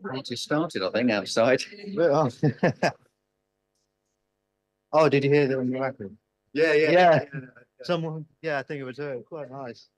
Party started, I think, outside. Oh, oh, did you hear that on the record? Yeah, Yeah. Someone, yeah, I think it was her. Quite nice.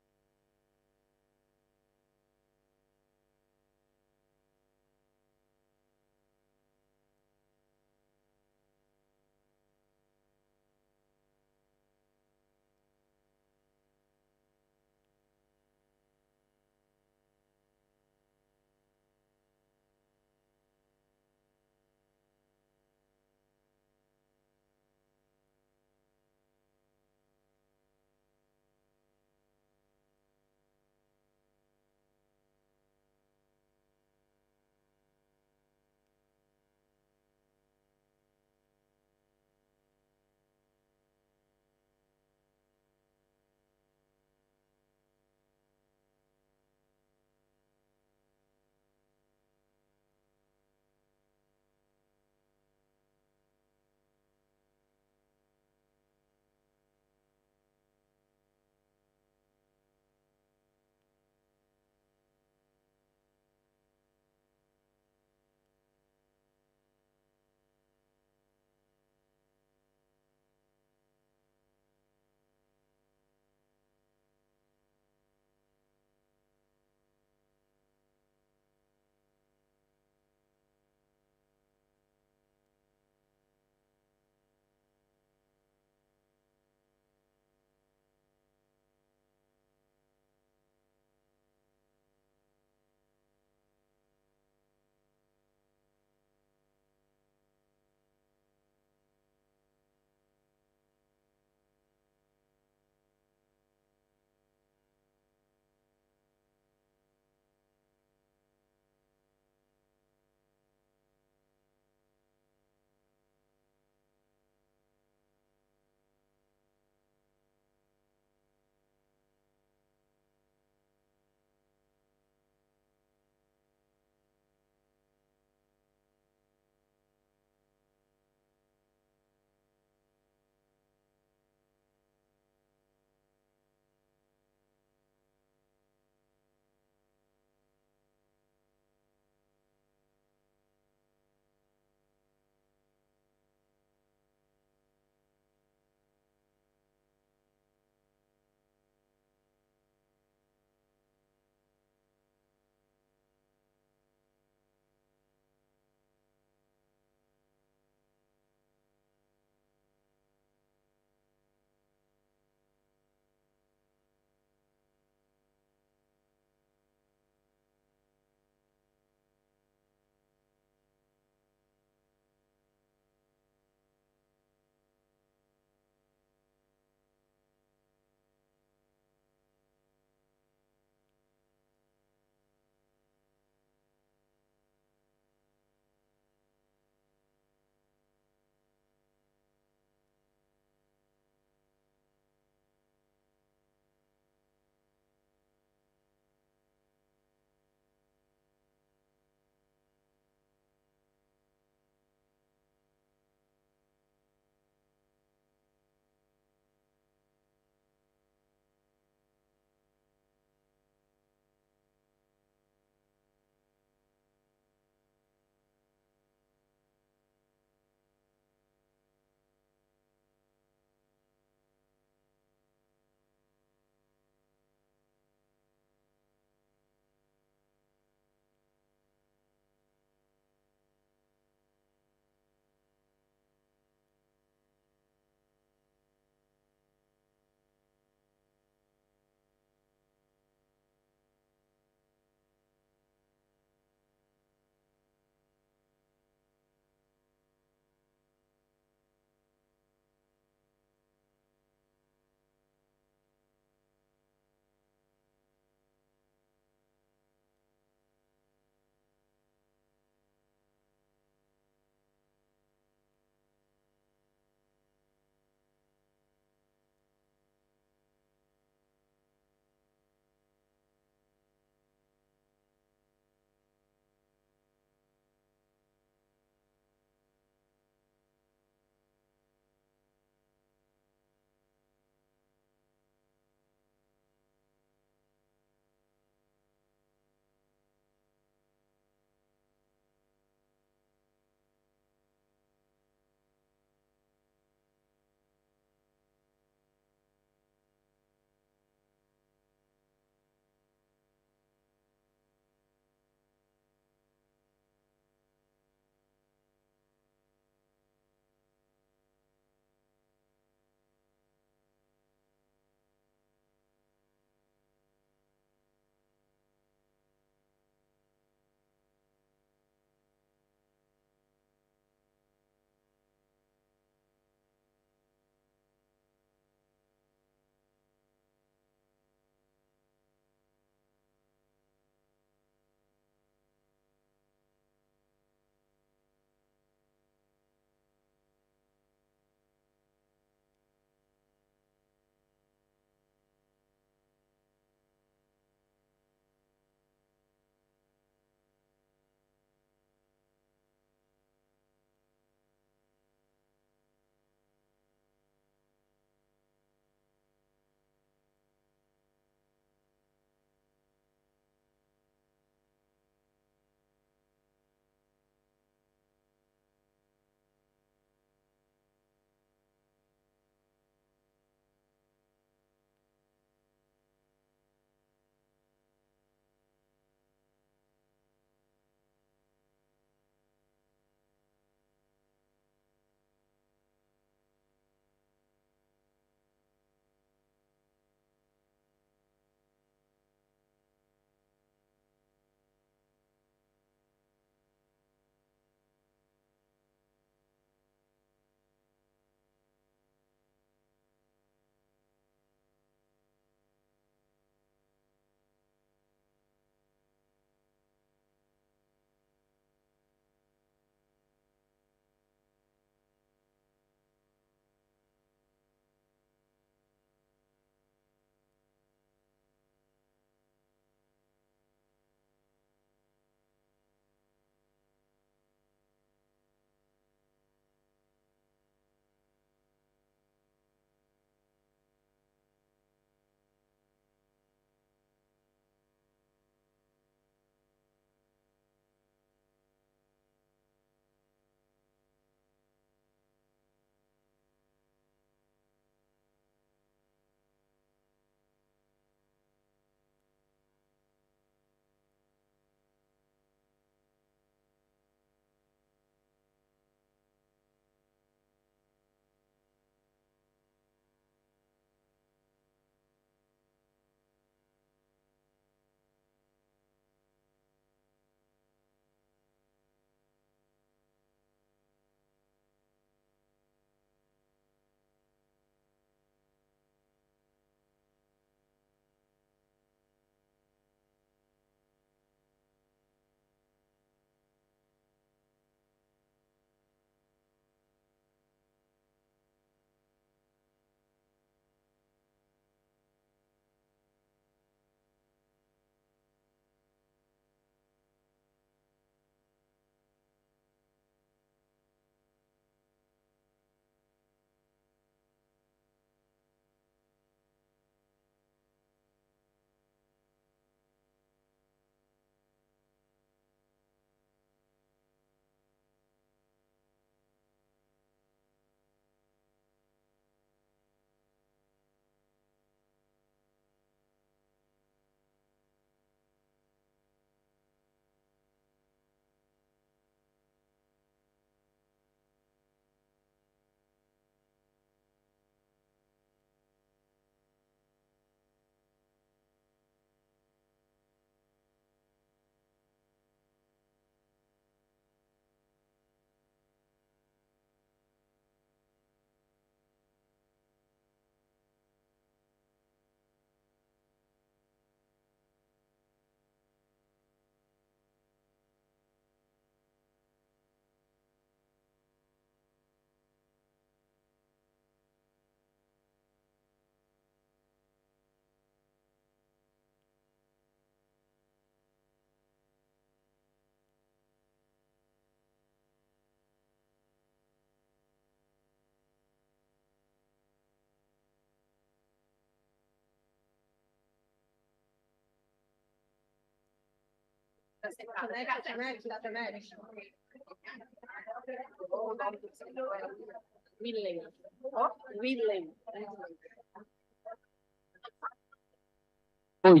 Oi.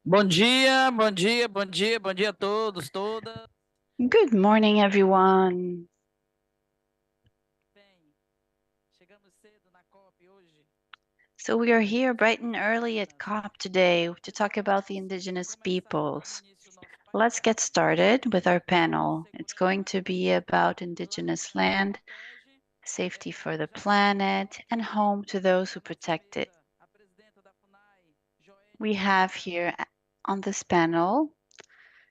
Bom dia, bom dia, bom dia, bom dia a todos, todas. Good morning, everyone. Bem, chegamos cedo na COP hoje. So we are here bright and early at COP today to talk about the indigenous peoples. Let's get started with our panel. It's going to be about indigenous land, safety for the planet, and home to those who protect it. We have here on this panel,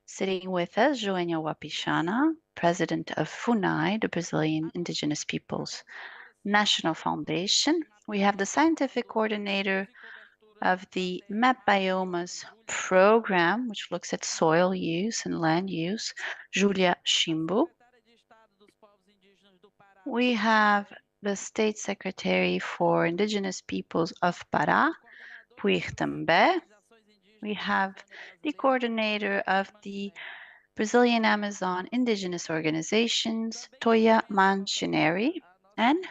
sitting with us, Joênia Wapichana, president of FUNAI, the Brazilian Indigenous Peoples National Foundation. We have the scientific coordinator of the MAP Biomas program, which looks at soil use and land use, Julia Chimbo. We have the State Secretary for Indigenous Peoples of Pará, Puirtambé. We have the coordinator of the Brazilian Amazon Indigenous Organizations, Toya Manchineri, and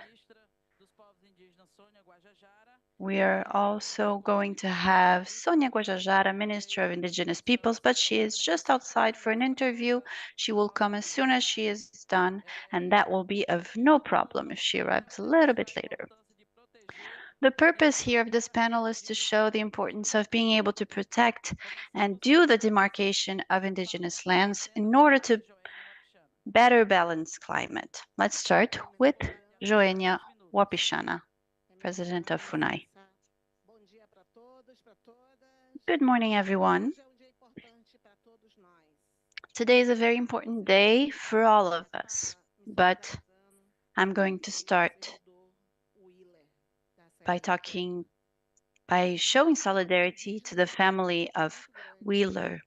we are also going to have Sonia Guajajara, Minister of Indigenous Peoples, but she is just outside for an interview. She will come as soon as she is done, and that will be of no problem if she arrives a little bit later. The purpose here of this panel is to show the importance of being able to protect and do the demarcation of indigenous lands in order to better balance climate. Let's start with Joênia Wapichana, President of FUNAI. Good morning, everyone. Today is a very important day for all of us, but I'm going to start by showing solidarity to the family of Wheeler.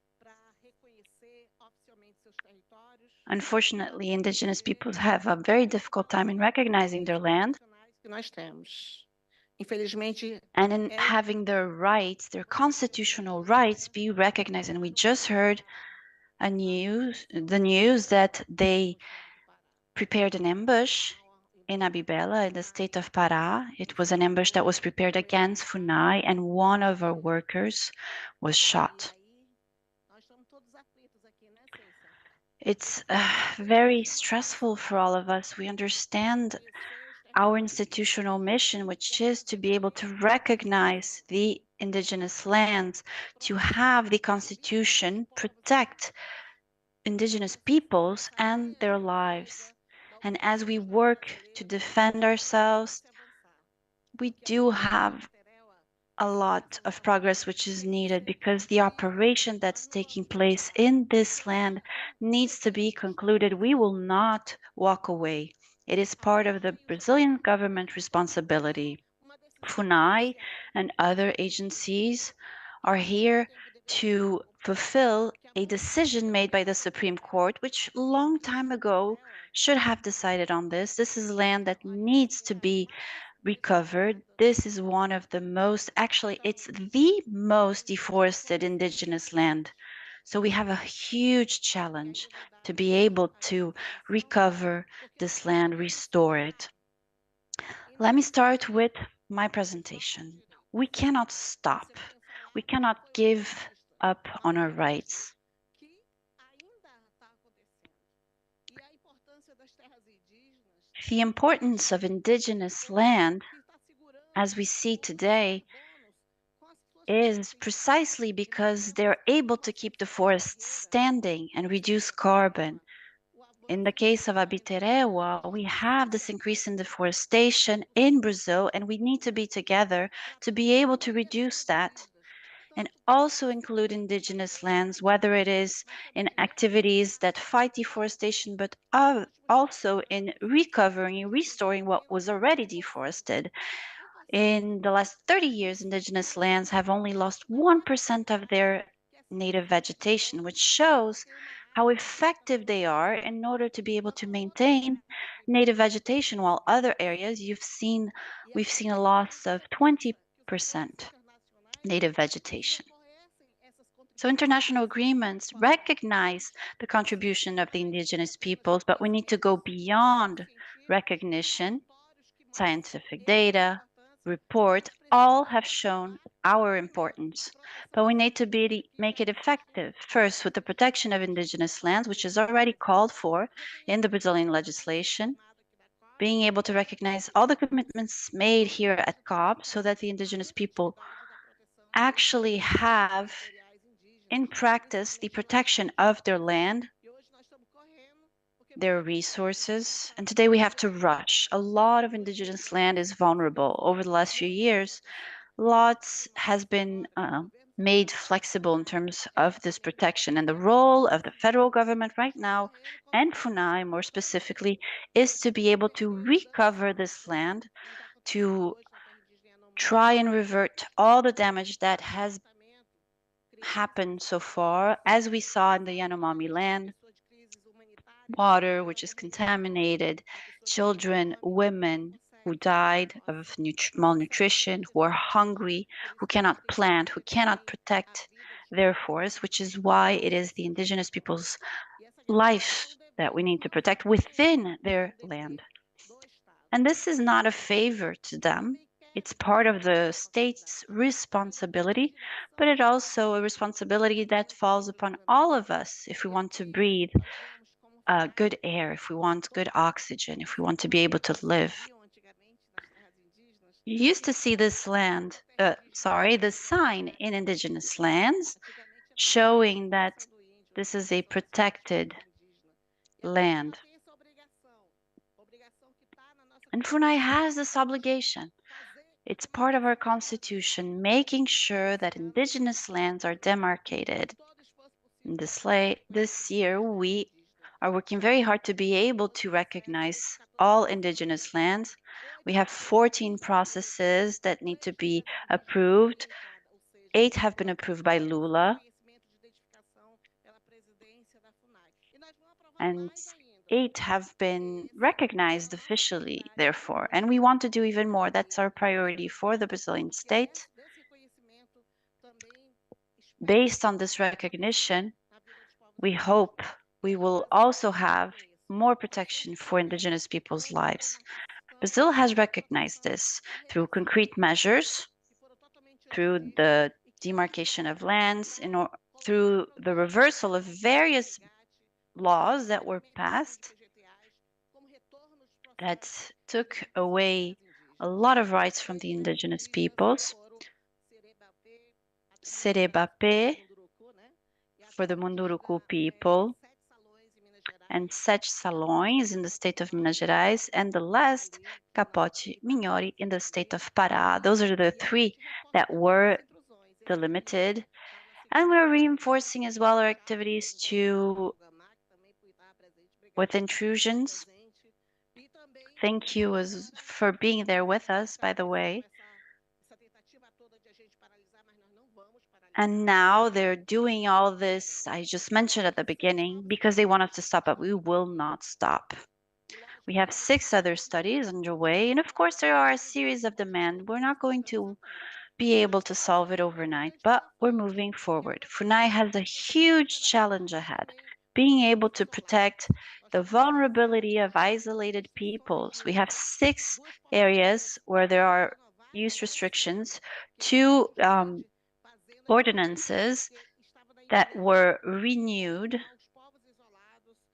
Unfortunately, indigenous peoples have a very difficult time in recognizing their land and in having their rights, their constitutional rights, be recognized. And we just heard the news that they prepared an ambush in Abibela, in the state of Pará. It was an ambush that was prepared against FUNAI, and one of our workers was shot. It's very stressful for all of us. We understand our institutional mission, which is to be able to recognize the indigenous lands, to have the Constitution protect indigenous peoples and their lives. And as we work to defend ourselves, we do have a lot of progress which is needed, because the operation that's taking place in this land needs to be concluded. We will not walk away. It is part of the Brazilian government responsibility. FUNAI and other agencies are here to fulfill a decision made by the Supreme Court, which a long time ago should have decided on this. This is land that needs to be recovered. This is one of the most, actually, it's the most deforested indigenous land. So we have a huge challenge to be able to recover this land, restore it. Let me start with my presentation. We cannot stop. We cannot give up on our rights. The importance of indigenous land, as we see today, is precisely because they're able to keep the forests standing and reduce carbon. In the case of Abitirewa, we have this increase in deforestation in Brazil, and we need to be together to be able to reduce that and also include indigenous lands, whether it is in activities that fight deforestation, but also in recovering and restoring what was already deforested. In the last 30 years, indigenous lands have only lost 1% of their native vegetation, which shows how effective they are in order to be able to maintain native vegetation, while other areas we've seen a loss of 20% native vegetation. So international agreements recognize the contribution of the indigenous peoples, but we need to go beyond recognition. Scientific data, report, all have shown our importance, but we need to make it effective. First, with the protection of indigenous lands, which is already called for in the Brazilian legislation, being able to recognize all the commitments made here at COP so that the indigenous people actually have in practice the protection of their land, their resources. And today we have to rush. A lot of indigenous land is vulnerable. Over the last few years, lots has been made flexible in terms of this protection. And the role of the federal government right now, and FUNAI more specifically, is to be able to recover this land, to try and revert all the damage that has happened so far, as we saw in the Yanomami land, water which is contaminated, children, women who died of malnutrition, who are hungry, who cannot plant, who cannot protect their forests, which is why it is the indigenous people's life that we need to protect within their land. And this is not a favor to them. It's part of the state's responsibility, but it's also a responsibility that falls upon all of us if we want to breathe good air, if we want good oxygen, if we want to be able to live. You used to see this this sign in indigenous lands showing that this is a protected land. And FUNAI has this obligation. It's part of our constitution, making sure that indigenous lands are demarcated. This year, we are working very hard to be able to recognize all indigenous lands. We have 14 processes that need to be approved. 8 have been approved by Lula. And 8 have been recognized officially, therefore. And we want to do even more. That's our priority for the Brazilian state. Based on this recognition, we hope we will also have more protection for indigenous people's lives. Brazil has recognized this through concrete measures, through the demarcation of lands, through the reversal of various laws that were passed that took away a lot of rights from the indigenous peoples. Serebapé for the Munduruku people, and Sete Salões in the state of Minas Gerais, and the last, Capote Minhori in the state of Pará. Those are the 3 that were delimited. And we're reinforcing as well our activities with intrusions. Thank you for being there with us, by the way. And now they're doing all this I just mentioned at the beginning because they want us to stop, but we will not stop. We have 6 other studies underway, and of course there are a series of demands. We're not going to be able to solve it overnight, but we're moving forward. FUNAI has a huge challenge ahead, being able to protect the vulnerability of isolated peoples. We have 6 areas where there are use restrictions, 2 ordinances that were renewed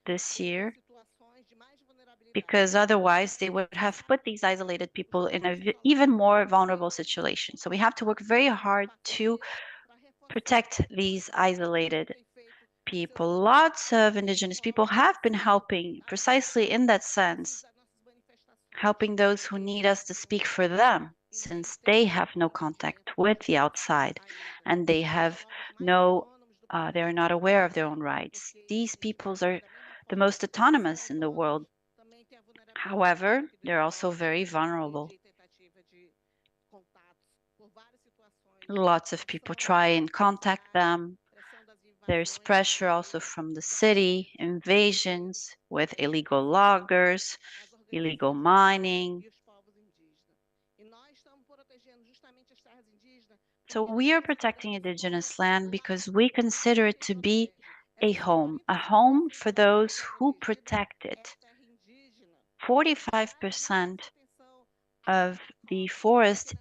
this year, because otherwise they would have put these isolated people in an even more vulnerable situation. So we have to work very hard to protect these isolated people. Lots of indigenous people have been helping precisely in that sense, helping those who need us to speak for them, since they have no contact with the outside and they have they're not aware of their own rights. These peoples are the most autonomous in the world. However, they're also very vulnerable. Lots of people try and contact them. There's pressure also from the city, invasions with illegal loggers, illegal mining. So we are protecting indigenous land because we consider it to be a home for those who protect it. 45% of the forest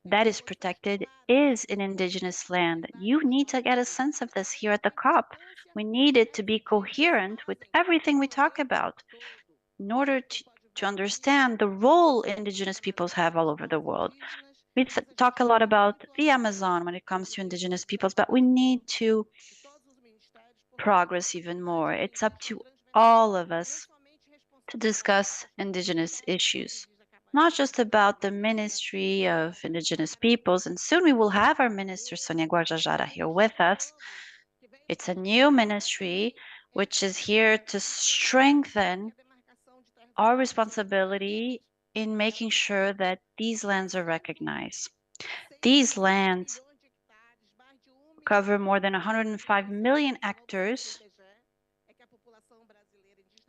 that is protected is in indigenous land. You need to get a sense of this here at the COP. We need it to be coherent with everything we talk about in order to understand the role indigenous peoples have all over the world. We talk a lot about the Amazon when it comes to indigenous peoples, but we need to progress even more. It's up to all of us to discuss indigenous issues, not just about the Ministry of Indigenous Peoples. And soon we will have our Minister Sonia Guajajara here with us. It's a new ministry which is here to strengthen our responsibility in making sure that these lands are recognized. These lands cover more than 105 million hectares.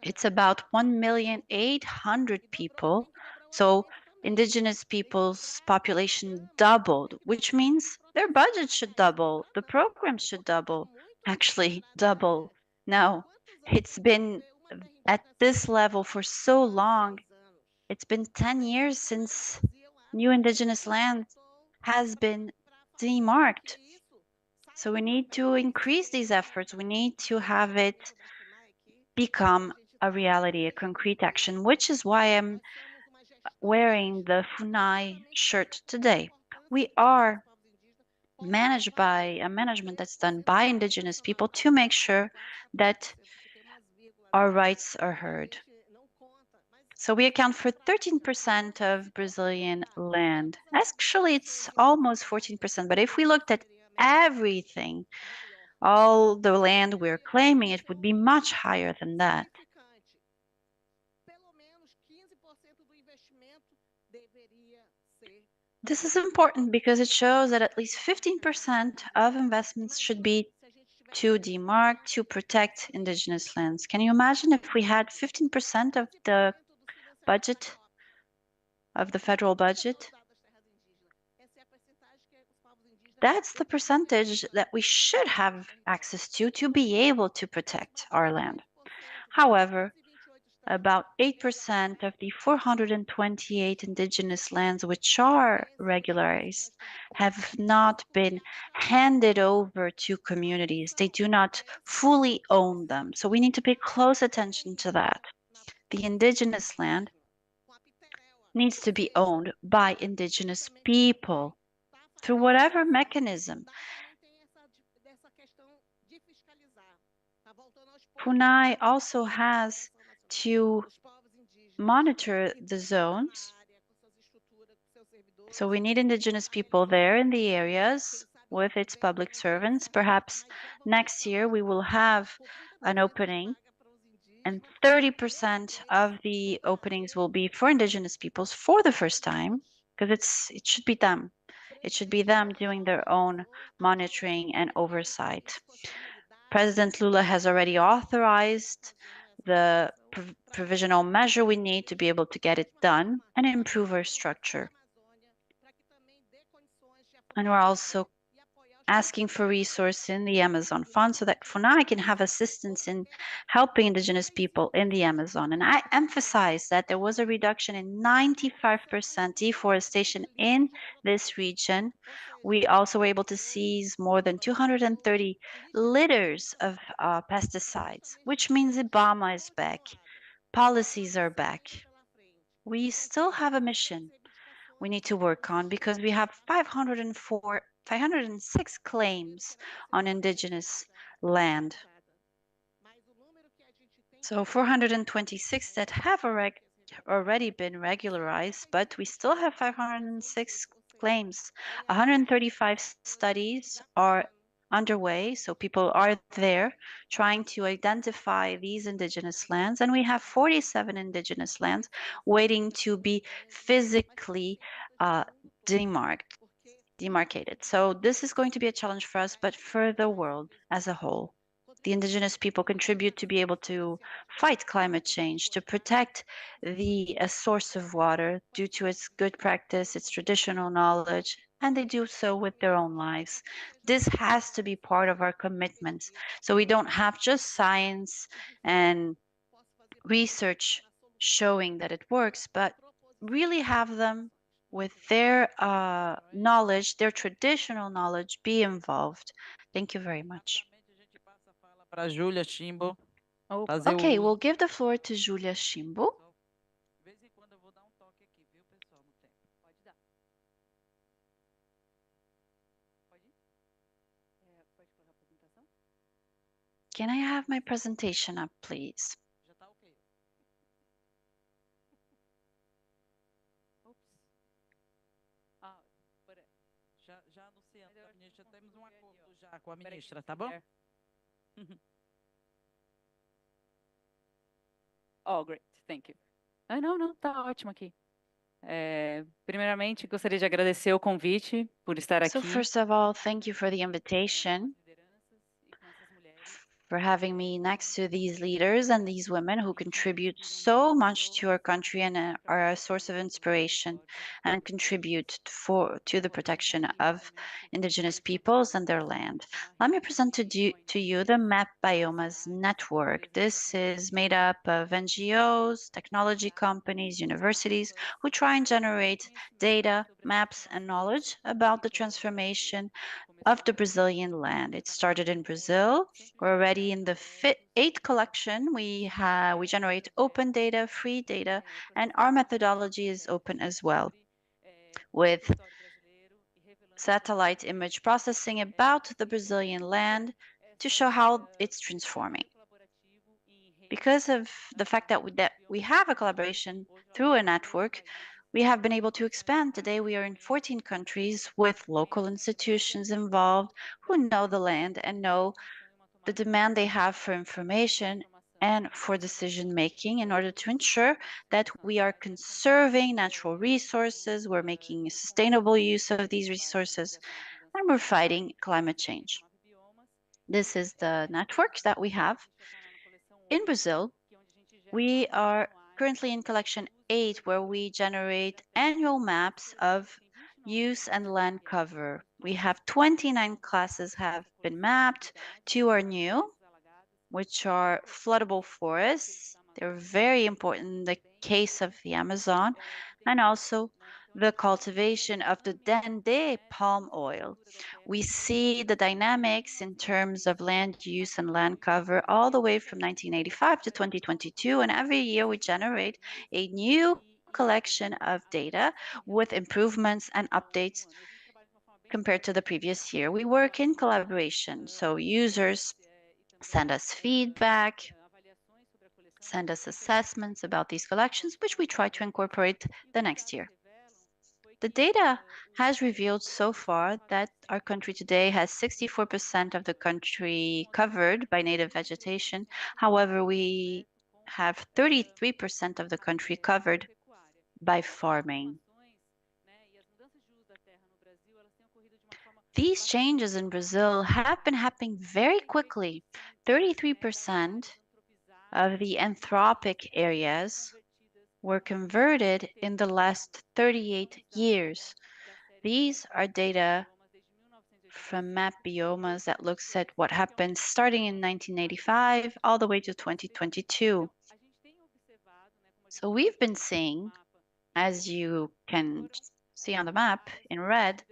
It's about 1,800,000 people. So indigenous people's population doubled, which means their budget should double, the program should double, actually double. Now, it's been at this level for so long. It's been 10 years since new indigenous land has been demarked. So we need to increase these efforts. We need to have it become a reality, a concrete action, which is why I'm wearing the FUNAI shirt today. We are managed by a management that's done by indigenous people to make sure that our rights are heard. So we account for 13% of Brazilian land. Actually, it's almost 14%, but if we looked at everything, all the land we're claiming, it would be much higher than that. This is important because it shows that at least 15% of investments should be to demark, to protect indigenous lands. Can you imagine if we had 15% of the budget, of the federal budget? That's the percentage that we should have access to be able to protect our land. However, about 8% of the 428 indigenous lands which are regularized have not been handed over to communities. They do not fully own them. So we need to pay close attention to that. The indigenous land needs to be owned by indigenous people through whatever mechanism. FUNAI also has to monitor the zones. So we need indigenous people there in the areas with its public servants. Perhaps next year we will have an opening and 30% of the openings will be for indigenous peoples for the first time, because it should be them. It should be them doing their own monitoring and oversight. President Lula has already authorized the provisional measure we need to be able to get it done and improve our structure. And we're also asking for resources in the Amazon Fund so that FUNAI can have assistance in helping indigenous people in the Amazon. And I emphasize that there was a reduction in 95% deforestation in this region. We also were able to seize more than 230 liters of pesticides, which means IBAMA is back. Policies are back. We still have a mission we need to work on because we have 506 claims on indigenous land. So 426 that have already been regularized, but we still have 506 claims. 135 studies are underway, so people are there trying to identify these indigenous lands, and we have 47 indigenous lands waiting to be physically demarcated. So this is going to be a challenge for us, but for the world as a whole. The indigenous people contribute to be able to fight climate change, to protect the source of water due to its good practice, its traditional knowledge, and they do so with their own lives. This has to be part of our commitments. So we don't have just science and research showing that it works, but really have them with their knowledge, their traditional knowledge, be involved. Thank you very much. Para Júlia Chimbo. Oh, Fazer Okay, o we'll uso. give the floor to Julia Shimbo. De vez em quando eu vou dar um toque aqui, viu, pessoal, no tempo. pode dar. Pode ir? Pode colocar a apresentação? Can I have my presentation up, please? Já tá ok. Oops. Ah, peraí. Já anunciando a ministra, já temos um acordo já com a ministra, tá bom? Oh, great, thank you. Não, tá ótimo aqui. Primeiramente, gostaria de agradecer o convite por estar So aqui. first of all, thank you for the invitation, for having me next to these leaders and these women who contribute so much to our country and are a source of inspiration and contribute to the protection of indigenous peoples and their land. Let me present to you the MAP Biomas Network. This is made up of NGOs, technology companies, universities who try and generate data, maps, and knowledge about the transformation of the Brazilian land. It started in Brazil. We're already in the eighth collection. We generate open data, free data, and our methodology is open as well, with satellite image processing about the Brazilian land to show how it's transforming. Because of the fact that we have a collaboration through a network, we have been able to expand. Today, we are in 14 countries with local institutions involved who know the land and know the demand they have for information and for decision making in order to ensure that we are conserving natural resources, we're making sustainable use of these resources, and we're fighting climate change. This is the network that we have. In Brazil, we are currently in collection 8, where we generate annual maps of use and land cover. We have 29 classes have been mapped. 2 are new, which are floodable forests. They're very important in the case of the Amazon, and also the cultivation of the Dendê palm oil. We see the dynamics in terms of land use and land cover all the way from 1985 to 2022, and every year we generate a new collection of data with improvements and updates compared to the previous year. We work in collaboration, so users send us feedback, send us assessments about these collections, which we try to incorporate the next year. The data has revealed so far that our country today has 64% of the country covered by native vegetation. However, we have 33% of the country covered by farming. These changes in Brazil have been happening very quickly. 33% of the anthropic areas were converted in the last 38 years. These are data from MAP Biomas that looks at what happened starting in 1985 all the way to 2022. So we've been seeing, as you can see on the map in red,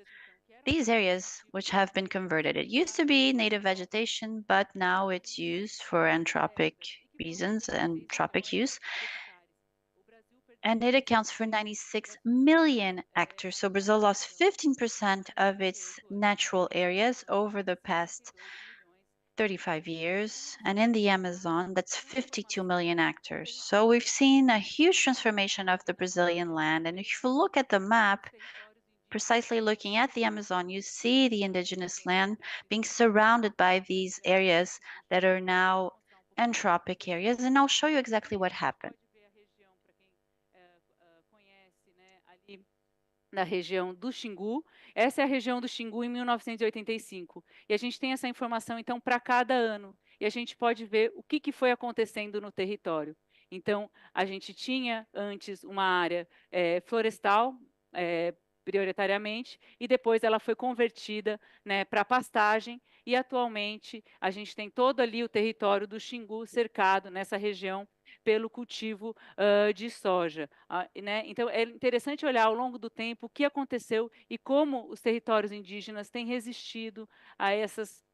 these areas which have been converted. It used to be native vegetation, but now it's used for anthropic reasons and anthropic use. And it accounts for 96 million hectares. So Brazil lost 15% of its natural areas over the past 35 years. And in the Amazon, that's 52 million hectares. So we've seen a huge transformation of the Brazilian land. And if you look at the map, precisely looking at the Amazon, you see the indigenous land being surrounded by these areas that are now anthropic areas. And I'll show you exactly what happened. Na região do Xingu. Essa é a região do Xingu em 1985. E a gente tem essa informação, então, para cada ano. E a gente pode ver o que foi acontecendo no território. Então, a gente tinha antes uma área florestal, prioritariamente, e depois ela foi convertida, né, para pastagem, e atualmente a gente tem todo ali o território do Xingu cercado nessa região pelo cultivo de soja. Né? Então, é interessante olhar ao longo do tempo o que aconteceu e como os territórios indígenas têm resistido a essas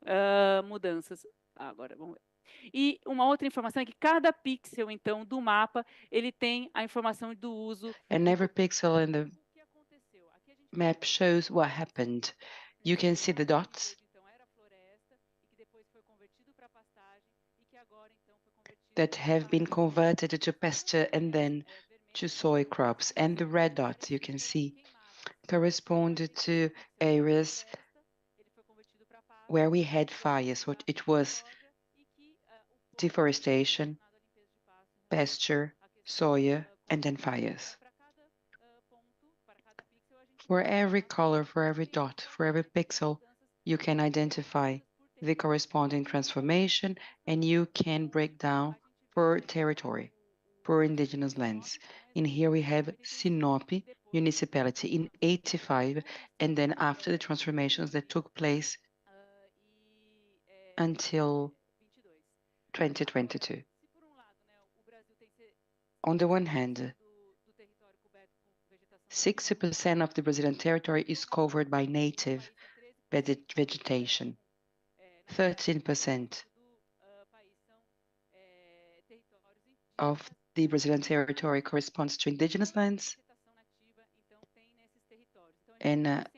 mudanças. Agora, vamos ver. E uma outra informação é que cada pixel, então, do mapa, ele tem a informação do uso. And every pixel in the map shows what happened. You can see the dots that have been converted to pasture and then to soy crops. And the red dots you can see correspond to areas where we had fires. What it was deforestation, pasture, soya, and then fires. For every color, for every dot, for every pixel, you can identify the corresponding transformation, and you can break down per territory, per indigenous lands. In here we have Sinop municipality in 85, and then after the transformations that took place until 2022. On the one hand, 60% of the Brazilian territory is covered by native vegetation. 13% of the Brazilian territory corresponds to indigenous lands. And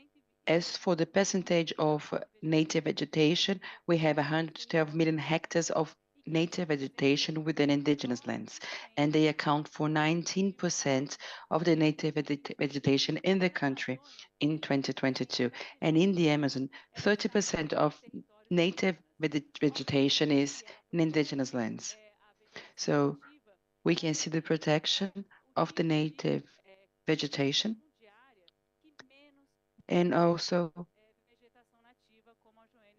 as for the percentage of native vegetation, we have 112 million hectares of native vegetation within indigenous lands, and they account for 19% of the native vegetation in the country in 2022. And in the Amazon, 30% of native vegetation is in indigenous lands. So we can see the protection of the native vegetation, and also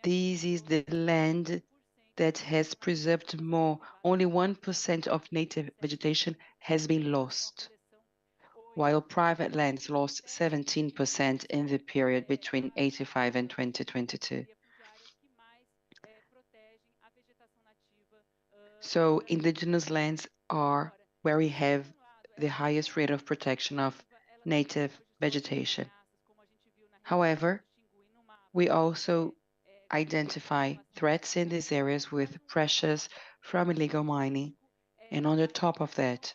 this is the land that has preserved more. Only 1% of native vegetation has been lost, while private lands lost 17% in the period between 85 and 2022. So indigenous lands are where we have the highest rate of protection of native vegetation. However, we also identify threats in these areas with pressures from illegal mining. And on the top of that,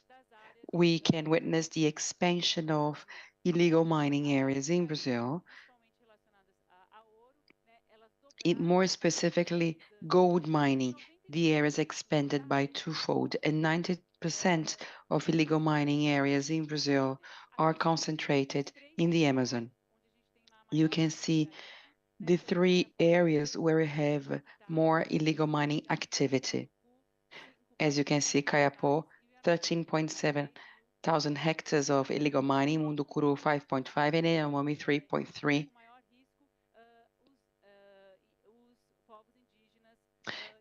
we can witness the expansion of illegal mining areas in Brazil, more specifically gold mining. The areas expanded by twofold, and 90% of illegal mining areas in Brazil are concentrated in the Amazon. You can see the three areas where we have more illegal mining activity. As you can see, Kayapó, 13.7 thousand hectares of illegal mining, Mundukuru 5.5, and Yanomami 3.3.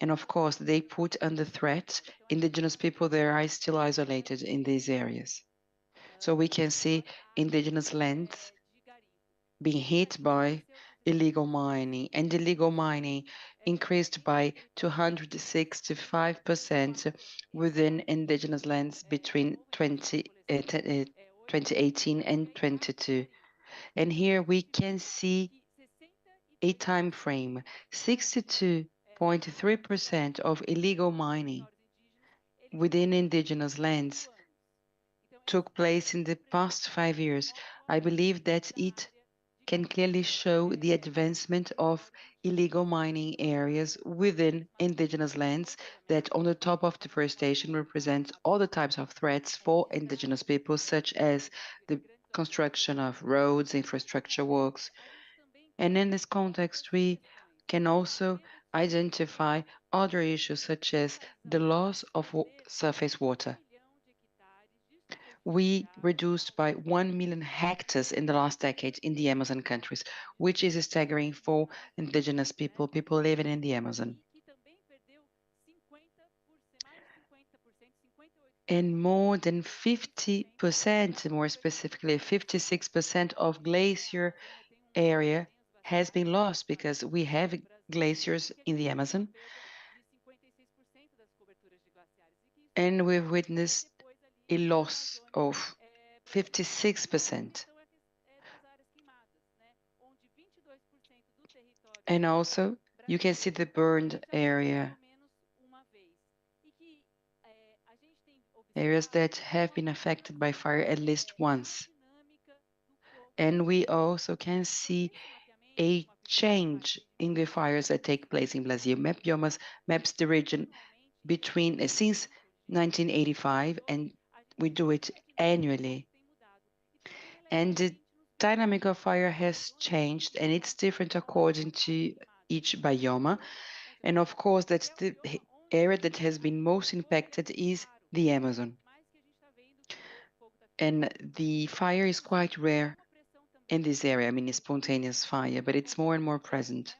And of course, they put under threat indigenous people that are still isolated in these areas. So we can see indigenous lands being hit by illegal mining, and illegal mining increased by 265% within indigenous lands between 2018 and 22. And here we can see a time frame. 62.3% of illegal mining within indigenous lands took place in the past 5 years. I believe that it can clearly show the advancement of illegal mining areas within indigenous lands that, on the top of deforestation, represent all the types of threats for indigenous people, such as the construction of roads, infrastructure works. And in this context, we can also identify other issues such as the loss of surface water. We reduced by 1 million hectares in the last decade in the Amazon countries, which is staggering for indigenous people living in the Amazon. and more than 50%, more specifically 56% of glacier area has been lost because we have glaciers in the Amazon, and we've witnessed a loss of 56%. And also, you can see the burned area, areas that have been affected by fire at least once. And we also can see a change in the fires that take place in Brazil. Map Biomas maps the region between since 1985, and we do it annually. And the dynamic of fire has changed, and it's different according to each bioma. And of course, that's the area that has been most impacted is the Amazon. And the fire is quite rare in this area. I mean, it's spontaneous fire, but it's more and more present.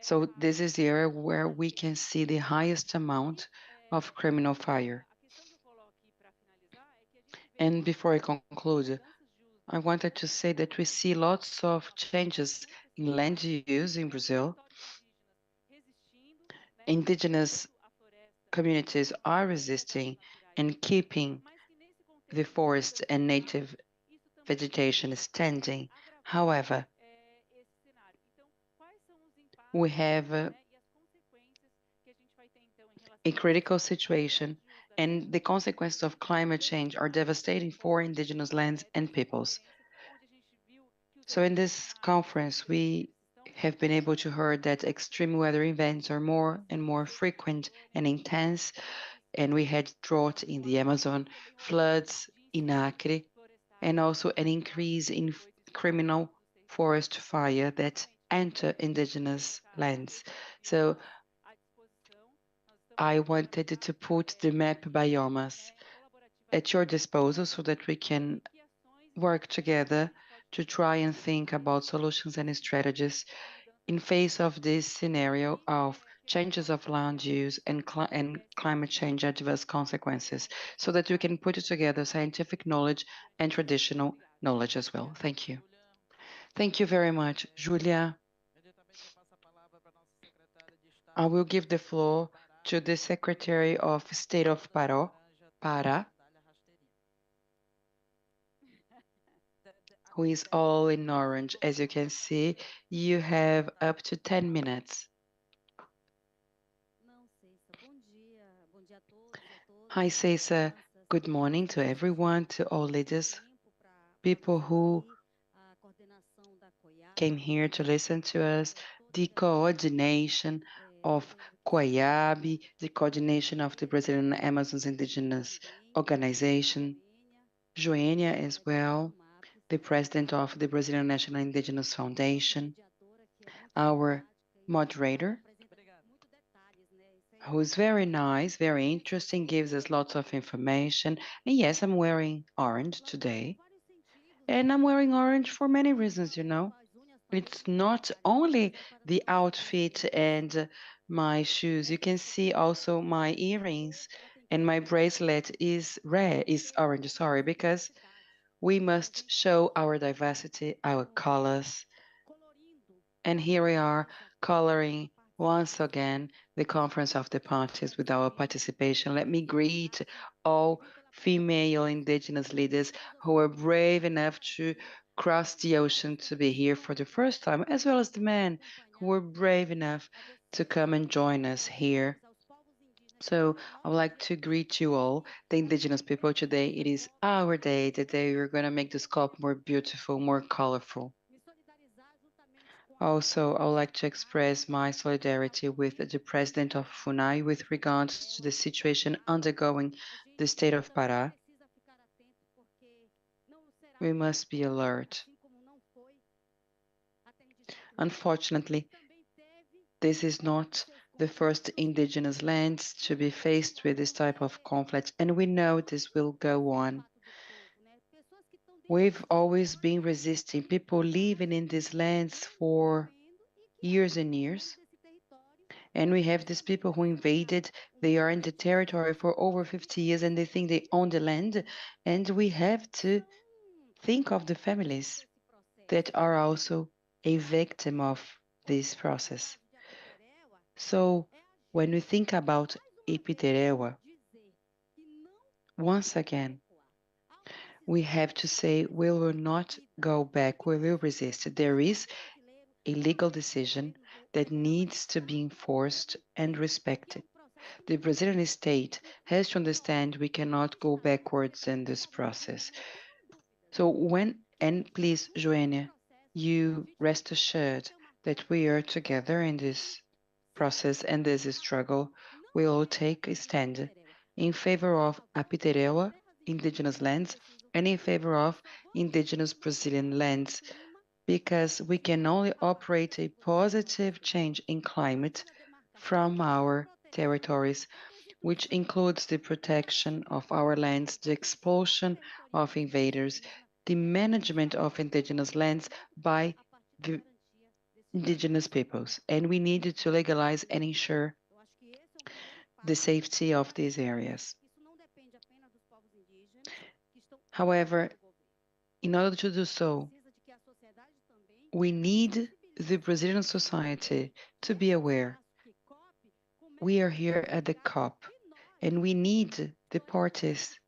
So this is the area where we can see the highest amount of criminal fire. And before I conclude, I wanted to say that we see lots of changes in land use in Brazil. Indigenous communities are resisting and keeping the forest and native vegetation standing. However, we have a critical situation, and the consequences of climate change are devastating for indigenous lands and peoples. So in this conference, we have been able to hear that extreme weather events are more and more frequent and intense, and we had drought in the Amazon, floods in Acre, and also an increase in criminal forest fire that enter indigenous lands. So I wanted to put the map biomas at your disposal so that we can work together to try and think about solutions and strategies in face of this scenario of changes of land use and climate change adverse consequences, so that we can put together scientific knowledge and traditional knowledge as well. Thank you. Thank you very much, Julia. I will give the floor to the Secretary of State of Pará, who is all in orange. As you can see, you have up to 10 minutes. Hi, Cesar. Good morning to everyone, to all leaders, people who came here to listen to us, the coordination of COIAB, the coordination of the Brazilian Amazons Indigenous Organization, Joênia as well, the president of the Brazilian National Indigenous Foundation, our moderator, who is very nice, very interesting, gives us lots of information. And yes, I'm wearing orange today. And I'm wearing orange for many reasons, you know. It's not only the outfit and my shoes. You can see also my earrings and my bracelet is orange, sorry, because we must show our diversity, our colors. And here we are coloring once again the Conference of the Parties with our participation. Let me greet all female indigenous leaders who are brave enough to cross the ocean to be here for the first time, as well as the men who were brave enough to come and join us here. So I would like to greet you all, the indigenous people. Today it is our day, the day we're going to make the scope more beautiful, more colorful. Also, I would like to express my solidarity with the president of FUNAI with regards to the situation undergoing the state of Pará. We must be alert. Unfortunately, this is not the first indigenous lands to be faced with this type of conflict, and we know this will go on. We've always been resisting people living in these lands for years and years, And we have these people who invaded, they are in the territory for over 50 years and they think they own the land. And we have to think of the families that are also a victim of this process. So when we think about Ipiterewa, once again, we have to say we will not go back, we will resist. There is a legal decision that needs to be enforced and respected. The Brazilian state has to understand we cannot go backwards in this process. So and please, Joênia, you rest assured that we are together in this process and this struggle. We will take a stand in favor of Apiterewa, indigenous lands, and in favor of indigenous Brazilian lands, because we can only operate a positive change in climate from our territories, which includes the protection of our lands, the expulsion of invaders, the management of indigenous lands by the indigenous peoples. And we needed to legalize and ensure the safety of these areas. However, in order to do so, we need the Brazilian society to be aware. We are here at the COP, and we need the parties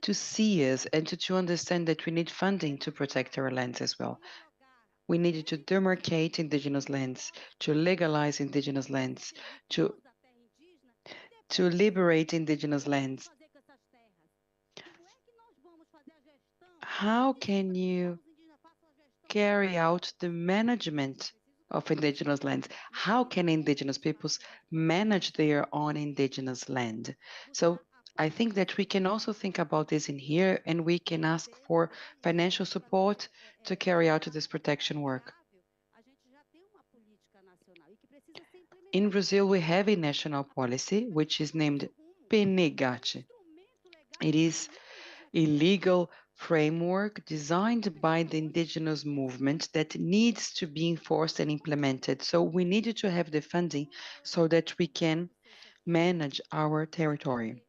to see us and to understand that we need funding to protect our lands as well. We needed to demarcate indigenous lands, to legalize indigenous lands, to liberate indigenous lands. How can you carry out the management of indigenous lands? How can indigenous peoples manage their own indigenous land? So I think that we can also think about this in here, and we can ask for financial support to carry out this protection work. In Brazil, we have a national policy, which is named PNGAT. It is a legal framework designed by the indigenous movement that needs to be enforced and implemented. So we needed to have the funding so that we can manage our territory.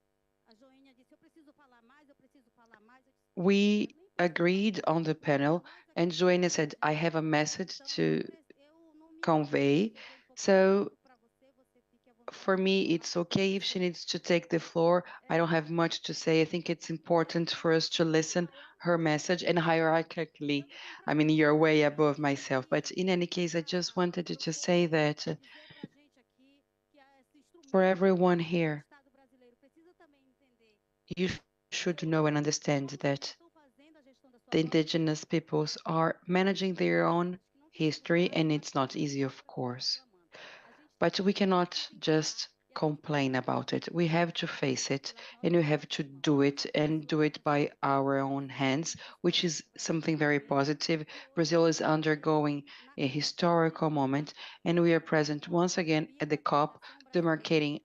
We agreed on the panel, and Joênia said, I have a message to convey. So for me, it's okay if she needs to take the floor. I don't have much to say. I think it's important for us to listen her message, and hierarchically, I mean, you're way above myself. But in any case, I just wanted to say that for everyone here, you should know and understand that the indigenous peoples are managing their own history, and it's not easy, of course. But we cannot just complain about it. We have to face it, and we have to do it, and do it by our own hands, which is something very positive. Brazil is undergoing a historical moment, and we are present once again at the COP, demarcating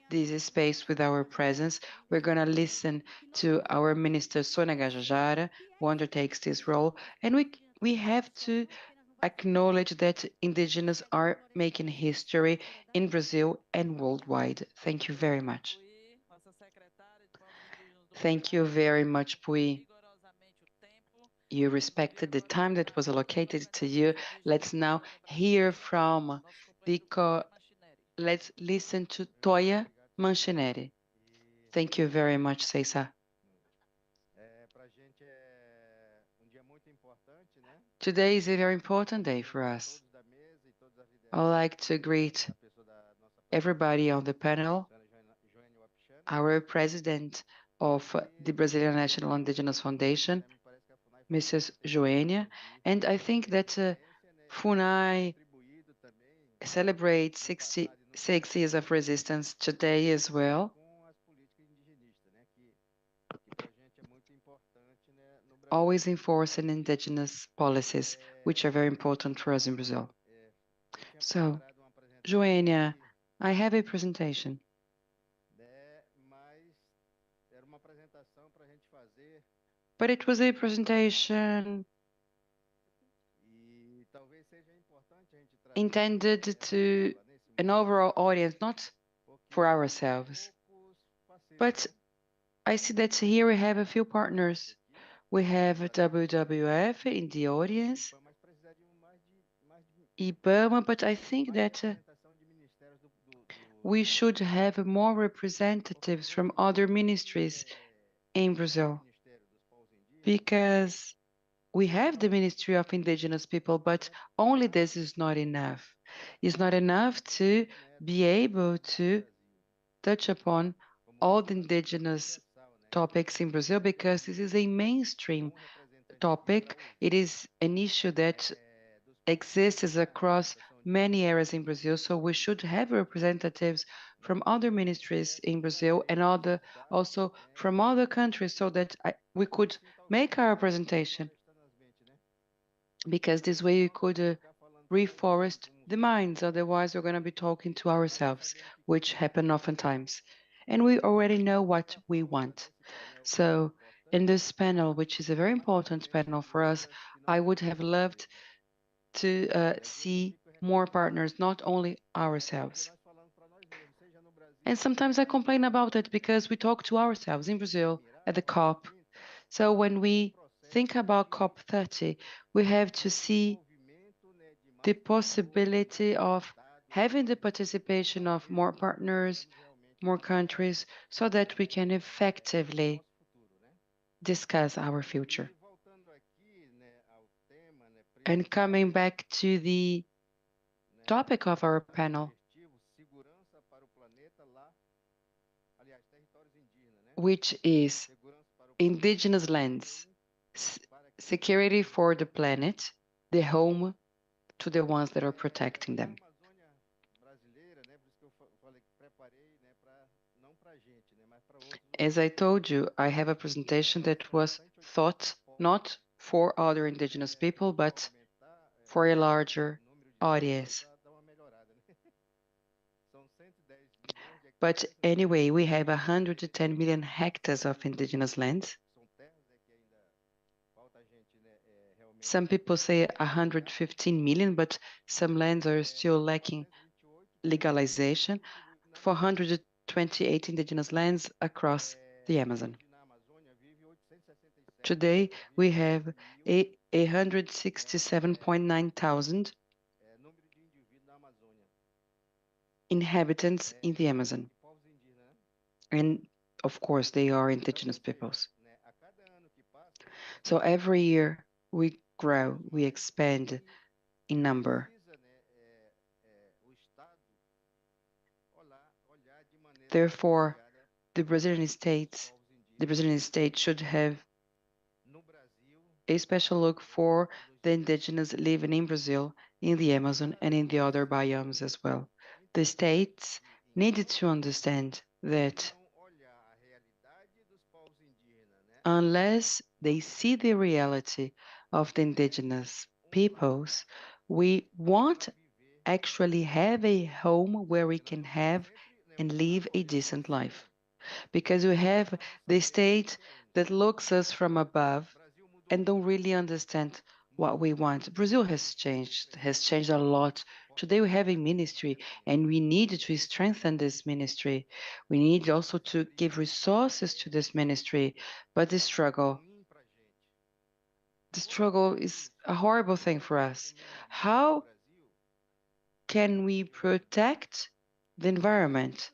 this space with our presence. We're going to listen to our Minister Sônia Guajajara, who undertakes this role, and we have to acknowledge that indigenous are making history in Brazil and worldwide. Thank you very much. Thank you very much, Pui. You respected the time that was allocated to you. Let's now hear from let's listen to Toya Manchineri. Thank you very much, Cesar. Today is a very important day for us. I would like to greet everybody on the panel, our president of the Brazilian National Indigenous Foundation, Mrs. Joênia, and I think that FUNAI celebrates 66 years of resistance today as well. Always enforcing indigenous policies, which are very important for us in Brazil. So, Joênia, I have a presentation. But it was a presentation intended to an overall audience, not for ourselves. But I see that here we have a few partners. We have WWF in the audience, IBAMA, but I think that we should have more representatives from other ministries in Brazil, because we have the Ministry of Indigenous People, but only this is not enough. It's not enough to be able to touch upon all the indigenous topics in Brazil, because this is a mainstream topic. It is an issue that exists across many areas in Brazil. So we should have representatives from other ministries in Brazil and also from other countries, so that we could make our presentation, because this way we could reforest the minds. Otherwise, we're going to be talking to ourselves, which happen oftentimes. And we already know what we want. So in this panel, which is a very important panel for us, I would have loved to see more partners, not only ourselves. And sometimes I complain about it because we talk to ourselves in Brazil at the COP. So when we think about COP30, we have to see the possibility of having the participation of more partners, more countries, so that we can effectively discuss our future. And coming back to the topic of our panel, which is indigenous lands, security for the planet, the home to the ones that are protecting them. As I told you, I have a presentation that was thought not for other indigenous people, but for a larger audience. But anyway, we have 110 million hectares of indigenous lands. Some people say 115 million, but some lands are still lacking legalization. 428 indigenous lands across the Amazon. Today, we have 167.9 thousand inhabitants in the Amazon. And of course, they are indigenous peoples. So every year we grow, we expand in number. Therefore, the Brazilian state should have a special look for the indigenous living in Brazil, in the Amazon, and in the other biomes as well. The states needed to understand that unless they see the reality of the indigenous peoples, we won't actually have a home where we can have and live a decent life. Because we have the state that looks us from above and don't really understand what we want. Brazil has changed a lot. Today we have a ministry, and we need to strengthen this ministry. We need also to give resources to this ministry. But the struggle is a horrible thing for us. How can we protect the environment,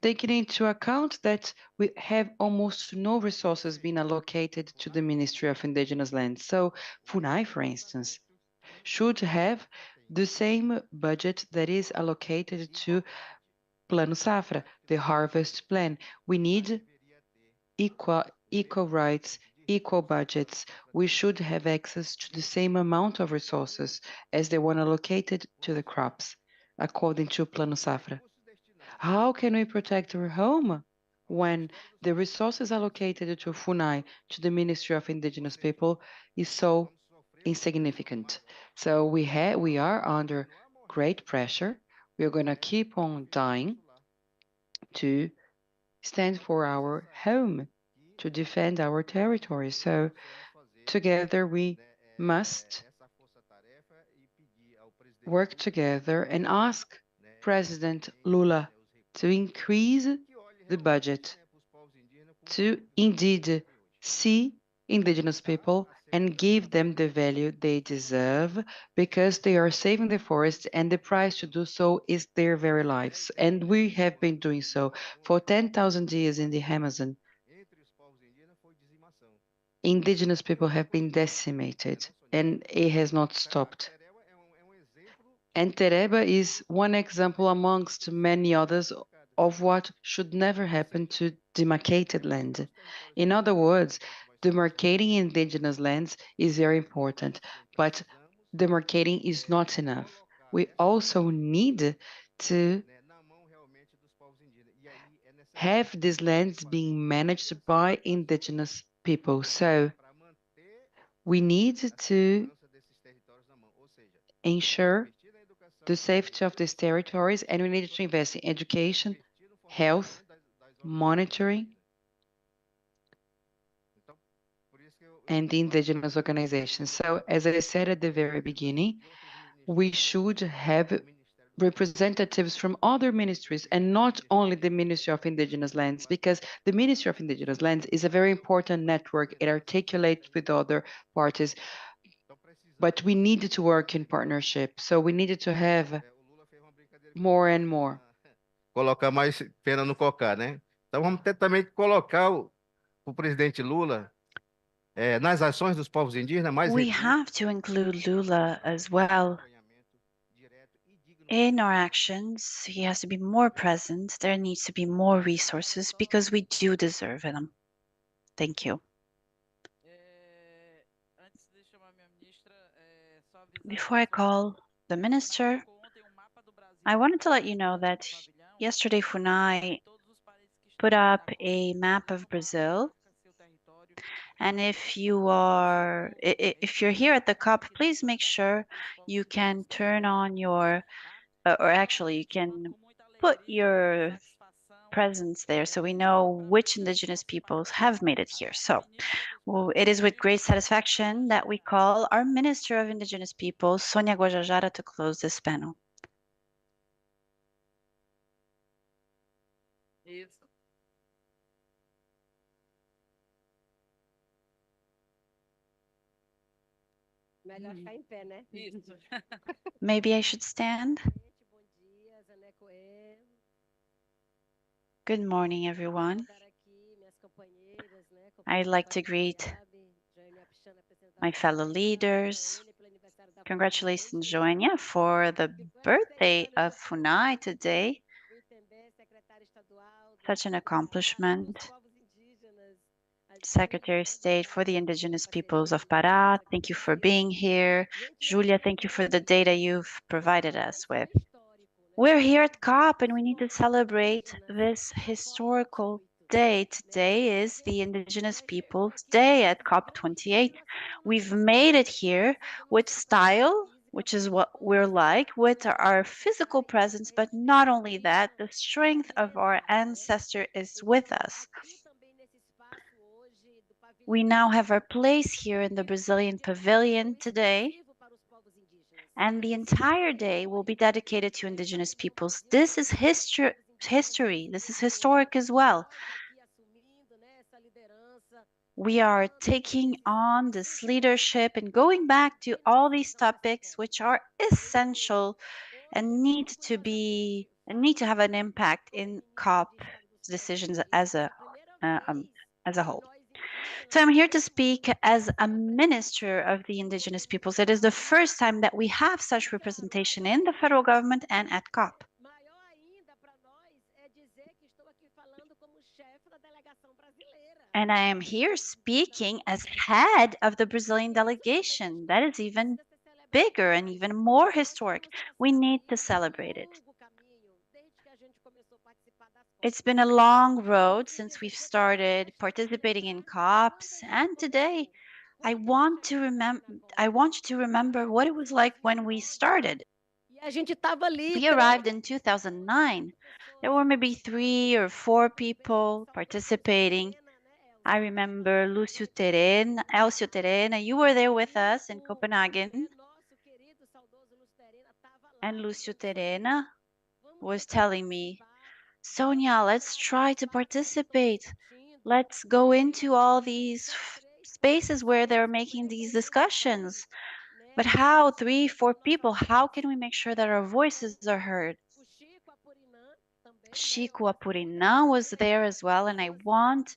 taking into account that we have almost no resources being allocated to the Ministry of Indigenous Lands? So FUNAI, for instance, should have the same budget that is allocated to Plano Safra, the harvest plan. We need equal rights, equal budgets. We should have access to the same amount of resources as the one allocated to the crops, according to Plano Safra. How can we protect our home when the resources allocated to FUNAI, to the Ministry of Indigenous People, is so insignificant? So we are under great pressure. We're going to keep on dying to stand for our home, to defend our territory. So together we must work together and ask President Lula to increase the budget to indeed see indigenous people and give them the value they deserve, because they are saving the forest and the price to do so is their very lives. And we have been doing so for 10,000 years in the Amazon. Indigenous people have been decimated and it has not stopped. And Tereba is one example amongst many others of what should never happen to demarcated land. In other words, demarcating indigenous lands is very important, but demarcating is not enough. We also need to have these lands being managed by indigenous people. So we need to ensure the safety of these territories, and we need to invest in education, health, monitoring, and the indigenous organizations. So, as I said at the very beginning, we should have representatives from other ministries and not only the Ministry of Indigenous Lands, because the Ministry of Indigenous Lands is a very important network. It articulates with other parties, but we needed to work in partnership. So we needed to have more and more. Colocar mais pena no cocá, né? Então vamos ter também que colocar o presidente Lula nas ações dos povos indígenas mais We have to include Lula as well in our actions. He has to be more present. There needs to be more resources because we do deserve them. Thank you. Before I call the minister, I wanted to let you know that yesterday FUNAI put up a map of Brazil. And if you're here at the COP, please make sure you can turn on your, or actually you can put your presence there so we know which indigenous peoples have made it here. So it is with great satisfaction that we call our Minister of Indigenous Peoples, Sonia Guajajara, to close this panel. Maybe I should stand. Good morning, everyone. I'd like to greet my fellow leaders. Congratulations, Joania, for the birthday of FUNAI today. Such an accomplishment. Secretary of State for the Indigenous Peoples of Pará, thank you for being here. Julia, thank you for the data you've provided us with. We're here at COP and we need to celebrate this historical day. Today is the Indigenous Peoples Day at COP28. We've made it here with style, which is what we're like, with our physical presence, but not only that, the strength of our ancestor is with us. We now have our place here in the Brazilian Pavilion today, and the entire day will be dedicated to indigenous peoples. This is history. This is historic as well. We are taking on this leadership and going back to all these topics which are essential and need to have an impact in COP decisions as a whole. So I'm here to speak as a minister of the indigenous peoples. It is the first time that we have such representation in the federal government and at COP. And I am here speaking as head of the Brazilian delegation. That is even bigger and even more historic. We need to celebrate it. It's been a long road since we've started participating in COPs, and today I want you to remember what it was like when we started. We arrived in 2009. There were maybe 3 or 4 people participating. I remember Lúcio Terena, Elcio Terena, you were there with us in Copenhagen, and Lúcio Terena was telling me, Sonia, let's try to participate. Let's go into all these spaces where they're making these discussions. But how, 3, 4 people, how can we make sure that our voices are heard? Chico Apurinã was there as well, and I want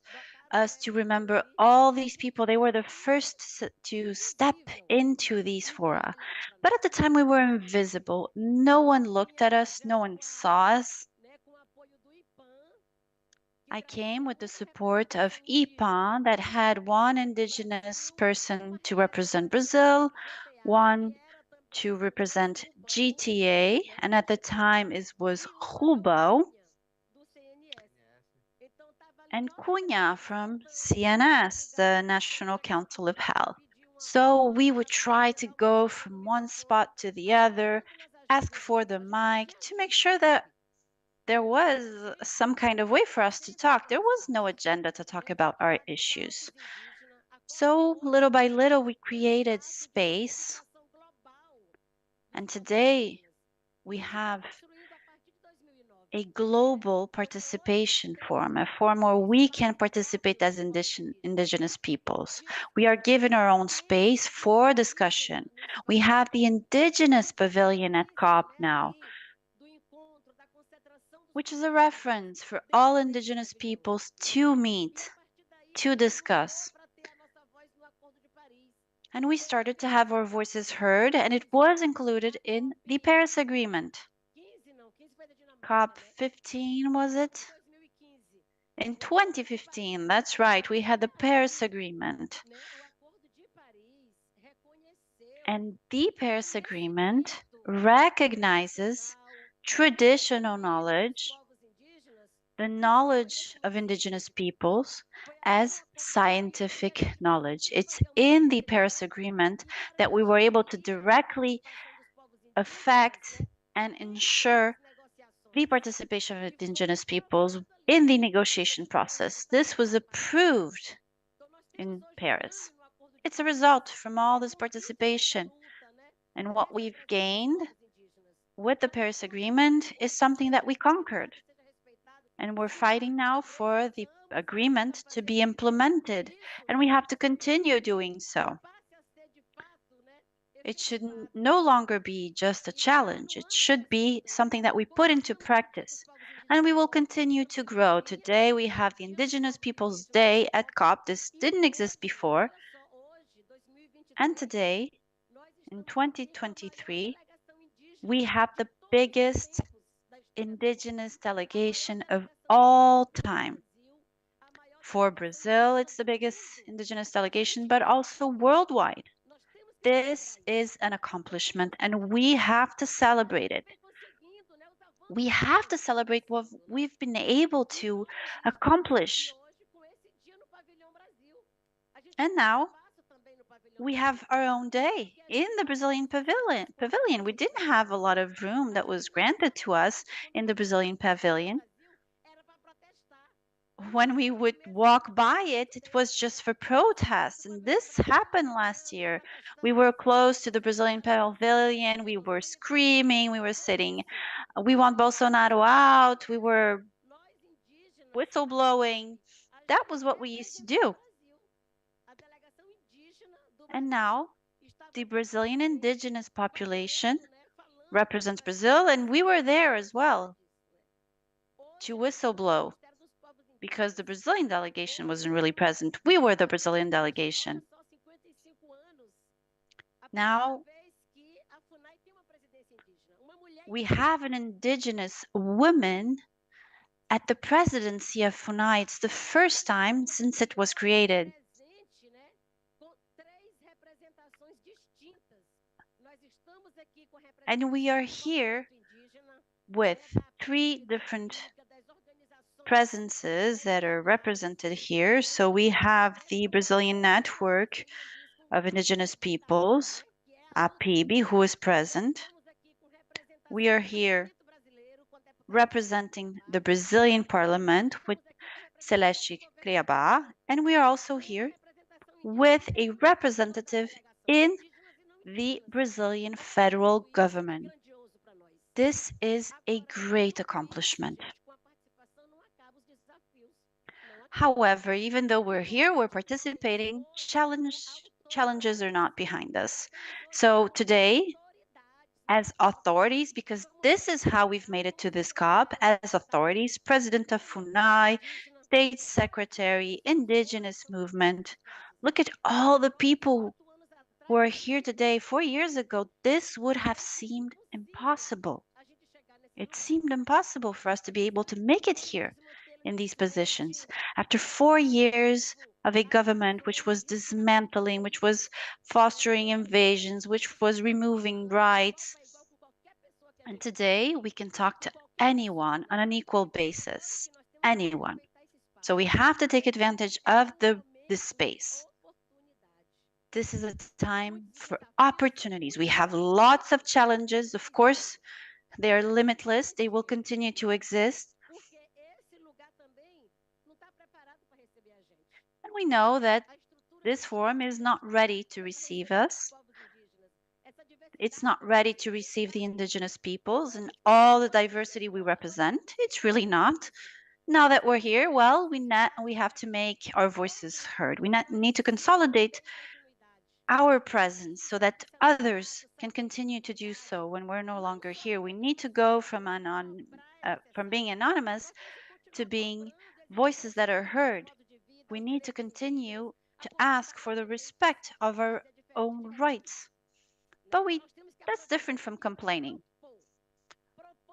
us to remember all these people. They were the first to step into these fora. But at the time we were invisible. No one looked at us, no one saw us. I came with the support of IPAN that had one indigenous person to represent Brazil, one to represent GTA, and at the time it was Rubo, and Cunha from CNS, the National Council of Health. So we would try to go from one spot to the other, ask for the mic to make sure that there was some kind of way for us to talk. There was no agenda to talk about our issues. So little by little, we created space. And today we have a global participation forum, a forum where we can participate as indigenous peoples. We are given our own space for discussion. We have the indigenous pavilion at COP now, which is a reference for all indigenous peoples to meet, to discuss. And we started to have our voices heard, and it was included in the Paris Agreement. COP 15, was it? In 2015, that's right, we had the Paris Agreement. And the Paris Agreement recognizes traditional knowledge, the knowledge of indigenous peoples, as scientific knowledge. It's in the Paris Agreement that we were able to directly affect and ensure the participation of indigenous peoples in the negotiation process. This was approved in Paris. It's a result from all this participation. And what we've gained with the Paris Agreement is something that we conquered. And we're fighting now for the agreement to be implemented. And we have to continue doing so. It should no longer be just a challenge. It should be something that we put into practice. And we will continue to grow. Today we have the Indigenous Peoples Day at COP. This didn't exist before. And today, in 2023, we have the biggest indigenous delegation of all time. For Brazil, it's the biggest indigenous delegation, but also worldwide. This is an accomplishment, and we have to celebrate it. We have to celebrate what we've been able to accomplish. And now we have our own day in the Brazilian pavilion. We didn't have a lot of room that was granted to us in the Brazilian pavilion. When we would walk by it, it was just for protests. And this happened last year. We were close to the Brazilian pavilion. We were screaming. We were sitting. We want Bolsonaro out. We were whistleblowing. That was what we used to do. And now the Brazilian indigenous population represents Brazil, and we were there as well to whistleblow because the Brazilian delegation wasn't really present. We were the Brazilian delegation. Now we have an indigenous woman at the presidency of FUNAI. It's the first time since it was created. And we are here with 3 different presences that are represented here. So we have the Brazilian Network of Indigenous Peoples, APIB, who is present. We are here representing the Brazilian Parliament with Celeste Criabá, and we are also here with a representative in the Brazilian federal government. This is a great accomplishment. However, even though we're here, we're participating, challenges are not behind us. So today, as authorities, because this is how we've made it to this COP, as authorities, President of FUNAI, State Secretary, Indigenous Movement, look at all the people who are here today. 4 years ago, this would have seemed impossible. It seemed impossible for us to be able to make it here in these positions. After 4 years of a government which was dismantling, which was fostering invasions, which was removing rights. And today we can talk to anyone on an equal basis, anyone. So we have to take advantage of this space. This is a time for opportunities. We have lots of challenges, of course. They are limitless. They will continue to exist. And we know that this forum is not ready to receive us. It's not ready to receive the indigenous peoples and all the diversity we represent. It's really not. Now that we're here, well, we have to make our voices heard. We need to consolidate our presence so that others can continue to do so when we're no longer here. We need to go from being anonymous to being voices that are heard. We need to continue to ask for the respect of our own rights. But that's different from complaining.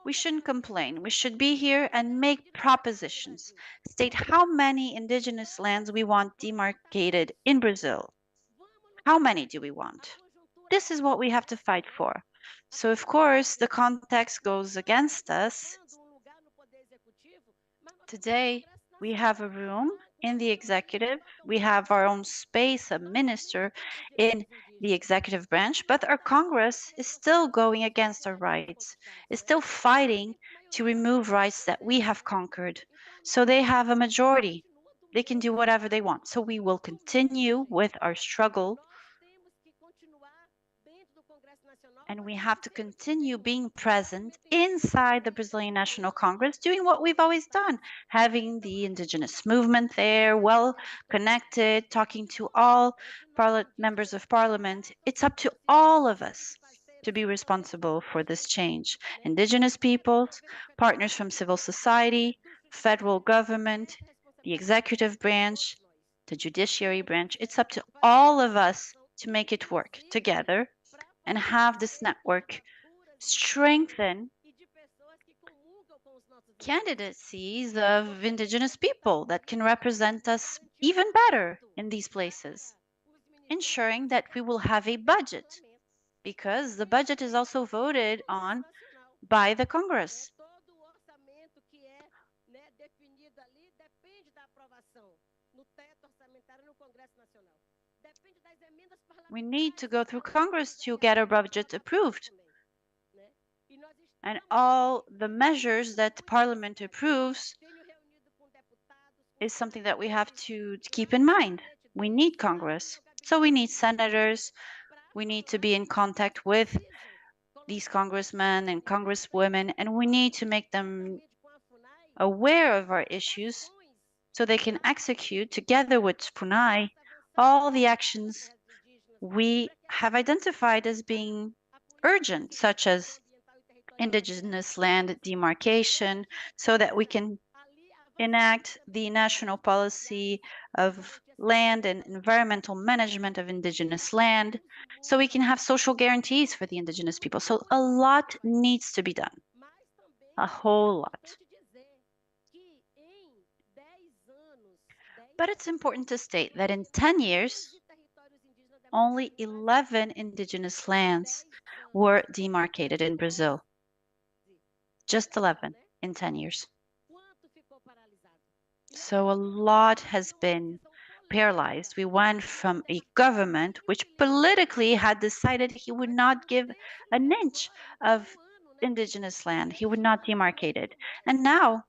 We shouldn't complain. We should be here and make propositions, state how many indigenous lands we want demarcated in Brazil. How many do we want? This is what we have to fight for. So, of course, the context goes against us. Today, we have a room in the executive. We have our own space, a minister in the executive branch, but our Congress is still going against our rights, is still fighting to remove rights that we have conquered. So they have a majority. They can do whatever they want. So we will continue with our struggle. And we have to continue being present inside the Brazilian National Congress, doing what we've always done, having the indigenous movement there, well connected, talking to all members of parliament. It's up to all of us to be responsible for this change. Indigenous peoples, partners from civil society, federal government, the executive branch, the judiciary branch. It's up to all of us to make it work together and have this network strengthen candidacies of indigenous people that can represent us even better in these places, ensuring that we will have a budget, because the budget is also voted on by the Congress. We need to go through Congress to get our budget approved. And all the measures that Parliament approves is something that we have to keep in mind. We need Congress. So we need senators. We need to be in contact with these congressmen and congresswomen, and we need to make them aware of our issues so they can execute, together with FUNAI, all the actions we have identified as being urgent, such as indigenous land demarcation, so that we can enact the national policy of land and environmental management of indigenous land, so we can have social guarantees for the indigenous people. So a lot needs to be done, a whole lot. But it's important to state that in 10 years, only 11 indigenous lands were demarcated in Brazil. Just 11 in 10 years. So a lot has been paralyzed. We went from a government which politically had decided he would not give an inch of indigenous land. He would not demarcate it. And now,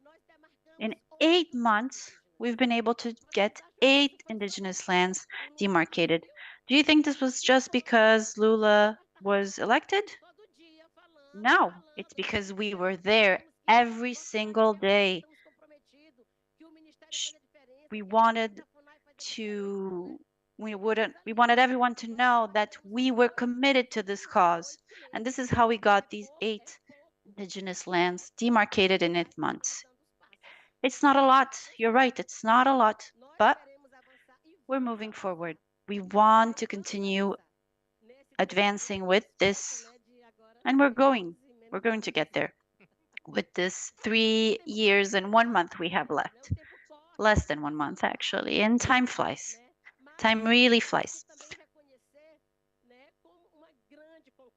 in 8 months, we've been able to get 8 indigenous lands demarcated. Do you think this was just because Lula was elected? No, it's because we were there every single day. We wanted to we wanted everyone to know that we were committed to this cause. And this is how we got these 8 indigenous lands demarcated in 8 months. It's not a lot. You're right, it's not a lot, but we're moving forward. We want to continue advancing with this, and we're going to get there with this 3 years and 1 month we have left. Less than 1 month, actually, and time flies. Time really flies.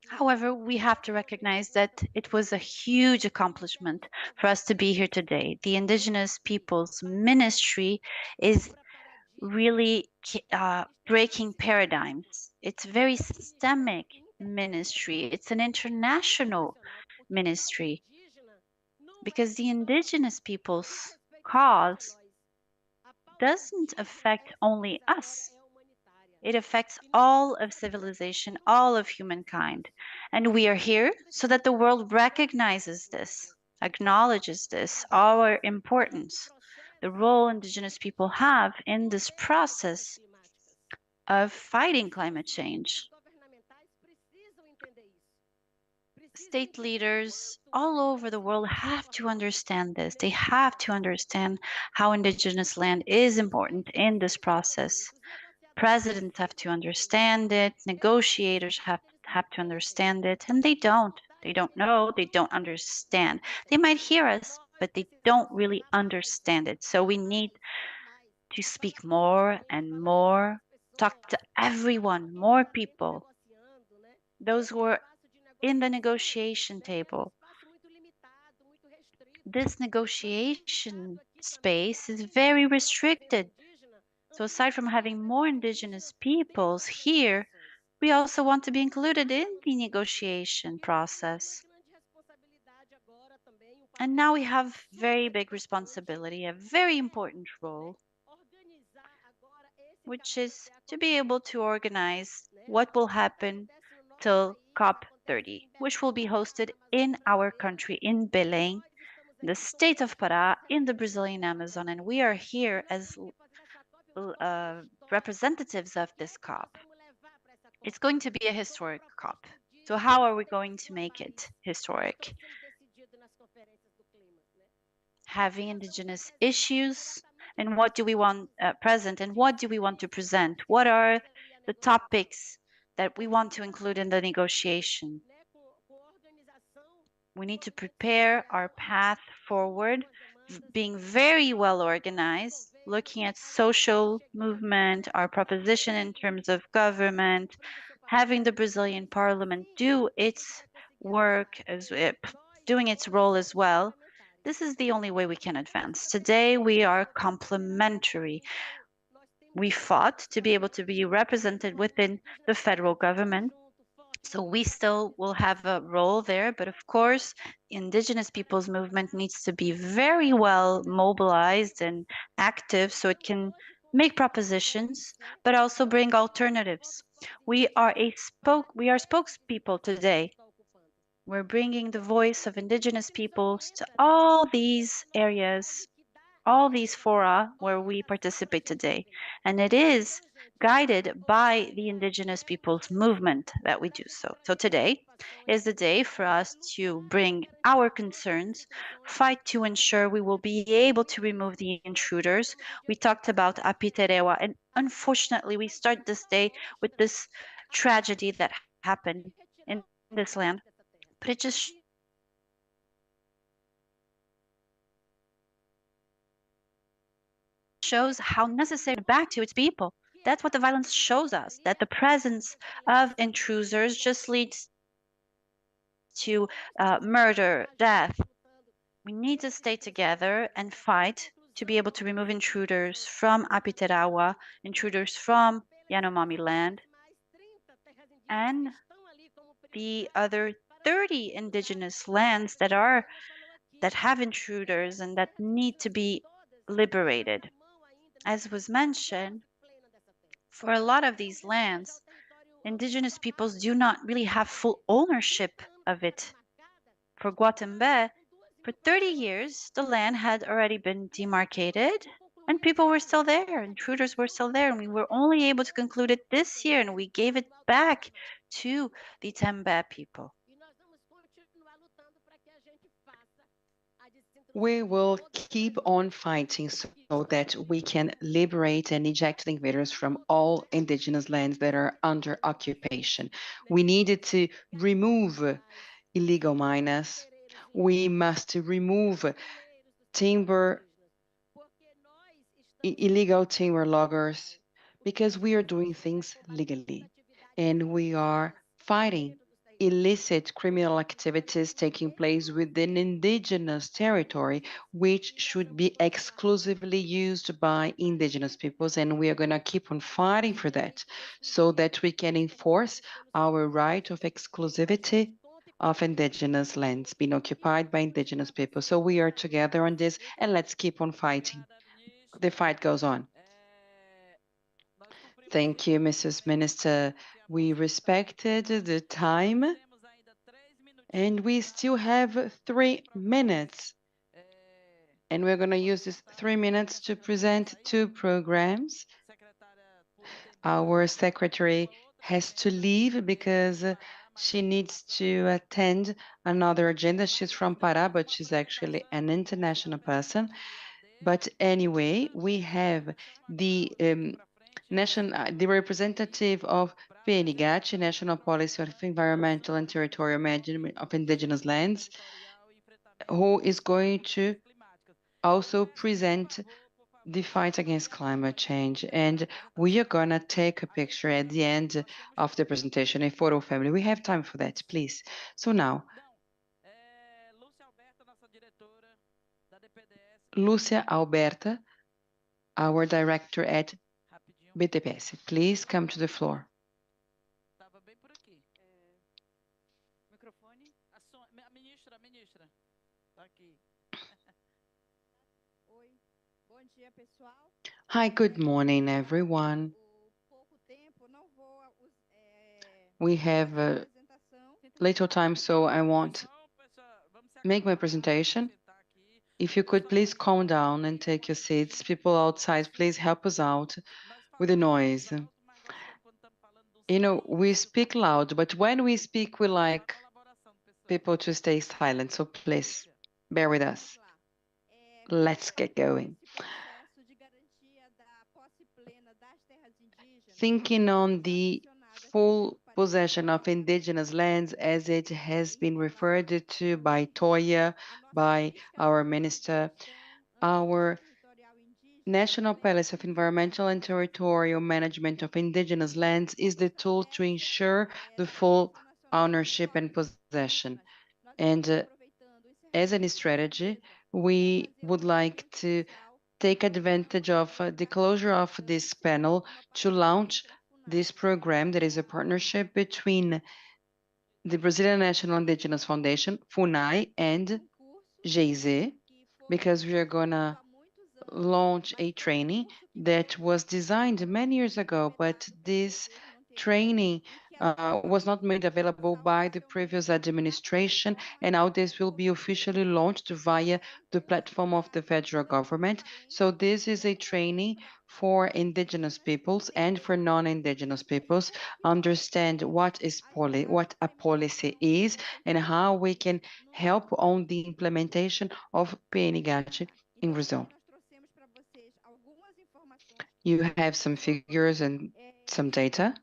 However, we have to recognize that it was a huge accomplishment for us to be here today. The Indigenous Peoples Ministry is really breaking paradigms. It's very systemic ministry. It's an international ministry because the Indigenous Peoples cause doesn't affect only us. It affects all of civilization, all of humankind. And we are here so that the world recognizes this, acknowledges this, our importance, the role Indigenous people have in this process of fighting climate change. State leaders all over the world have to understand this. They have to understand how Indigenous land is important in this process. Presidents have to understand it, negotiators have to understand it, and they don't. They don't know, they don't understand. They might hear us, but they don't really understand it. So we need to speak more and more, talk to everyone, more people, those who are in the negotiation table. This negotiation space is very restricted. So aside from having more indigenous peoples here, we also want to be included in the negotiation process. And now we have very big responsibility, a very important role, which is to be able to organize what will happen till COP30, which will be hosted in our country, in Belém, the state of Pará, in the Brazilian Amazon. And we are here as representatives of this COP. It's going to be a historic COP. So how are we going to make it historic? Having indigenous issues, and what do we want present, and what do we want to present? What are the topics that we want to include in the negotiation? We need to prepare our path forward, being very well organized, looking at social movement, our proposition in terms of government, having the Brazilian parliament do its work, doing its role as well. This is the only way we can advance. Today, we are complementary. We fought to be able to be represented within the federal government. So we still will have a role there, but of course, indigenous peoples movement needs to be very well mobilized and active so it can make propositions, but also bring alternatives. We are spokespeople today. We're bringing the voice of indigenous peoples to all these areas, all these fora where we participate today. And it is guided by the indigenous peoples movement that we do so. So today is the day for us to bring our concerns, fight to ensure we will be able to remove the intruders. We talked about Apiterewa, and unfortunately we start this day with this tragedy that happened in this land. But it just shows how necessary back to its people. That's what the violence shows us, that the presence of intruders just leads to murder, death. We need to stay together and fight to be able to remove intruders from Apiterawa, intruders from Yanomami land, and the other 30 indigenous lands that have intruders and that need to be liberated. as was mentioned, for a lot of these lands, indigenous peoples do not really have full ownership of it. For Guatembe, for 30 years, the land had already been demarcated and people were still there, intruders were still there, and we were only able to conclude it this year, and we gave it back to the Tembe people. We will keep on fighting so that we can liberate and eject the invaders from all indigenous lands that are under occupation. We needed to remove illegal miners. We must remove illegal timber loggers, because we are doing things legally and we are fighting illicit criminal activities taking place within indigenous territory, which should be exclusively used by indigenous peoples. And we are going to keep on fighting for that so that we can enforce our right of exclusivity of indigenous lands being occupied by indigenous people. So we are together on this, and let's keep on fighting. The fight goes on. Thank you, Mrs. Minister. We respected the time, and we still have 3 minutes. And we're going to use this 3 minutes to present 2 programs. Our secretary has to leave because she needs to attend another agenda. She's from Pará, but she's actually an international person. But anyway, we have the the representative of PNIGAT, National Policy of Environmental and Territorial Management of Indigenous Lands, who is going to also present the fight against climate change. And we are going to take a picture at the end of the presentation, a photo family. We have time for that, please. So now, Lúcia Alberta, our director at BTPS, please come to the floor. Hi, good morning, everyone. We have little time, so I won't make my presentation. If you could please calm down and take your seats. People outside, please help us out with the noise. You know, we speak loud, but when we speak, we like people to stay silent. So please, bear with us. Let's get going. Thinking on the full possession of indigenous lands, as it has been referred to by Toya, by our minister, our National Policy of Environmental and Territorial Management of Indigenous Lands is the tool to ensure the full ownership and possession. And as a strategy, we would like to take advantage of the closure of this panel to launch this program that is a partnership between the Brazilian National Indigenous Foundation, FUNAI, and GIZ, because we are going to launch a training that was designed many years ago, but this training was not made available by the previous administration, and now this will be officially launched via the platform of the federal government. So this is a training for indigenous peoples and for non-indigenous peoples, understand what a policy is and how we can help on the implementation of PNIGAT in Brazil. You have some figures and some data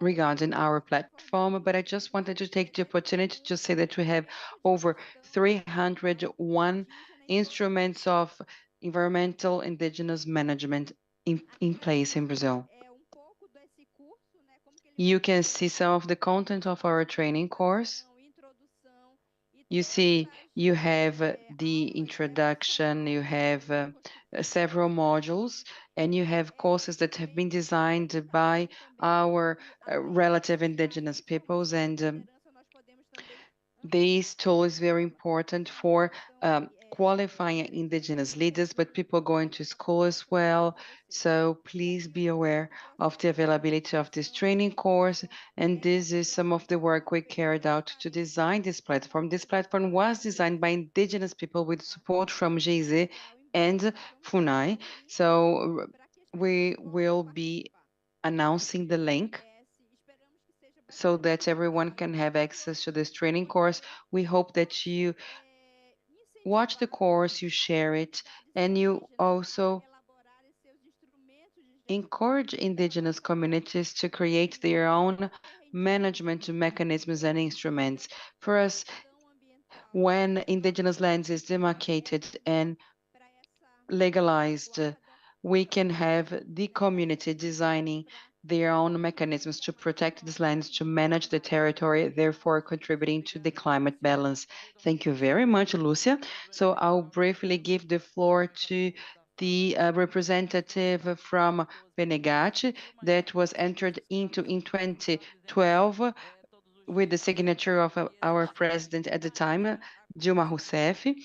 regarding our platform, but I just wanted to take the opportunity to say that we have over 301 instruments of environmental indigenous management in place in Brazil. You can see some of the content of our training course. You see, you have the introduction, you have several modules, and you have courses that have been designed by our relative indigenous peoples. And this tool is very important for qualifying indigenous leaders, but people going to school as well. So please be aware of the availability of this training course. And this is some of the work we carried out to design this platform. This platform was designed by indigenous people with support from GIZ and FUNAI. So we will be announcing the link so that everyone can have access to this training course. We hope that you watch the course, you share it, and you also encourage indigenous communities to create their own management mechanisms and instruments. For us, when indigenous lands is demarcated and legalized, we can have the community designing their own mechanisms to protect these lands, to manage the territory, therefore contributing to the climate balance. Thank you very much, Lucia. So I'll briefly give the floor to the representative from Penegate that was entered into in 2012 with the signature of our president at the time, Dilma Rousseff.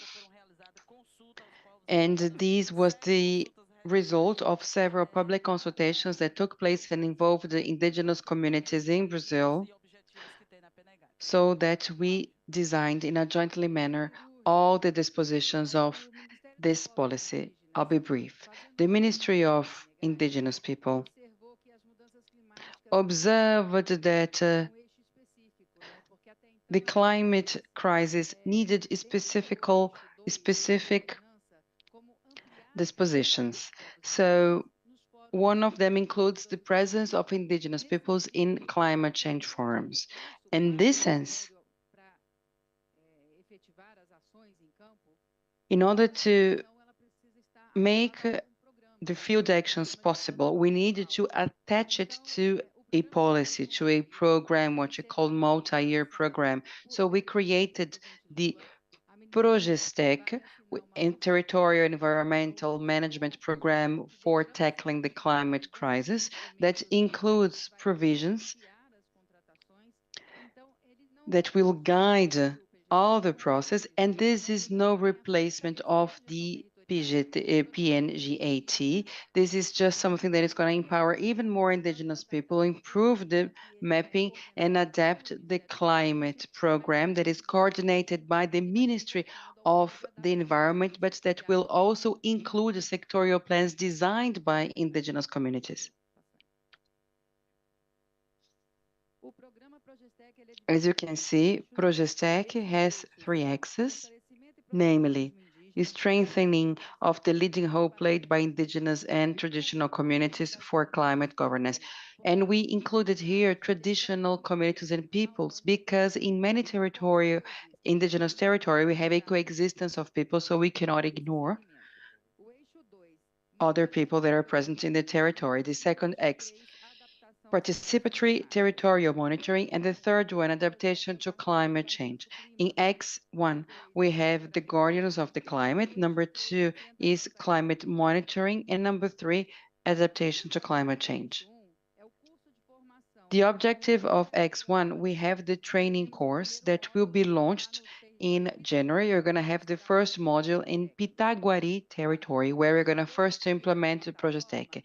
And this was the result of several public consultations that took place and involved the indigenous communities in Brazil, so that we designed in a jointly manner all the dispositions of this policy. I'll be brief. The Ministry of Indigenous People observed that the climate crisis needed specific dispositions. So one of them includes the presence of indigenous peoples in climate change forums. In this sense, in order to make the field actions possible, we needed to attach it to a policy, to a program, what you call multi-year program. So we created the Progestec, a territorial environmental management program for tackling the climate crisis that includes provisions that will guide all the process, and this is no replacement of the PNGAT. This is just something that is going to empower even more indigenous people, improve the mapping, and adapt the climate program that is coordinated by the Ministry of the Environment, but that will also include the sectorial plans designed by indigenous communities. As you can see, Progestec has 3 axes, namely strengthening of the leading role played by indigenous and traditional communities for climate governance. And we included here traditional communities and peoples because in many indigenous territory, we have a coexistence of people, so we cannot ignore other people that are present in the territory. The second X, participatory territorial monitoring, and the third one, adaptation to climate change. In X1, we have the guardians of the climate. Number 2 is climate monitoring, and number 3, adaptation to climate change. The objective of X1, we have the training course that will be launched in January. You're going to have the first module in Pitaguari territory, where we're going to first implement the Progestec.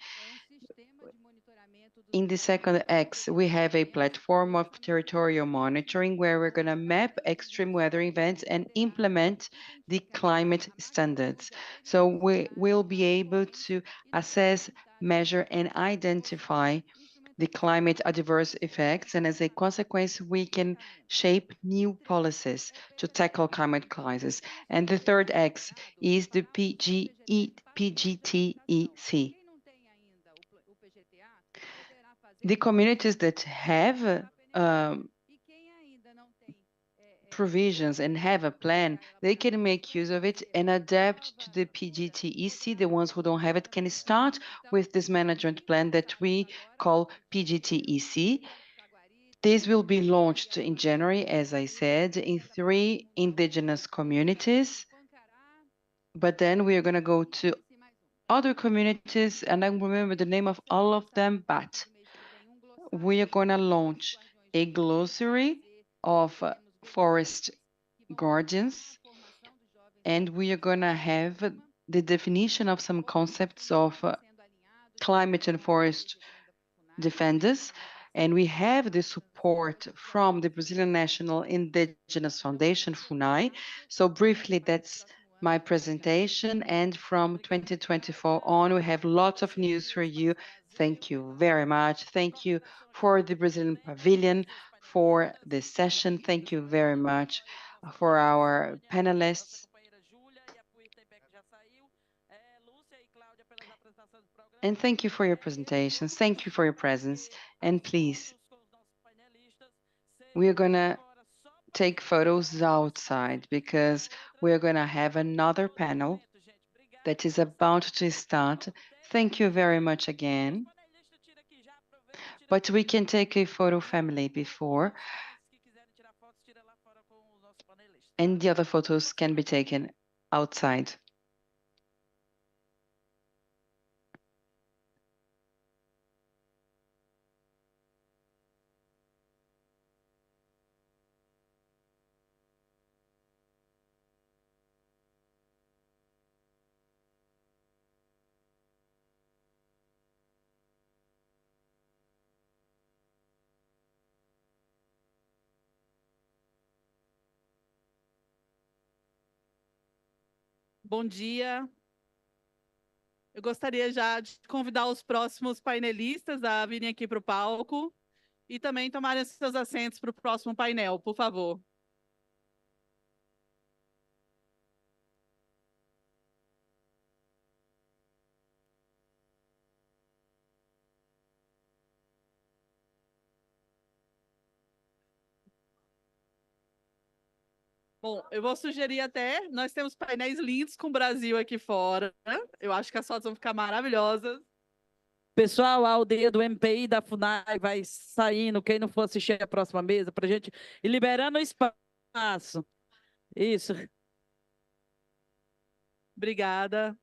In the second X, we have a platform of territorial monitoring where we're going to map extreme weather events and implement the climate standards. So we will be able to assess, measure, and identify the climate adverse effects, and as a consequence, we can shape new policies to tackle climate crisis. And the third X is the PGTEC. The communities that have provisions and have a plan, they can make use of it and adapt to the PGTEC. The ones who don't have it can start with this management plan that we call PGTEC. This will be launched in January, as I said, in 3 indigenous communities. But then we are going to go to other communities, and I don't remember the name of all of them, but we are going to launch a glossary of forest guardians and we are going to have the definition of some concepts of climate and forest defenders, and we have the support from the Brazilian National Indigenous Foundation, FUNAI. So briefly, that's my presentation, and from 2024 on, we have lots of news for you. Thank you very much. Thank you for the Brazilian Pavilion for this session. Thank you very much for our panelists. And thank you for your presentations. Thank you for your presence. And please, we are going to take photos outside because we are going to have another panel that is about to start. Thank you very much again. But we can take a photo family before, and the other photos can be taken outside. Bom dia. Eu gostaria já de convidar os próximos painelistas a virem aqui para o palco e também tomarem seus assentos para o próximo painel, por favor. Bom, eu vou sugerir até, nós temos painéis lindos com o Brasil aqui fora. Eu acho que as fotos vão ficar maravilhosas. Pessoal, a aldeia do MPI da FUNAI vai saindo, quem não for assistir a próxima mesa, para a gente ir liberando o espaço. Isso. Obrigada.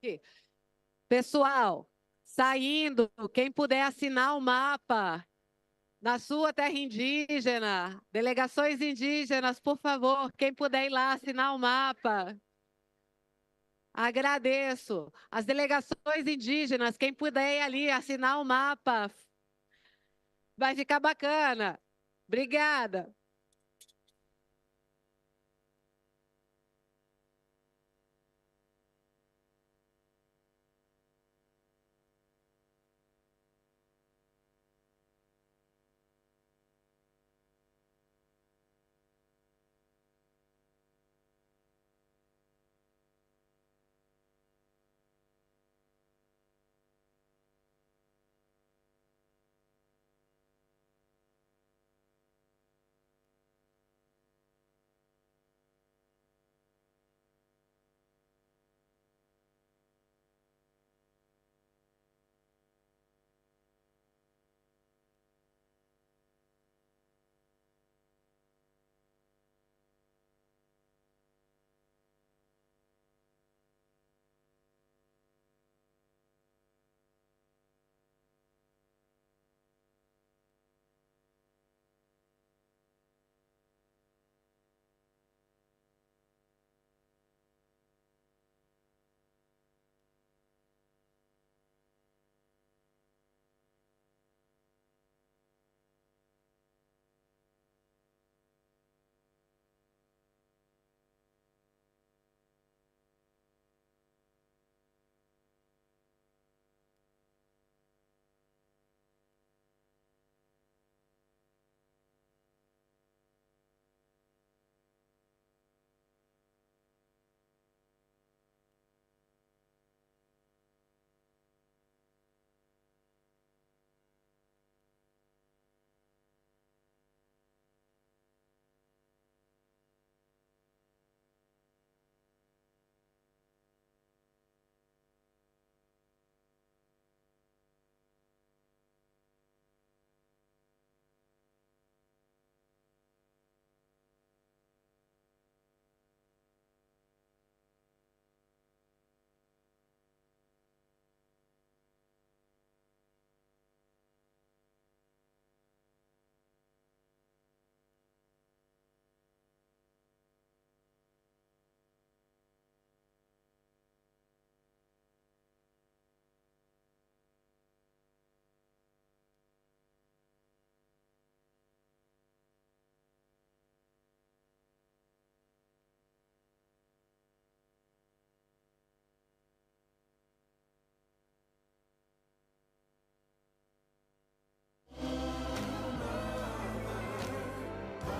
Aqui. Pessoal, saindo, quem puder assinar o mapa na sua terra indígena, delegações indígenas, por favor, quem puder ir lá assinar o mapa. Agradeço. As delegações indígenas, quem puder ir ali assinar o mapa. Vai ficar bacana. Obrigada.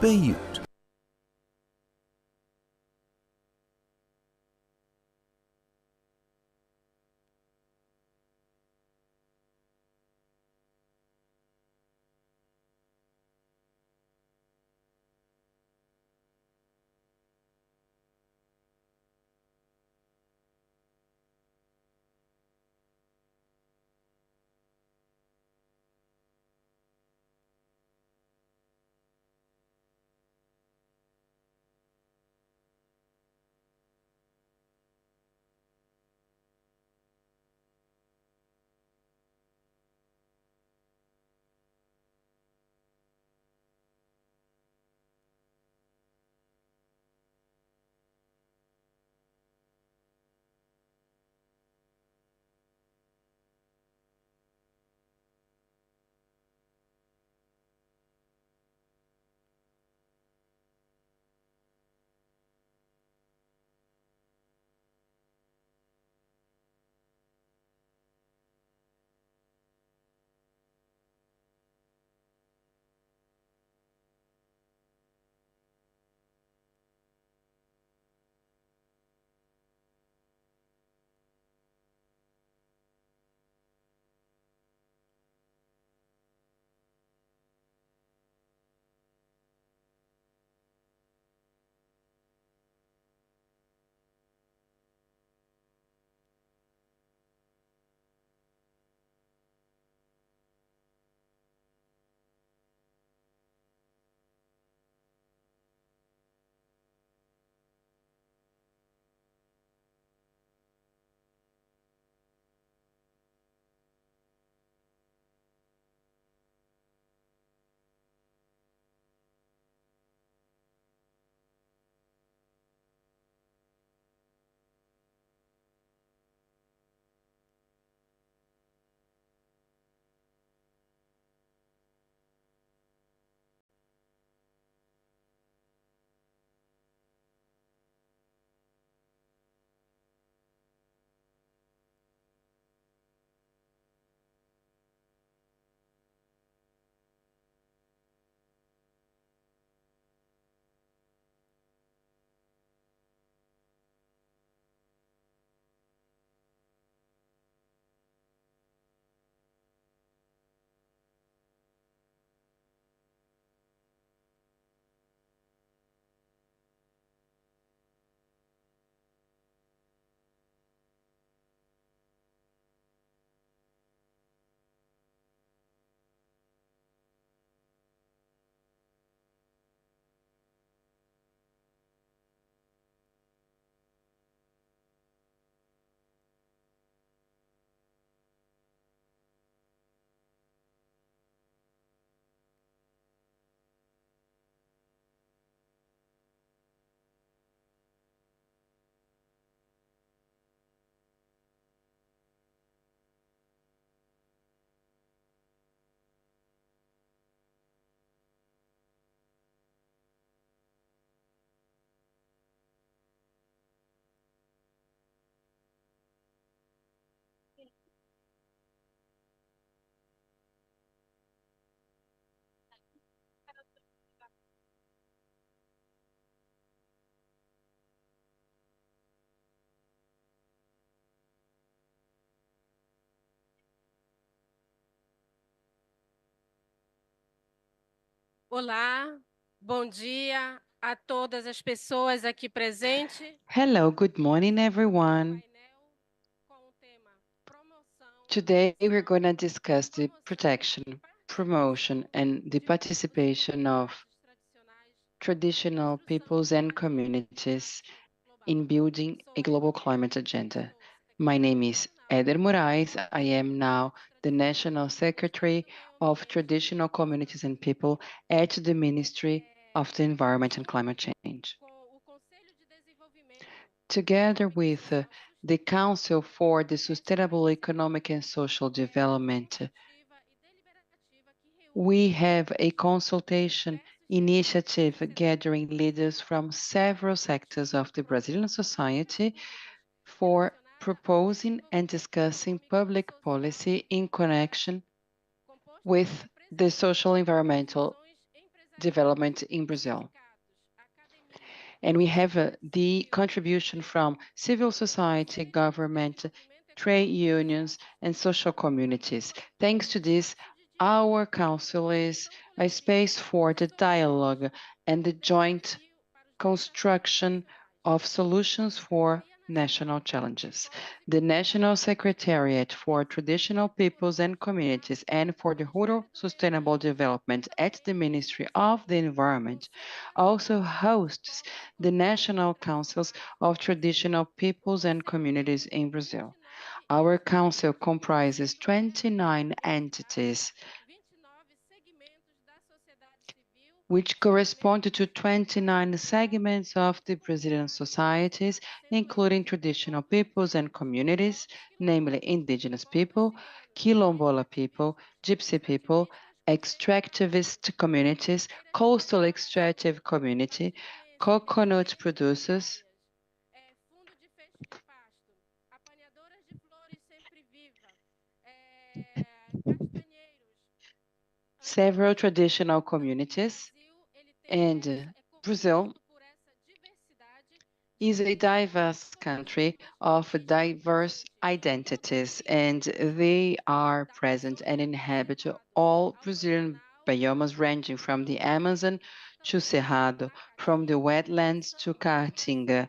Beirut. Olá, bom dia a todas as pessoas aqui presentes. Hello, good morning, everyone. Today, we're going to discuss the protection, promotion, and the participation of traditional peoples and communities in building a global climate agenda. My name is Eder Moraes. I am now the National Secretary of Traditional Communities and People at the Ministry of the Environment and Climate Change. Together with the Council for the Sustainable Economic and Social Development, we have a consultation initiative gathering leaders from several sectors of the Brazilian society for proposing and discussing public policy in connection with the social, environmental, development in Brazil. And we have the contribution from civil society, government, trade unions, and social communities. Thanks to this, our council is a space for the dialogue and the joint construction of solutions for national challenges. The National Secretariat for Traditional Peoples and Communities and for the Rural Sustainable Development at the Ministry of the Environment also hosts the National Councils of Traditional Peoples and Communities in Brazil. Our council comprises 29 entities which correspond to 29 segments of the Brazilian societies, including traditional peoples and communities, namely indigenous people, Quilombola people, Gypsy people, extractivist communities, coastal extractive community, coconut producers, several traditional communities, and Brazil is a diverse country of diverse identities, and they are present and inhabit all Brazilian biomes ranging from the Amazon to Cerrado, from the wetlands to Caatinga.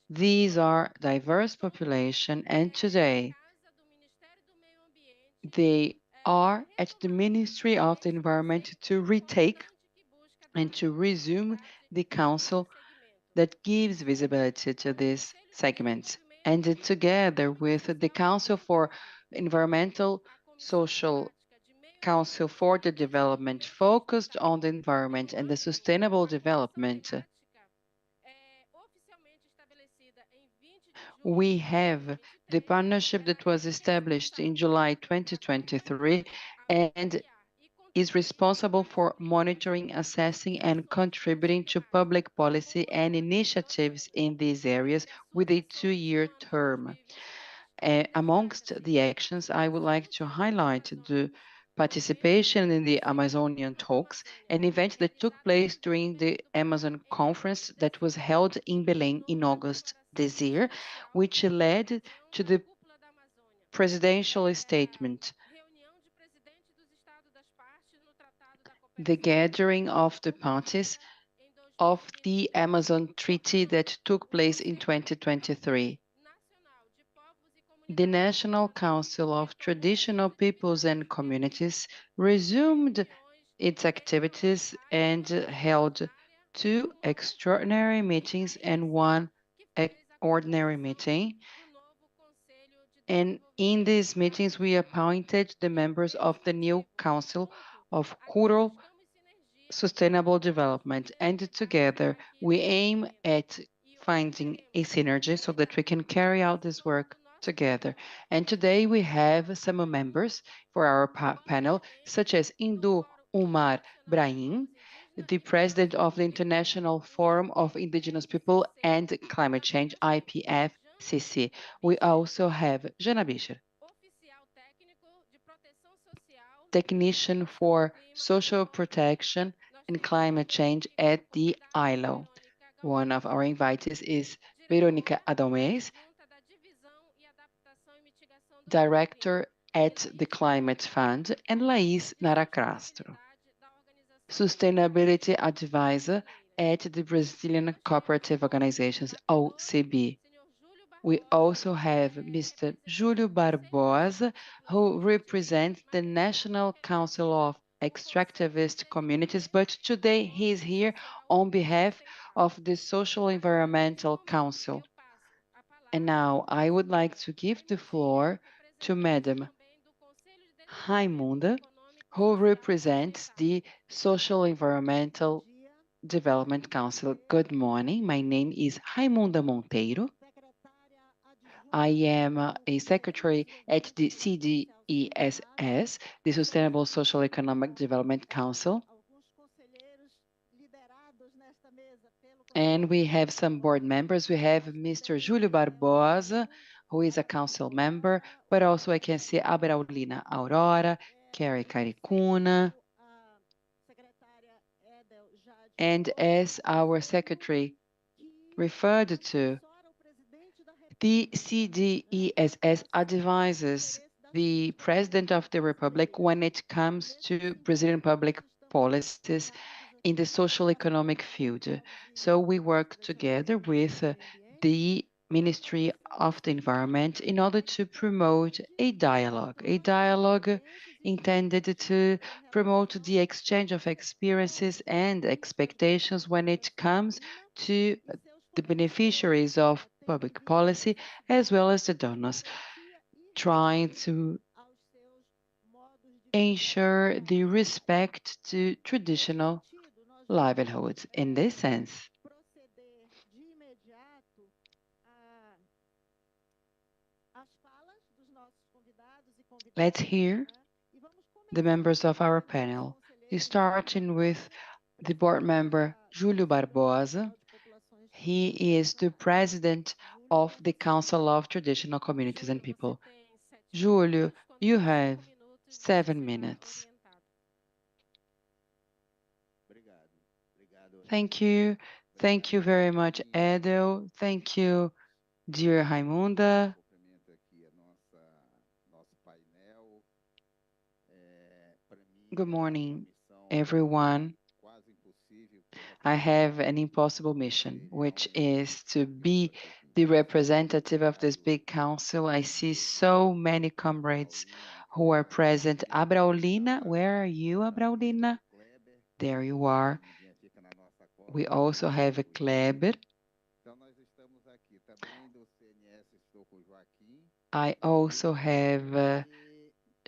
These are diverse population, and today they are at the Ministry of the Environment to retake and to resume the council that gives visibility to these segments. And together with the Council for Environmental Social Council for the Development focused on the environment and the sustainable development, we have the partnership that was established in July 2023 and is responsible for monitoring, assessing, and contributing to public policy and initiatives in these areas with a 2-year term. Amongst the actions, I would like to highlight the participation in the Amazonian Talks, an event that took place during the Amazon Conference that was held in Belém in August this year, which led to the presidential statement, the gathering of the parties of the Amazon Treaty that took place in 2023. The National Council of Traditional Peoples and Communities resumed its activities and held 2 extraordinary meetings and 1 ordinary meeting. And in these meetings, we appointed the members of the new Council of Rural Sustainable Development, and together we aim at finding a synergy so that we can carry out this work together. And today we have some members for our panel, such as Indu Umar Brahim, the president of the International Forum of Indigenous People and Climate Change, IPFCC. We also have Jana Bischer, technician for social protection and climate change at the ILO. One of our invitees is Veronica Adalmes, director at the Climate Fund, and Laís Naracastro, sustainability advisor at the Brazilian Cooperative Organizations, OCB. We also have Mr. Júlio Barbosa, who represents the National Council of Extractivist Communities, but today he is here on behalf of the Social Environmental Council. And now I would like to give the floor to Madam Raimunda, who represents the Social Environmental Development Council. Good morning. My name is Raimunda Monteiro. I am a secretary at the CDESS, the Sustainable Social Economic Development Council. And we have some board members. We have Mr. Júlio Barbosa, who is a council member, but also I can see Abraulina Aurora, Carrie Caricuna, And as our secretary referred to, the CDESS advises the President of the Republic when it comes to Brazilian public policies in the social economic field. So we work together with the Ministry of the Environment in order to promote a dialogue intended to promote the exchange of experiences and expectations when it comes to the beneficiaries of public policy as well as the donors, trying to ensure the respect to traditional livelihoods. In this sense, let's hear the members of our panel, starting with the board member Júlio Barbosa. He is the president of the Council of Traditional Communities and People. Júlio, you have 7 minutes. Thank you. Thank you very much, Edo. Thank you, dear Raimunda. Good morning, everyone. I have an impossible mission, which is to be the representative of this big council. I see so many comrades who are present. Abraulina, where are you, Abraulina? There you are. We also have a Kleber. I also have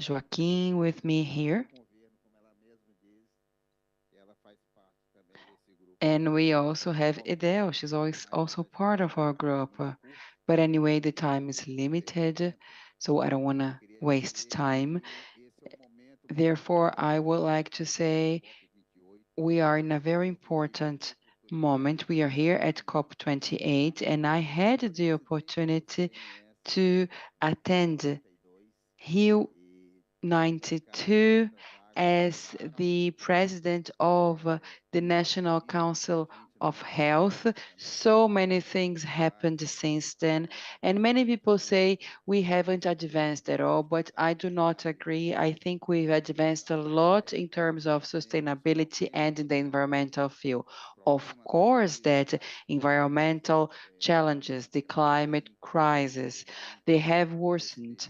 Joaquim with me here. And we also have Edel. She's always also part of our group. But anyway, the time is limited, so I don't want to waste time. Therefore, I would like to say we are in a very important moment. We are here at COP28, and I had the opportunity to attend Rio 92 as the president of the National Council of Health. So many things happened since then, and many people say we haven't advanced at all, but I do not agree. I think we've advanced a lot in terms of sustainability and in the environmental field. Of course, that environmental challenges, the climate crisis, they have worsened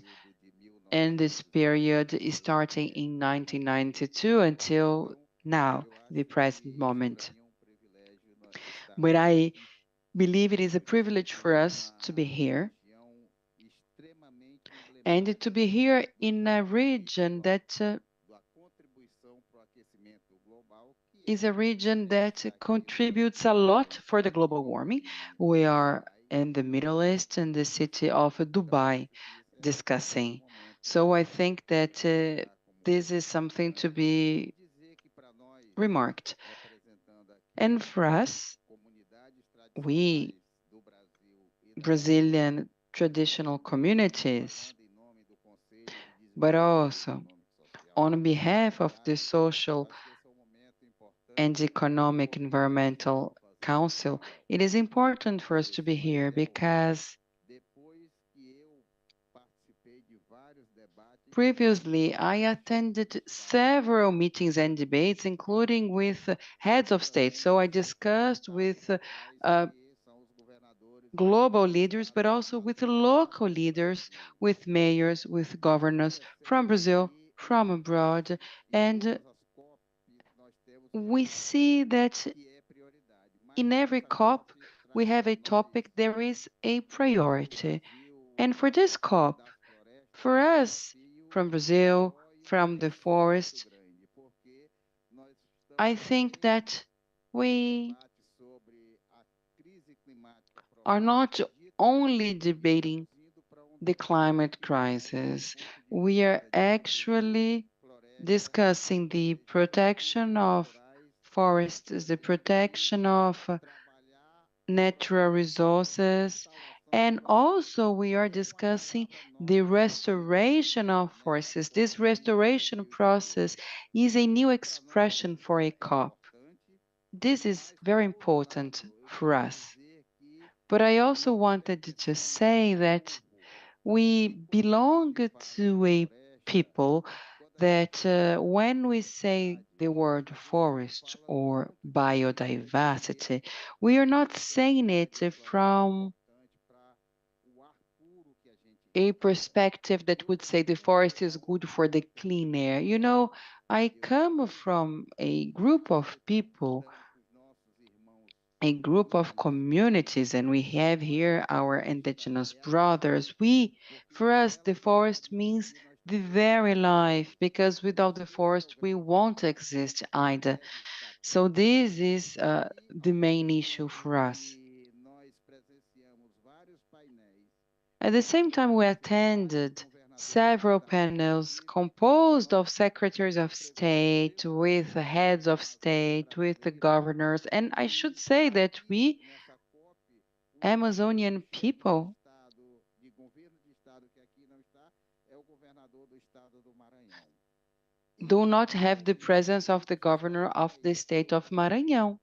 in this period starting in 1992 until now, the present moment. But I believe it is a privilege for us to be here and to be here in a region that is a region that contributes a lot for the global warming. We are in the Middle East, in the city of Dubai, discussing. So I think that this is something to be remarked. And for us, we Brazilian traditional communities, but also on behalf of the Social and Economic Environmental Council, it is important for us to be here because previously, I attended several meetings and debates, including with heads of state. So I discussed with global leaders, but also with local leaders, with mayors, with governors from Brazil, from abroad. And we see that in every COP, we have a topic, there is a priority. And for this COP, for us, from Brazil, from the forest, I think that we are not only debating the climate crisis, we are actually discussing the protection of forests, the protection of natural resources, and also we are discussing the restoration of forests. This restoration process is a new expression for a COP. this is very important for us. But I also wanted to say that we belong to a people that when we say the word forest or biodiversity, we are not saying it from a perspective that would say the forest is good for the clean air. You know, I come from a group of people, a group of communities, and we have here our indigenous brothers. For us, the forest means the very life, because without the forest, we won't exist either. So this is the main issue for us. At the same time, we attended several panels composed of secretaries of state, with heads of state, with the governors. And I should say that we, Amazonian people, do not have the presence of the governor of the state of Maranhão.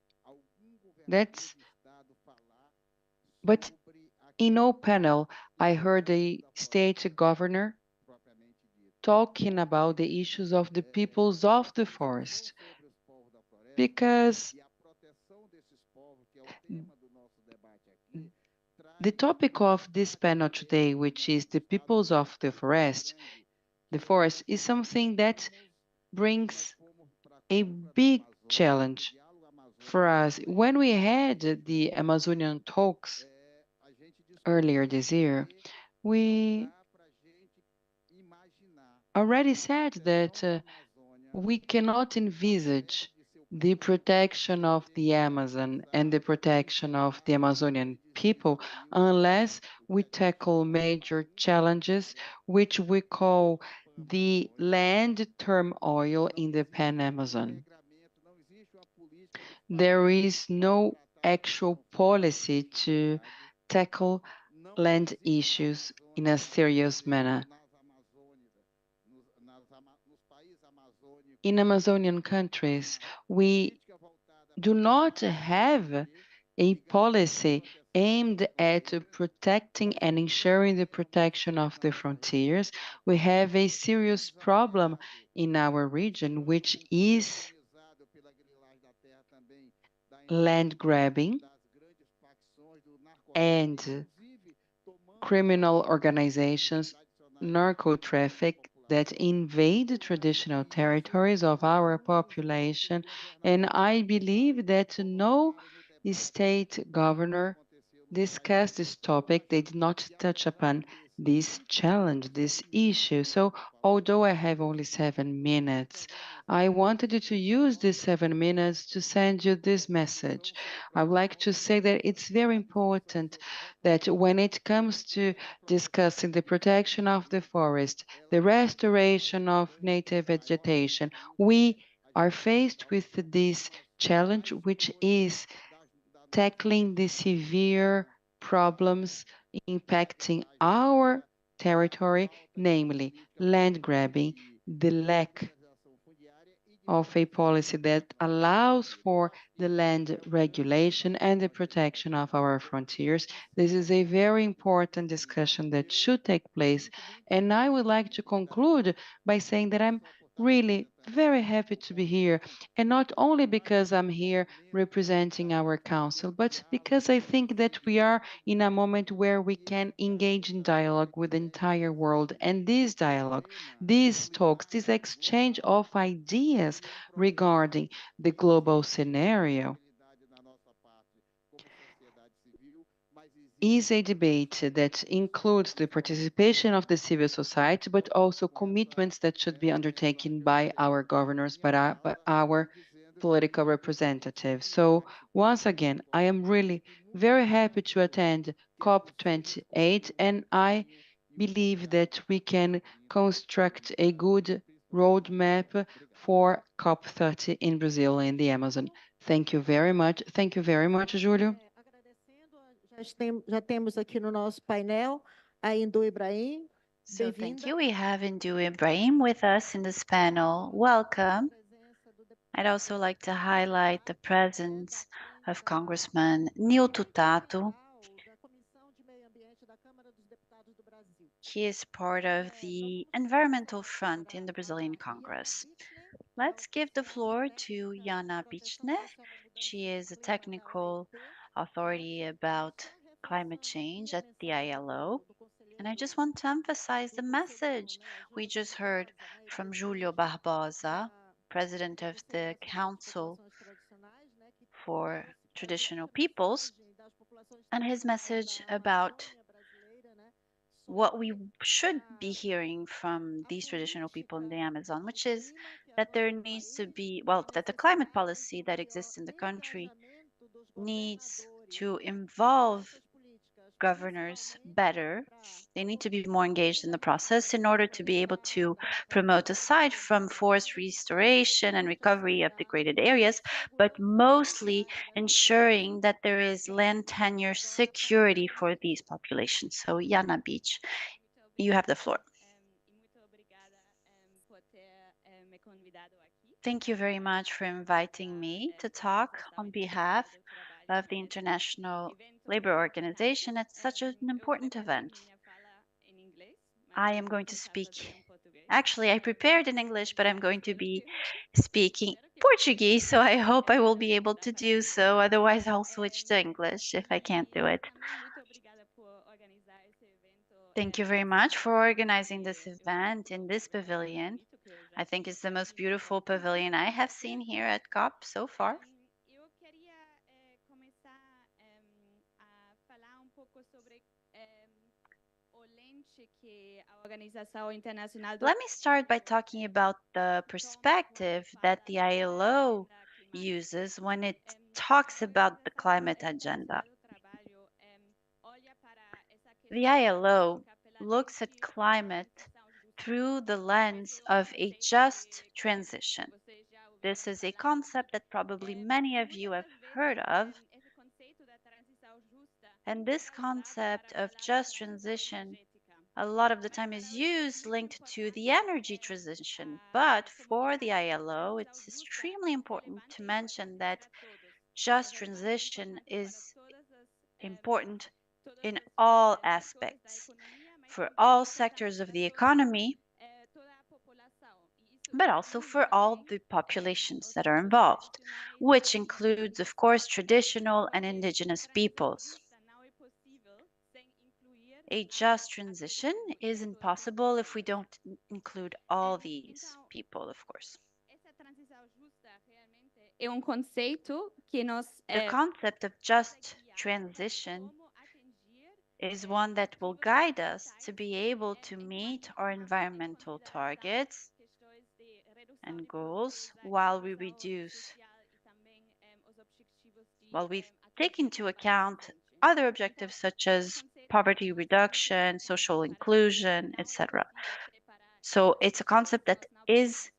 But in no panel, I heard a state governor talking about the issues of the peoples of the forest, because the topic of this panel today, which is the peoples of the forest, is something that brings a big challenge for us. When we had the Amazonian talks earlier this year, we already said that we cannot envisage the protection of the Amazon and the protection of the Amazonian people unless we tackle major challenges, which we call the land turmoil in the Pan-Amazon. There is no actual policy to tackle land issues in a serious manner. In Amazonian countries, we do not have a policy aimed at protecting and ensuring the protection of the frontiers. We have a serious problem in our region, which is land grabbing and criminal organizations, narco traffic, that invade the traditional territories of our population. And I believe that no state governor discussed this topic. They did not touch upon this challenge, this issue. So although I have only 7 minutes, I wanted to use these 7 minutes to send you this message. I would like to say that it's very important that when it comes to discussing the protection of the forest, the restoration of native vegetation, we are faced with this challenge, which is tackling the severe problems impacting our territory, namely land grabbing, the lack of a policy that allows for the land regulation and the protection of our frontiers. This is a very important discussion that should take place. And I would like to conclude by saying that I'm really very happy to be here, and not only because I'm here representing our council, but because I think that we are in a moment where we can engage in dialogue with the entire world. And this dialogue, these talks, this exchange of ideas regarding the global scenario is a debate that includes the participation of the civil society, but also commitments that should be undertaken by our governors, by our political representatives. So once again, I am really very happy to attend COP28, and I believe that we can construct a good roadmap for COP30 in Brazil in the Amazon. Thank you very much. Thank you very much, Júlio. Já temos aqui no nosso painel a Indu Ibrahim. So thank you. We have Indu Ibrahim with us in this panel. Welcome. I'd also like to highlight the presence of Congressman Neil Tutato. He is part of the Environmental Front in the Brazilian Congress. Let's give the floor to Jana Bichne. She is a technical authority about climate change at the ILO. And I just want to emphasize the message we just heard from Julio Barbosa, president of the Council for Traditional Peoples, and his message about what we should be hearing from these traditional people in the Amazon, which is that there needs to be, well, that the climate policy that exists in the country needs to involve governors better. They need to be more engaged in the process in order to be able to promote, aside from forest restoration and recovery of degraded areas, but mostly ensuring that there is land tenure security for these populations. So Jana Beach, you have the floor. Thank you very much for inviting me to talk on behalf of the International Labor Organization at such an important event. I am going to speak, actually, I prepared in English, but I'm going to be speaking Portuguese, so I hope I will be able to do so. Otherwise, I'll switch to English if I can't do it. Thank you very much for organizing this event in this pavilion. I think it's the most beautiful pavilion I have seen here at COP so far. Let me start by talking about the perspective that the ILO uses when it talks about the climate agenda. The ILO looks at climate through the lens of a just transition. This is a concept that probably many of you have heard of. And this concept of just transition a lot of the time is used linked to the energy transition. But for the ILO, it's extremely important to mention that just transition is important in all aspects, for all sectors of the economy, but also for all the populations that are involved, which includes, of course, traditional and indigenous peoples. A just transition isn't possible if we don't include all these people, of course. The concept of just transition is one that will guide us to be able to meet our environmental targets and goals while we take into account other objectives such as poverty reduction, social inclusion, etc. So it's a concept that is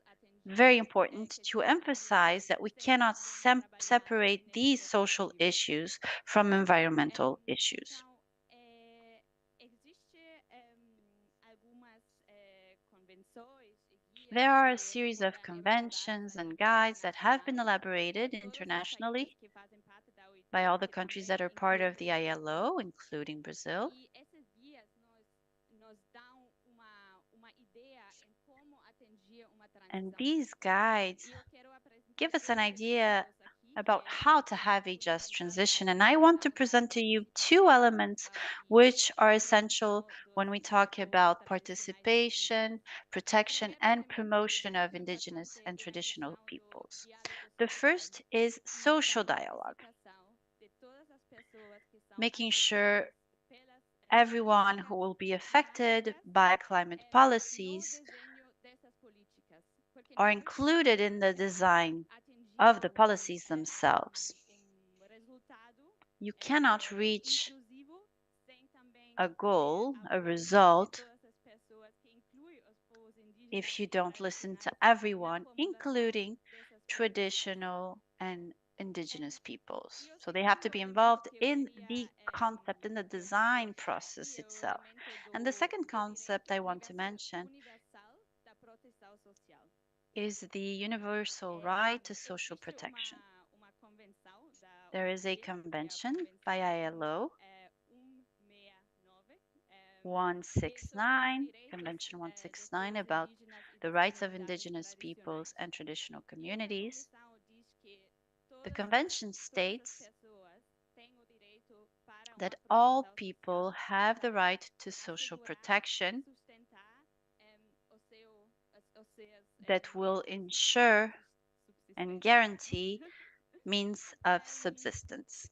very important to emphasize that we cannot separate these social issues from environmental issues. There are a series of conventions and guides that have been elaborated internationally by all the countries that are part of the ILO, including Brazil. And these guides give us an idea about how to have a just transition. And I want to present to you two elements which are essential when we talk about participation, protection, and promotion of indigenous and traditional peoples. The first is social dialogue, making sure everyone who will be affected by climate policies are included in the design of the policies themselves. You cannot reach a goal, a result, if you don't listen to everyone, including traditional and indigenous peoples. So they have to be involved in the concept, in the design process itself. And the second concept I want to mention is the universal right to social protection. There is a convention by ILO 169, Convention 169, about the rights of indigenous peoples and traditional communities. The convention states that all people have the right to social protection that will ensure and guarantee means of subsistence.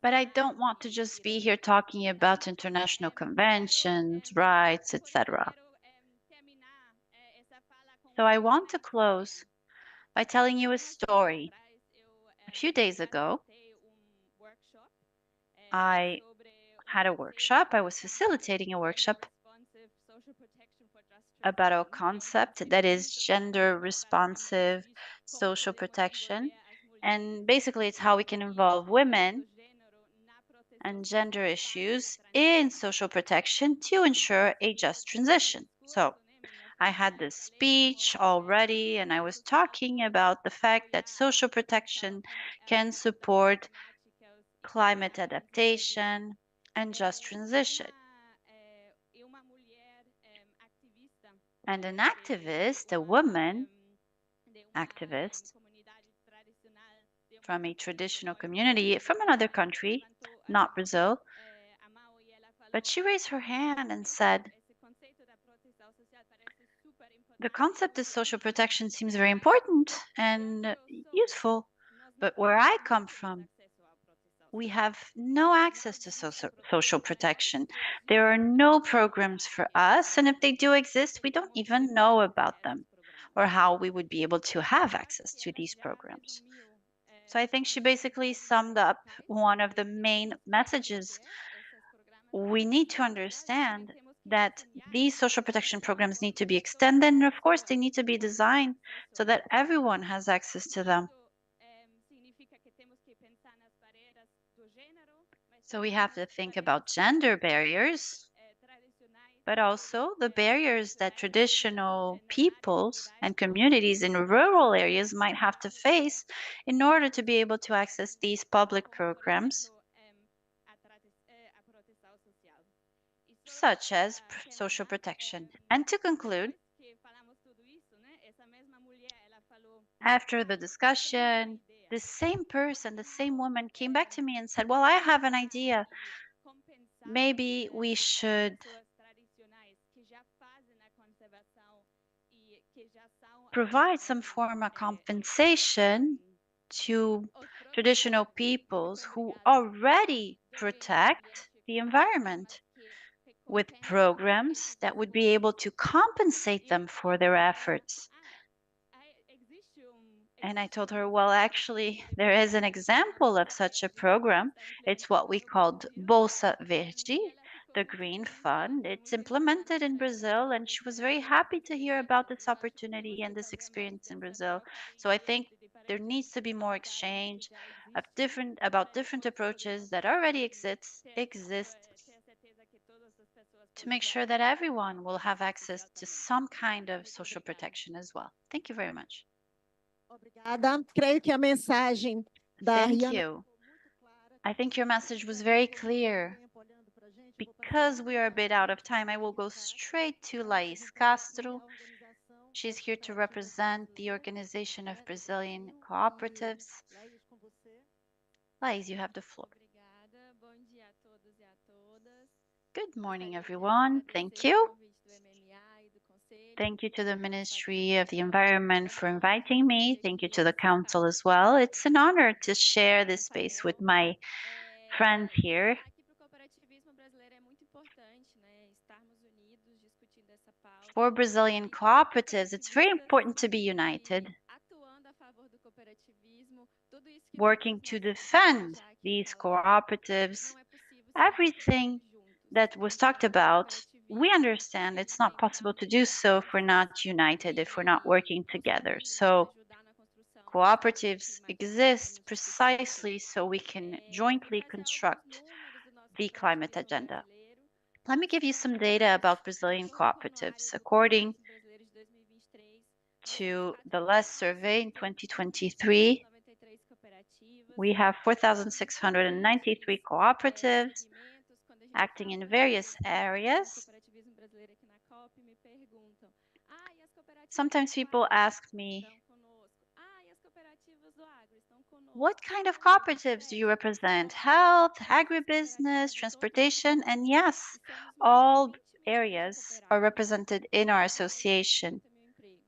But I don't want to just be here talking about international conventions, rights, etc. So I want to close by telling you a story. A few days ago, I had a workshop. I was facilitating a workshop about a concept that is gender responsive social protection. And basically, it's how we can involve women and gender issues in social protection to ensure a just transition. So I had this speech already, and I was talking about the fact that social protection can support climate adaptation and just transition. And an activist, a woman activist from a traditional community from another country, not Brazil, but she raised her hand and said, the concept of social protection seems very important and useful, but where I come from, we have no access to social protection. There are no programs for us, and if they do exist, we don't even know about them or how we would be able to have access to these programs. So I think she basically summed up one of the main messages. We need to understand that these social protection programs need to be extended, and of course, they need to be designed so that everyone has access to them. So we have to think about gender barriers, but also the barriers that traditional peoples and communities in rural areas might have to face in order to be able to access these public programs, such as social protection. And to conclude, after the discussion, the same person, the same woman came back to me and said, well, I have an idea. Maybe we should provide some form of compensation to traditional peoples who already protect the environment with programs that would be able to compensate them for their efforts. And I told her, well, actually, there is an example of such a program. It's what we called Bolsa Verde, the Green Fund. It's implemented in Brazil, and she was very happy to hear about this opportunity and this experience in Brazil. So I think there needs to be more exchange of different approaches that already exist to make sure that everyone will have access to some kind of social protection as well. Thank you very much. Obrigada. Creio que a mensagem da Thank Rihanna you. I think your message was very clear. Because we are a bit out of time, I will go straight to Laís Castro. She's here to represent the Organization of Brazilian Cooperatives. Laís, you have the floor. Good morning, everyone. Thank you. Thank you to the Ministry of the Environment for inviting me. Thank you to the Council as well. It's an honor to share this space with my friends here. For Brazilian cooperatives, it's very important to be united, working to defend these cooperatives. Everything that was talked about, we understand it's not possible to do so if we're not united, if we're not working together. So cooperatives exist precisely so we can jointly construct the climate agenda. Let me give you some data about Brazilian cooperatives. According to the last survey in 2023, we have 4,693 cooperatives acting in various areas. Sometimes people ask me, what kind of cooperatives do you represent? Health, agribusiness, transportation? And yes, all areas are represented in our association.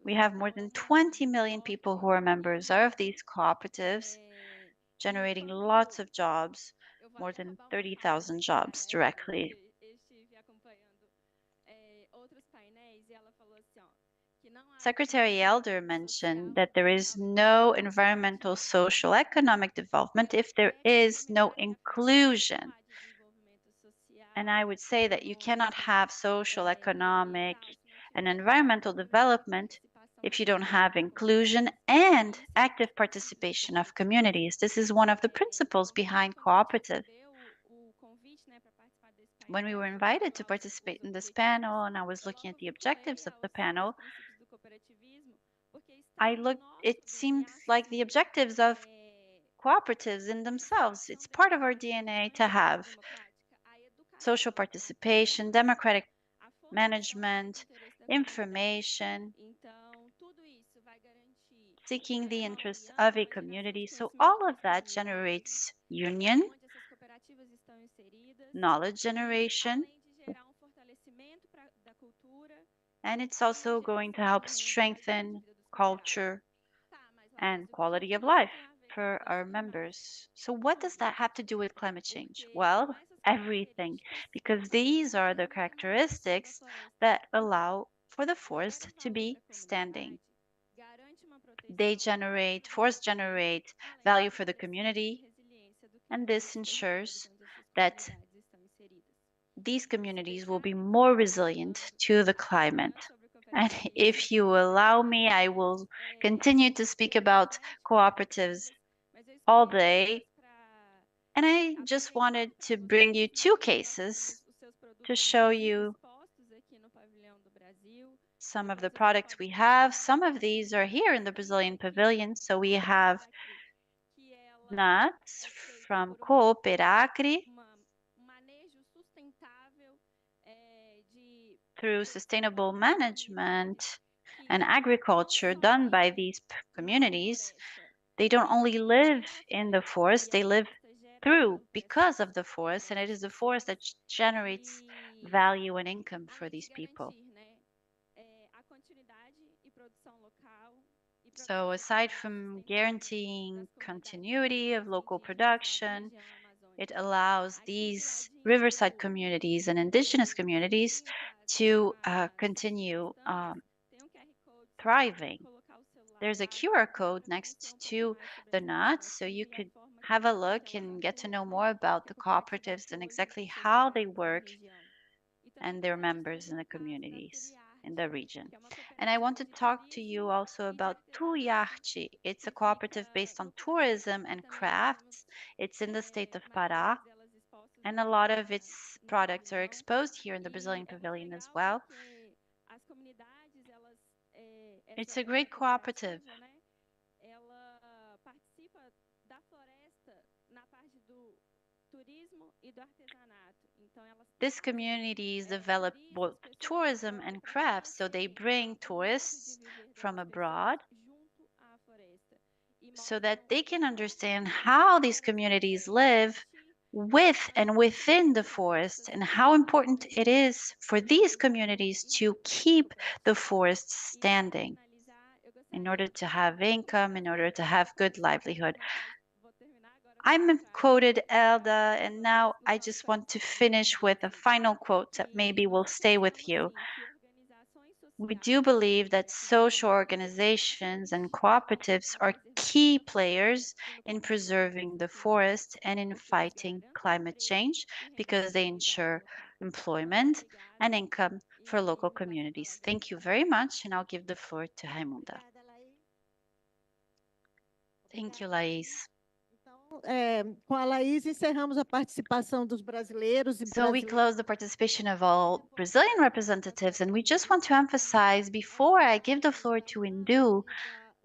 We have more than 20 million people who are members of these cooperatives, generating lots of jobs, more than 30,000 jobs directly. Secretary Elder mentioned that there is no environmental, social, economic development if there is no inclusion. And I would say that you cannot have social, economic, and environmental development if you don't have inclusion and active participation of communities. This is one of the principles behind cooperative. When we were invited to participate in this panel and I was looking at the objectives of the panel, it seemed like the objectives of cooperatives in themselves. It's part of our DNA to have social participation, democratic management, information, seeking the interests of a community. So all of that generates union, knowledge generation, and it's also going to help strengthen culture and quality of life for our members. So what does that have to do with climate change? Well, everything, because these are the characteristics that allow for the forest to be standing. Forests generate value for the community, and this ensures that these communities will be more resilient to the climate. And if you allow me, I will continue to speak about cooperatives all day. And I just wanted to bring you two cases to show you some of the products we have. Some of these are here in the Brazilian pavilion. So we have nuts from Cooperacre, through sustainable management and agriculture done by these communities. They don't only live in the forest, they live through because of the forest, and it is the forest that generates value and income for these people. So aside from guaranteeing continuity of local production, it allows these riverside communities and indigenous communities to continue thriving. There's a QR code next to the nuts, so you could have a look and get to know more about the cooperatives and exactly how they work and their members in the communities in the region. And I want to talk to you also about Tuiarte. It's a cooperative based on tourism and crafts. It's in the state of Pará, and a lot of its products are exposed here in the Brazilian pavilion as well. It's a great cooperative. These communities develop both tourism and crafts, so they bring tourists from abroad so that they can understand how these communities live with and within the forest and how important it is for these communities to keep the forest standing in order to have income, in order to have good livelihood. I'm quoted Elda, and now I just want to finish with a final quote that maybe will stay with you. We do believe that social organizations and cooperatives are key players in preserving the forest and in fighting climate change because they ensure employment and income for local communities. Thank you very much, and I'll give the floor to Raimunda. Thank you, Laís. Com a Laís, encerramos a participação dos brasileiros e So we close the participation of all Brazilian representatives, and we just want to emphasize before I give the floor to Indu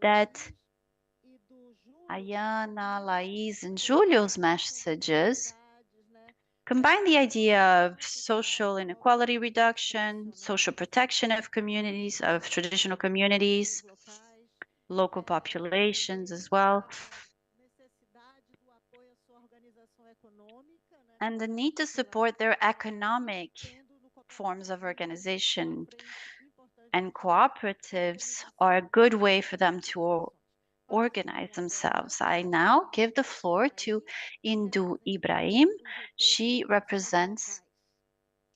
that Ayana, Laís, and Julio's messages combine the idea of social inequality reduction, social protection of communities, of traditional communities, local populations as well, and the need to support their economic forms of organization. And cooperatives are a good way for them to organize themselves. I now give the floor to Indu Ibrahim. She represents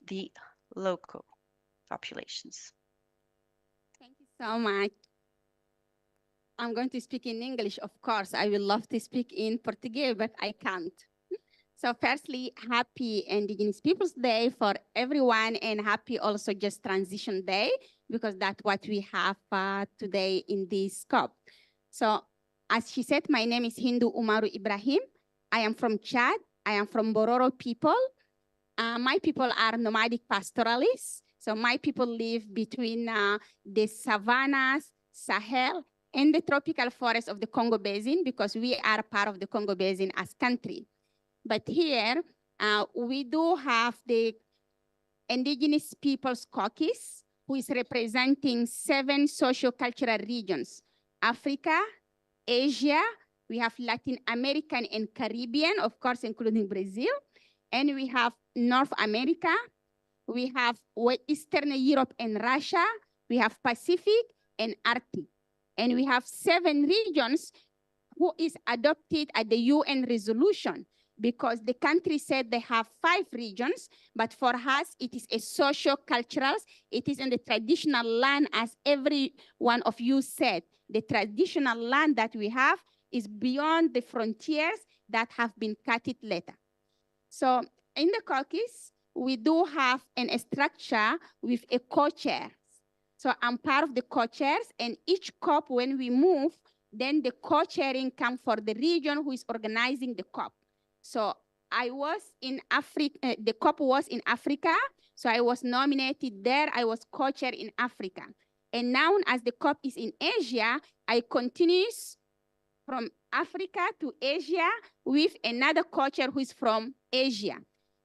the local populations. Thank you so much. I'm going to speak in English, of course. I would love to speak in Portuguese, but I can't. So firstly, happy Indigenous Peoples Day for everyone, and happy also Just Transition Day, because that's what we have today in this COP. So as she said, my name is Hindu Umaru Ibrahim. I am from Chad. I am from Bororo people. My people are nomadic pastoralists. So my people live between the savannas, Sahel, and the tropical forests of the Congo Basin, because we are part of the Congo Basin as country. But here, we do have the Indigenous Peoples Caucus, who is representing 7 socio-cultural regions: Africa, Asia, we have Latin American and Caribbean, of course, including Brazil, and we have North America, we have Eastern Europe and Russia, we have Pacific and Arctic, and we have 7 regions who is adopted at the UN resolution, because the country said they have 5 regions, but for us, it is a socio-cultural, it is in the traditional land, as every one of you said. The traditional land that we have is beyond the frontiers that have been cut it later. So in the caucus, we do have a structure with a co-chair. So I'm part of the co-chairs, and each COP, when we move, then the co-chairing comes for the region who is organizing the COP. So I was in Africa, the COP was in Africa, so I was nominated there. I was co-chair in Africa. And now as the COP is in Asia, I continue from Africa to Asia with another co-chair who is from Asia.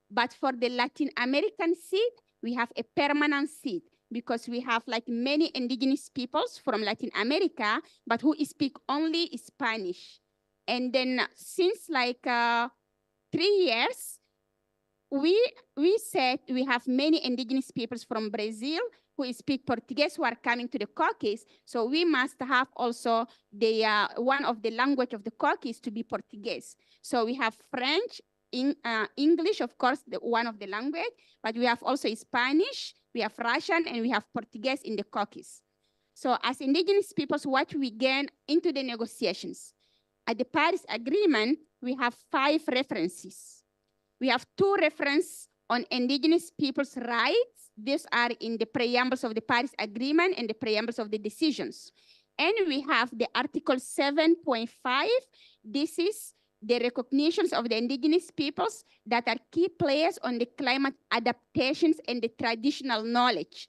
But for the Latin American seat, we have a permanent seat, because we have like many indigenous peoples from Latin America, but who speak only Spanish. And then since like 3 years, we said we have many indigenous peoples from Brazil who speak Portuguese who are coming to the caucus. So we must have also the one of the language of the caucus to be Portuguese. So we have French, English, of course, one of the language, but we have also Spanish, we have Russian, and we have Portuguese in the caucus. So as indigenous peoples, what we gain into the negotiations. At the Paris Agreement, we have 5 references. We have 2 references on indigenous people's rights. These are in the preambles of the Paris Agreement and the preambles of the decisions. And we have the Article 7.5. This is the recognitions of the indigenous peoples that are key players on the climate adaptations and the traditional knowledge.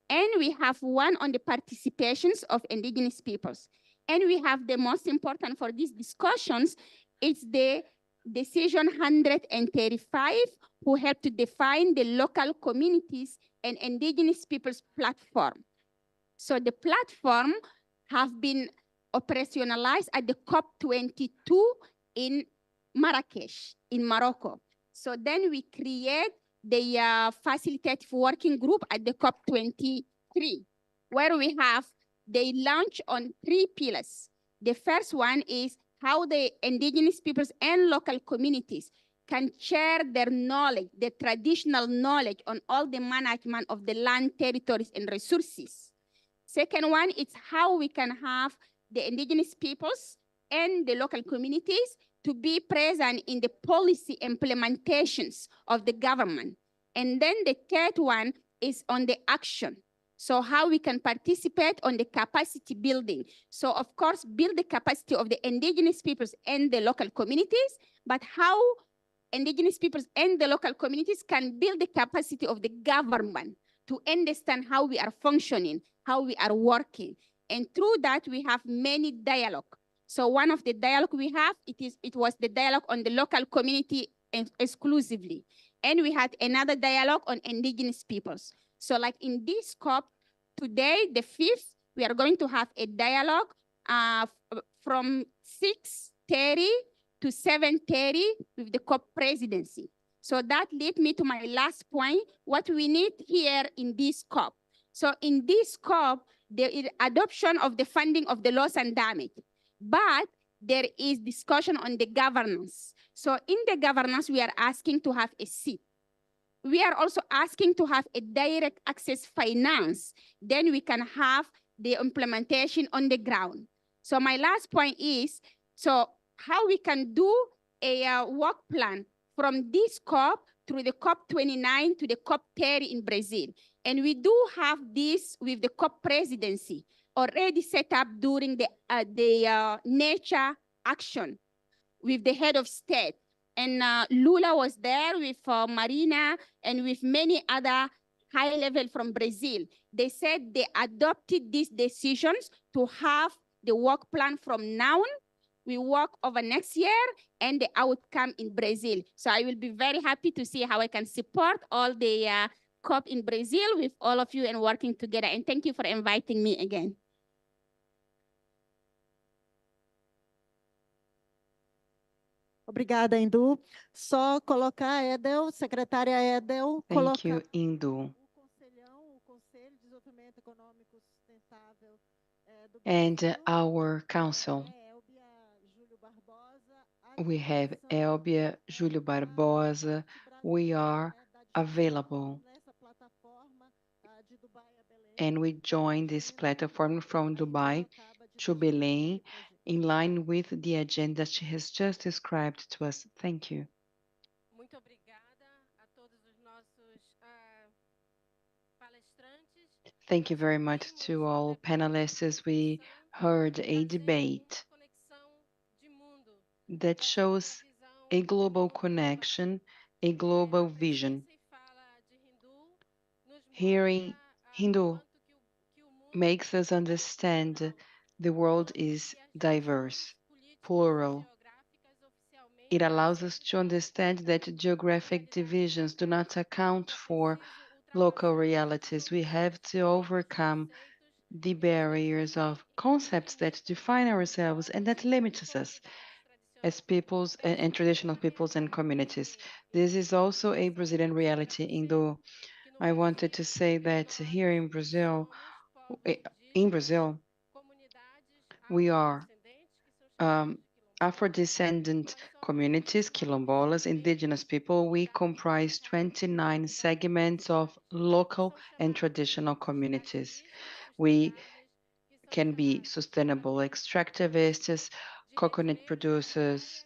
And we have one on the participations of indigenous peoples. And we have the most important for these discussions, it's the Decision 135, who helped to define the local communities and indigenous peoples platform. So the platform have been operationalized at the COP22 in Marrakesh, in Morocco. So then we create the facilitative working group at the COP23, where we have the launch on 3 pillars. The first one is how the indigenous peoples and local communities can share their knowledge, their traditional knowledge on all the management of the land, territories, and resources. Second one, it's how we can have the indigenous peoples and the local communities to be present in the policy implementations of the government. And then the third one is on the action. So how we can participate on the capacity building. So of course, build the capacity of the indigenous peoples and the local communities, but how indigenous peoples and the local communities can build the capacity of the government to understand how we are functioning, how we are working. And through that, we have many dialogue. So one of the dialogue we have, it was the dialogue on the local community exclusively. And we had another dialogue on indigenous peoples. So like in this COP, today, the 5th, we are going to have a dialogue from 6:30 to 7:30 with the COP presidency. So that led me to my last point, what we need here in this COP. So in this COP, there is adoption of the funding of the loss and damage, but there is discussion on the governance. So in the governance, we are asking to have a seat. We are also asking to have a direct access finance. Then we can have the implementation on the ground. So my last point is, so how we can do a work plan from this COP through the COP29 to the COP30 in Brazil. And we do have this with the COP presidency already set up during the nature action with the head of state. And Lula was there with Marina and with many other high level from Brazil. They said they adopted these decisions to have the work plan from now. We work over next year and the outcome in Brazil. So I will be very happy to see how I can support all the COP in Brazil with all of you and working together. And thank you for inviting me again. Obrigada, Indu. Só colocar Edel, secretária Edel, Thank you, Indu. And our council. We have Elbia, Júlio Barbosa. We are available. And we joined this platform from Dubai to Belém, in line with the agenda she has just described to us. Thank you. Thank you very much to all panelists. We heard a debate that shows a global connection, a global vision. Hearing Hindu makes us understand the world is diverse, plural. It allows us to understand that geographic divisions do not account for local realities. We have to overcome the barriers of concepts that define ourselves and that limits us as peoples and traditional peoples and communities. This is also a Brazilian reality, Indu. I wanted to say that here in Brazil, we are Afro-descendant communities, quilombolas, indigenous people. We comprise 29 segments of local and traditional communities. We can be sustainable extractivists, coconut producers,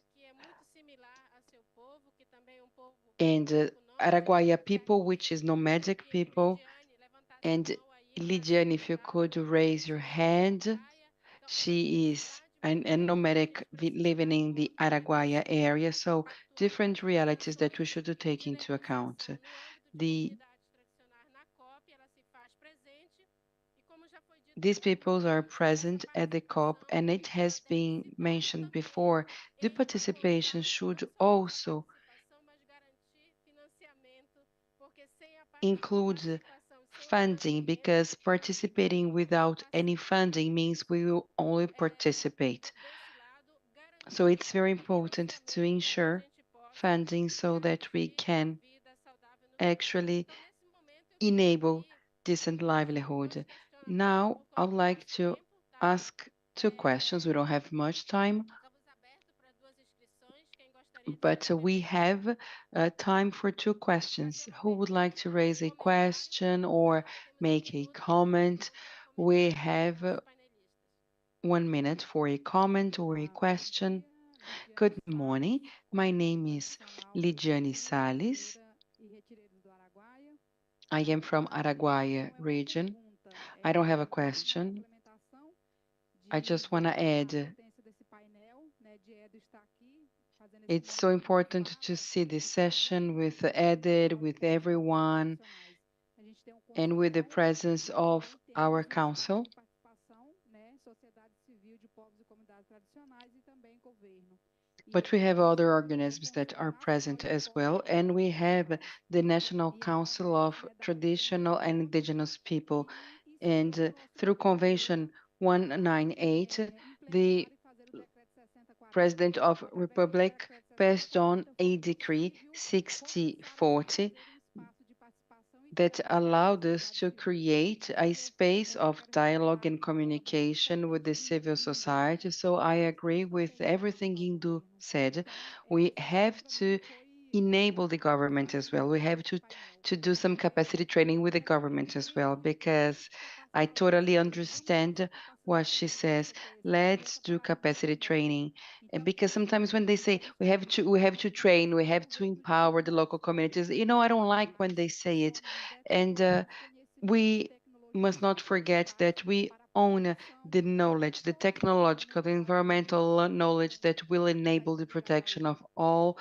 and Araguaia people, which is nomadic people. And Lidiane, if you could raise your hand, she is a nomadic living in the Araguaia area. So different realities that we should take into account. These peoples are present at the COP, and it has been mentioned before, the participation should also include funding, because participating without any funding means we will only participate. So it's very important to ensure funding so that we can actually enable decent livelihood. Now, I would like to ask two questions. We don't have much time, but we have time for two questions. Who would like to raise a question or make a comment? We have 1 minute for a comment or a question. Good morning. My name is Lidiane Salles. I am from Araguaia region. I don't have a question. I just want to add, it's so important to see this session with Edith, with everyone, and with the presence of our council. But we have other organisms that are present as well, and we have the National Council of Traditional and Indigenous People. And through Convention 198, the President of Republic passed on a decree 6040 that allowed us to create a space of dialogue and communication with the civil society. So I agree with everything Indu said. We have to enable the government as well. We have to do some capacity training with the government as well, because I totally understand what she says. Let's do capacity training. And because sometimes when they say we have to train, we have to empower the local communities, I don't like when they say it. And we must not forget that we own the knowledge, the technological, the environmental knowledge that will enable the protection of all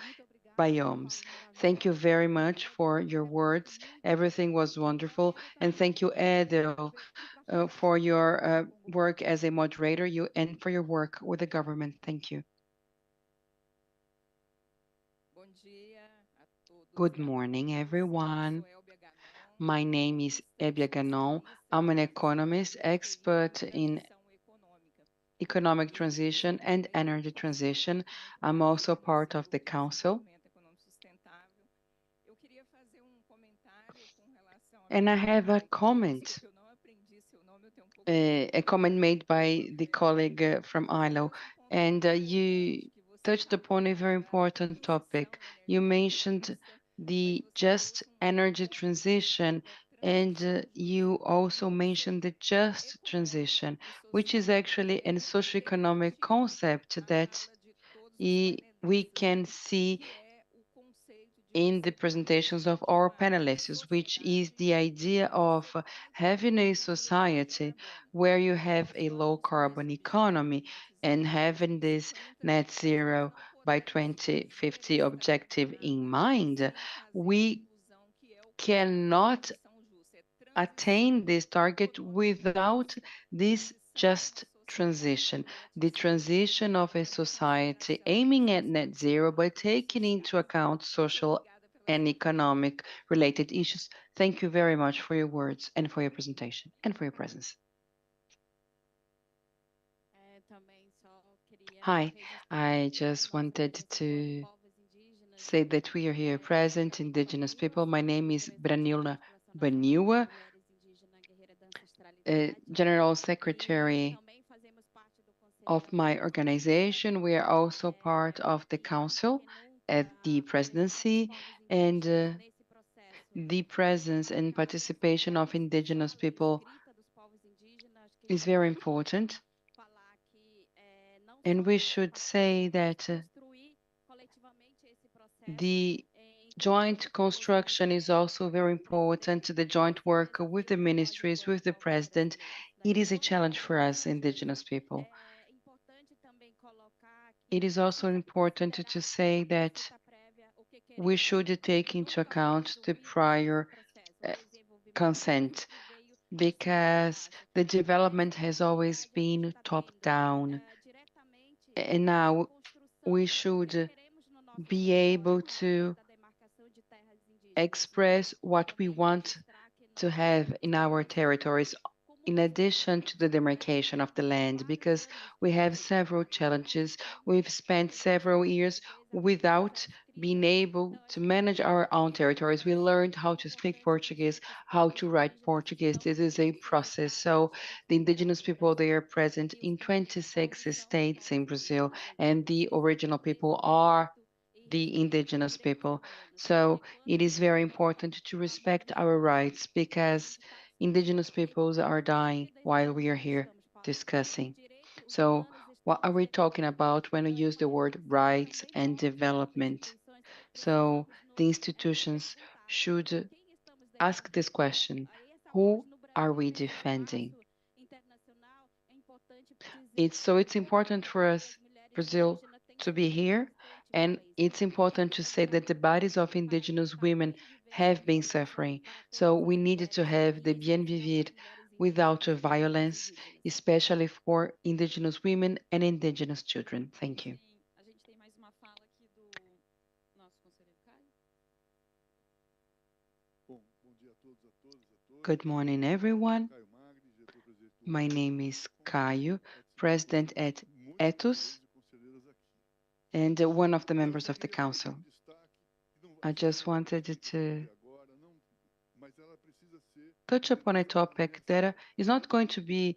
biomes. Thank you very much for your words. Everything was wonderful. And thank you, Edel, for your work as a moderator and for your work with the government. Thank you. Good morning, everyone. My name is Ebia Ganon. I'm an economist, expert in economic transition and energy transition. I'm also part of the council. And I have a comment made by the colleague from ILO. And you touched upon a very important topic. You mentioned the just energy transition, and you also mentioned the just transition, which is actually a socioeconomic concept that we can see in the presentations of our panelists, which is the idea of having a society where you have a low carbon economy and having this net zero by 2050 objective in mind. We cannot attain this target without this just transition, the transition of a society aiming at net zero by taking into account social and economic related issues. Thank you very much for your words and for your presentation and for your presence. Hi, I just wanted to say that we are here present, indigenous people. My name is Branila Baniwa, General Secretary of my organization. We are also part of the council at the presidency, and the presence and participation of indigenous people is very important. And we should say that the joint construction is also very important, the joint work with the ministries, with the president. It is a challenge for us, indigenous people. It is also important to say that we should take into account the prior consent, because the development has always been top-down. And now we should be able to express what we want to have in our territories, in addition to the demarcation of the land, because we have several challenges. We've spent several years without being able to manage our own territories. We learned how to speak Portuguese, how to write Portuguese. This is a process. So the indigenous people, they are present in 26 states in Brazil, and the original people are the indigenous people. So it is very important to respect our rights, because indigenous peoples are dying while we are here discussing. So what are we talking about when we use the word rights and development? So the institutions should ask this question: who are we defending? It's important for us, Brazil, to be here, and it's important to say that the bodies of indigenous women have been suffering. So we needed to have the Bien Vivir without violence, especially for indigenous women and indigenous children. Thank you. Good morning, everyone. My name is Caio, president at Ethos, and one of the members of the council. I just wanted to touch upon a topic that is not going to be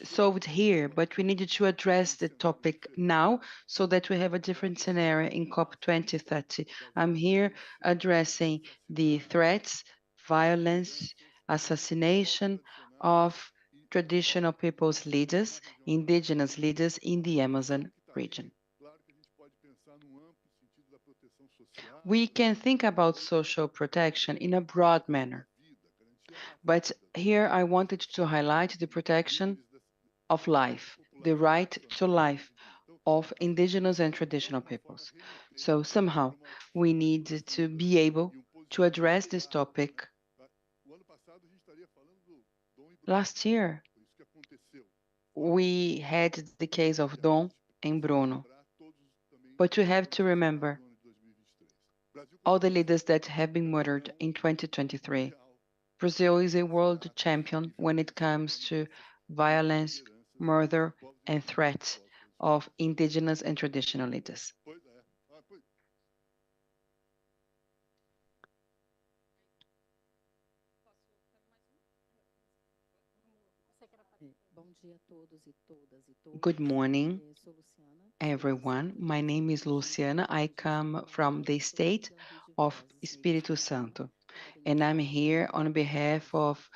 solved here, but we needed to address the topic now so that we have a different scenario in COP 2030. I'm here addressing the threats, violence, assassination of traditional people's leaders, indigenous leaders in the Amazon region. We can think about social protection in a broad manner, but here I wanted to highlight the protection of life, the right to life of indigenous and traditional peoples. So somehow we need to be able to address this topic. Last year, we had the case of Dom and Bruno, but we have to remember all the leaders that have been murdered in 2023. Brazil is a world champion when it comes to violence, murder, and threats of indigenous and traditional leaders. Good morning, everyone. My name is Luciana. I come from the state of Espírito Santo, and I'm here on behalf of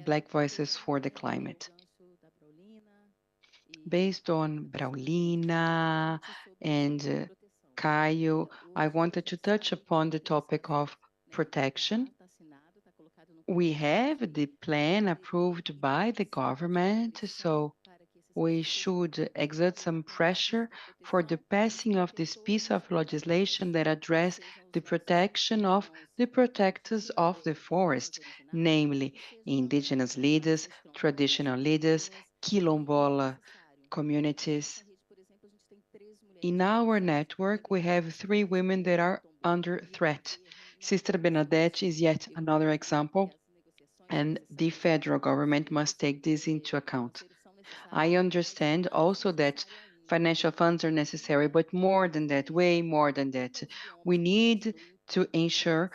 Black Voices for the Climate. Based on Braulina and Caio, I wanted to touch upon the topic of protection. We have the plan approved by the government, so we should exert some pressure for the passing of this piece of legislation that address the protection of the protectors of the forest, namely indigenous leaders, traditional leaders, quilombola communities. In our network, we have 3 women that are under threat. Sister Bernadette is yet another example, and the federal government must take this into account. I understand also that financial funds are necessary, but more than that, way more than that, we need to ensure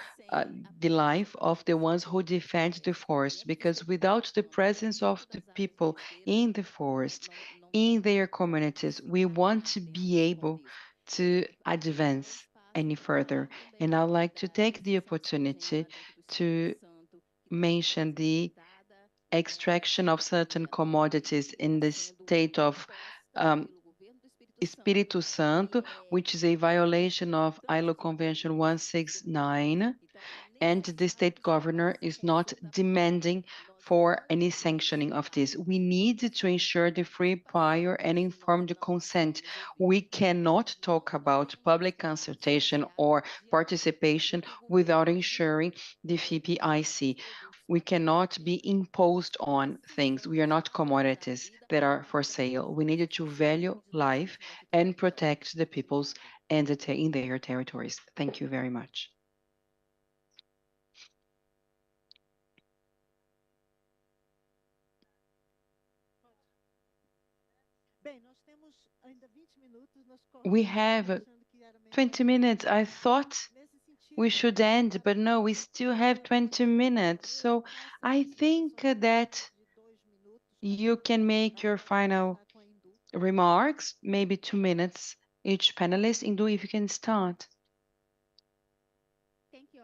the life of the ones who defend the forest, because without the presence of the people in the forest, in their communities, we want to be able to advance any further. And I'd like to take the opportunity to mention the extraction of certain commodities in the state of Espírito Santo, which is a violation of ILO Convention 169, and the state governor is not demanding for any sanctioning of this. We need to ensure the free, prior, and informed consent. We cannot talk about public consultation or participation without ensuring the FIPIC. We cannot be imposed on things. We are not commodities that are for sale. We need to value life and protect the peoples and in their territories. Thank you very much. We have 20 minutes. I thought we should end, but no, we still have 20 minutes. So I think that you can make your final remarks, maybe 2 minutes each panelist. Indu, if you can start. Thank you.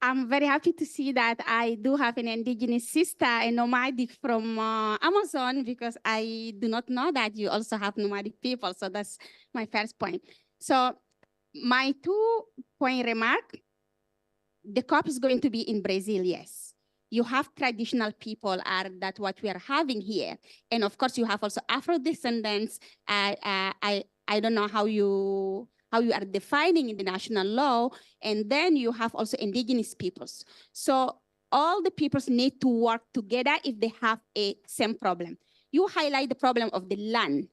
I'm very happy to see that I do have an indigenous sister, a nomadic from Amazon, because I do not know that you also have nomadic people. So that's my first point. So my 2-point remark, the COP is going to be in Brazil, yes. you have traditional people that what we are having here. And of course, you have also Afro-descendants. I don't know how you are defining in the national law. And then you have also indigenous peoples. So all the peoples need to work together if they have a same problem. You highlight the problem of the land,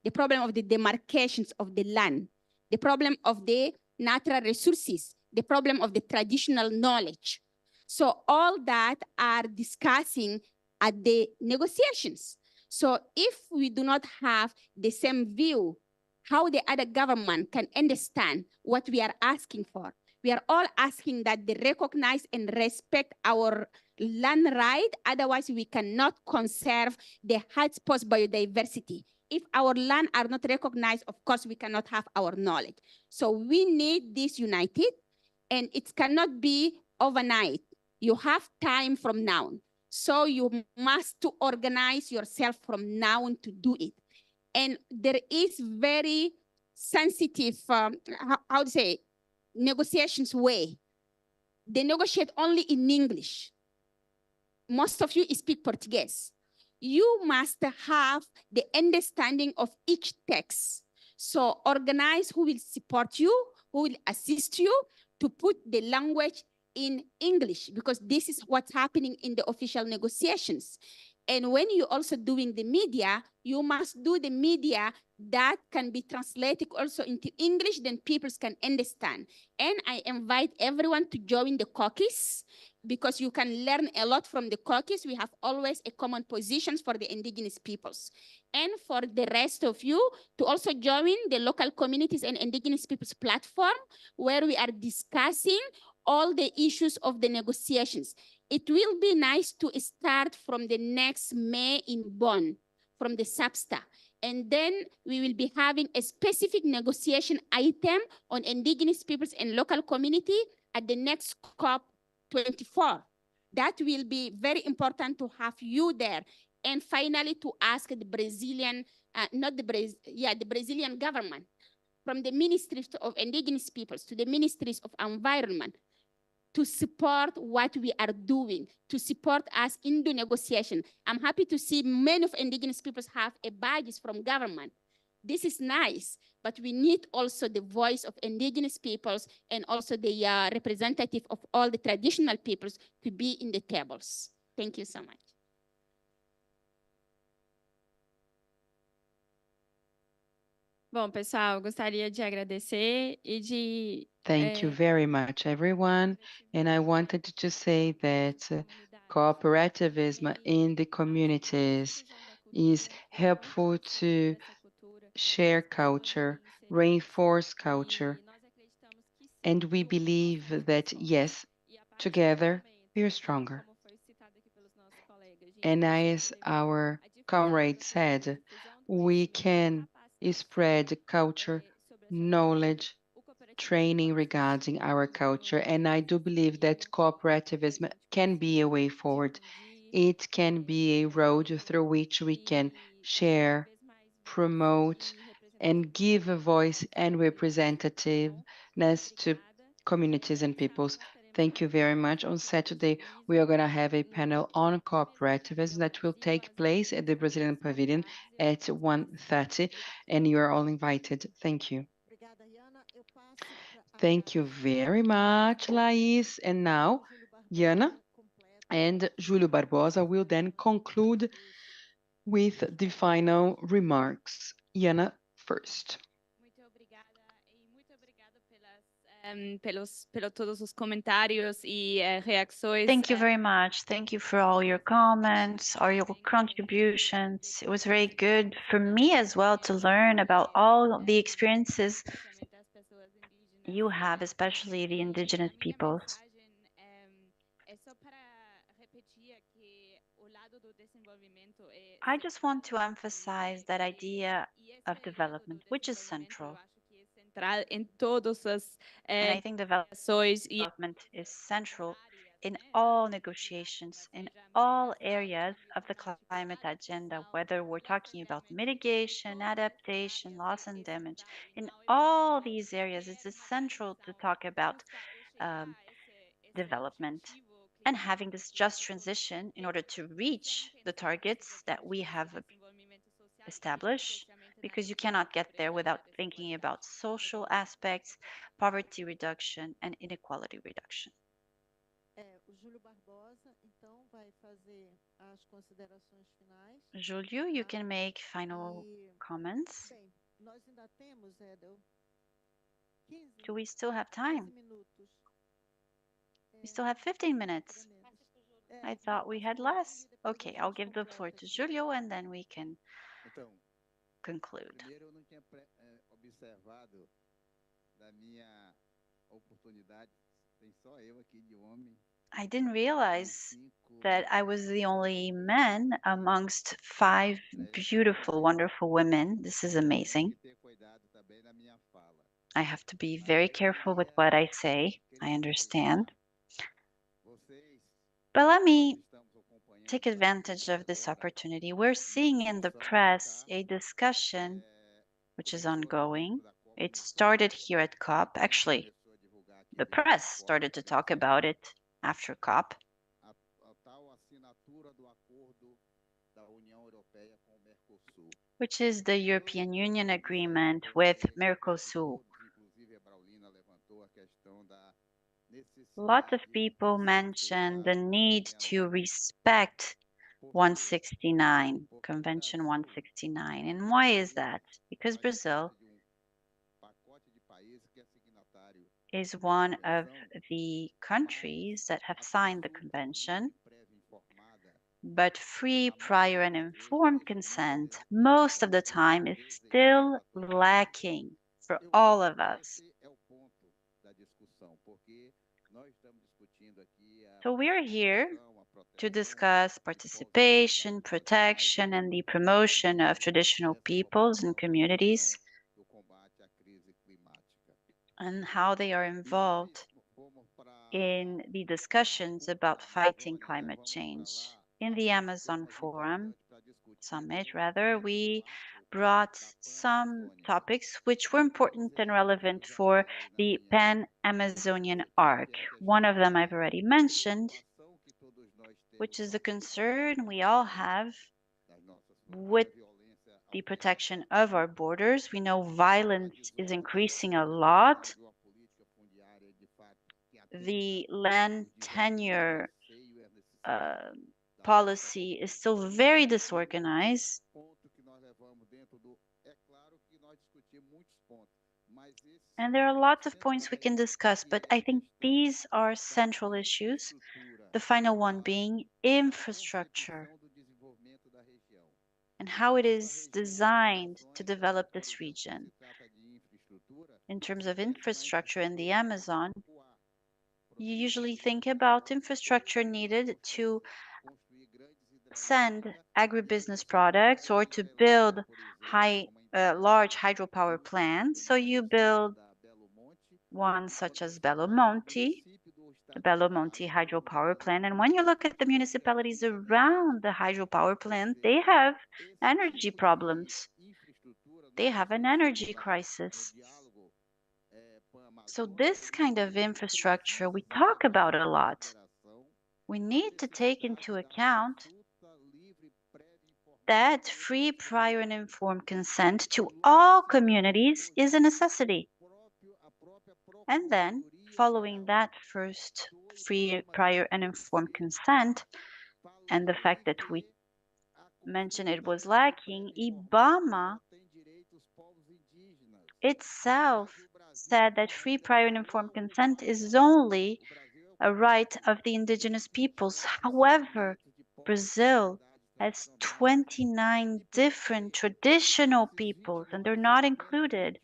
the problem of the demarcations of the land, the problem of the natural resources, the problem of the traditional knowledge. So all that are discussing at the negotiations. So if we do not have the same view, how the other government can understand what we are asking for. We are all asking that they recognize and respect our land right. Otherwise, we cannot conserve the hotspot biodiversity. If our land are not recognized, of course, we cannot have our knowledge. So we need this united, and it cannot be overnight. You have time from now. So you must to organize yourself from now on to do it. And there is very sensitive, how to say, negotiations way. They negotiate only in English. Most of you speak Portuguese. You must have the understanding of each text. So organize who will support you, who will assist you to put the language in English, because this is what's happening in the official negotiations. And when you're also doing the media, you must do the media that can be translated also into English, then people can understand. And I invite everyone to join the caucus, because you can learn a lot from the caucus. We have always a common positions for the indigenous peoples. And for the rest of you to also join the local communities and indigenous peoples platform, where we are discussing all the issues of the negotiations. It will be nice to start from the next May in Bonn, from the SAPSTA. And then we will be having a specific negotiation item on indigenous peoples and local community at the next COP24. That will be very important to have you there. And finally, to ask the Brazilian, the Brazilian government, from the Ministry of Indigenous Peoples to the Ministries of Environment, to support what we are doing, to support us in the negotiation. I'm happy to see many of indigenous peoples have a badges from government. This is nice, but we need also the voice of indigenous peoples and also the representative of all the traditional peoples to be in the tables. Thank you so much. Bom, pessoal, gostaria de agradecer e de Thank you very much, everyone. And I wanted to say that cooperativism in the communities is helpful to share culture, reinforce culture. And we believe that, yes, together we are stronger. And as our comrade said, we can spread culture, knowledge, training regarding our culture. And I do believe that cooperativism can be a way forward. It can be a road through which we can share, promote, and give a voice and representativeness to communities and peoples. Thank you very much. On Saturday, we are going to have a panel on cooperativism that will take place at the Brazilian Pavilion at 1:30, and you are all invited. Thank you. Thank you very much, Laís. And now, Jana and Júlio Barbosa will then conclude with the final remarks. Jana first. Todos os comentários e reações. Thank you very much. Thank you for all your comments, all your contributions. It was very good for me as well to learn about all the experiences you have, especially the indigenous peoples. I just want to emphasize that idea of development, which is central. Em todas as And I think development is central in all negotiations, in all areas of the climate agenda, whether we're talking about mitigation, adaptation, loss and damage. In all these areas, it's essential to talk about development. and having this just transition in order to reach the targets that we have established, because you cannot get there without thinking about social aspects, poverty reduction, and inequality reduction. O Júlio Barbosa, então, vai fazer as considerações finais. Julio, you can make final comments. Bem, nós ainda temos, Edel, 15, Do we still have time? 15 minutos. We still have 15 minutes. I thought we had less. Okay, I'll give the floor to Julio and then we can conclude. Primeiro, eu não tinha observado da minha oportunidade, tem só eu aqui de homem. I didn't realize that I was the only man amongst 5 beautiful, wonderful women. This is amazing. I have to be very careful with what I say. I understand. But let me take advantage of this opportunity. We're seeing in the press a discussion which is ongoing. It started here at COP. Actually, the press started to talk about it after COP. Which is the European Union agreement with Mercosur. Lots of people mentioned the need to respect 169, Convention 169. And why is that? Because Brazil is one of the countries that have signed the convention, but free, prior, and informed consent most of the time is still lacking for all of us. So we're here to discuss participation, protection, and the promotion of traditional peoples and communities, and how they are involved in the discussions about fighting climate change. In the Amazon Summit, we brought some topics which were important and relevant for the Pan-Amazonian arc. One of them I've already mentioned, which is the concern we all have with the protection of our borders. We know violence is increasing a lot. The land tenure policy is still very disorganized. And there are lots of points we can discuss, but I think these are central issues. The final one being infrastructure and how it is designed to develop this region. In terms of infrastructure in the Amazon, you usually think about infrastructure needed to send agribusiness products or to build large hydropower plants. So you build one such as Belo Monte, the Belo Monte hydropower plant. And when you look at the municipalities around the hydropower plant, they have energy problems. They have an energy crisis. So this kind of infrastructure we talk about a lot. We need to take into account that free, prior, and informed consent to all communities is a necessity. And then, following that first free, prior, and informed consent, and the fact that we mentioned it was lacking, IBAMA itself said that free, prior, and informed consent is only a right of the indigenous peoples. However, Brazil has 29 different traditional peoples, and they're not included.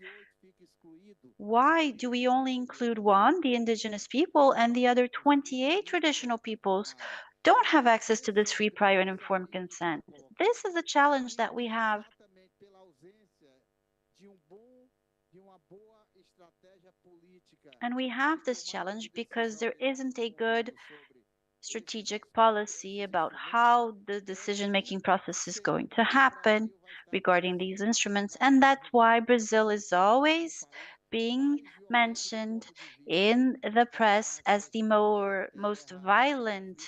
Why do we only include one, the indigenous people, and the other 28 traditional peoples don't have access to this free, prior, and informed consent? This is a challenge that we have. And we have this challenge because there isn't a good strategic policy about how the decision-making process is going to happen regarding these instruments. And that's why Brazil is always being mentioned in the press as the most violent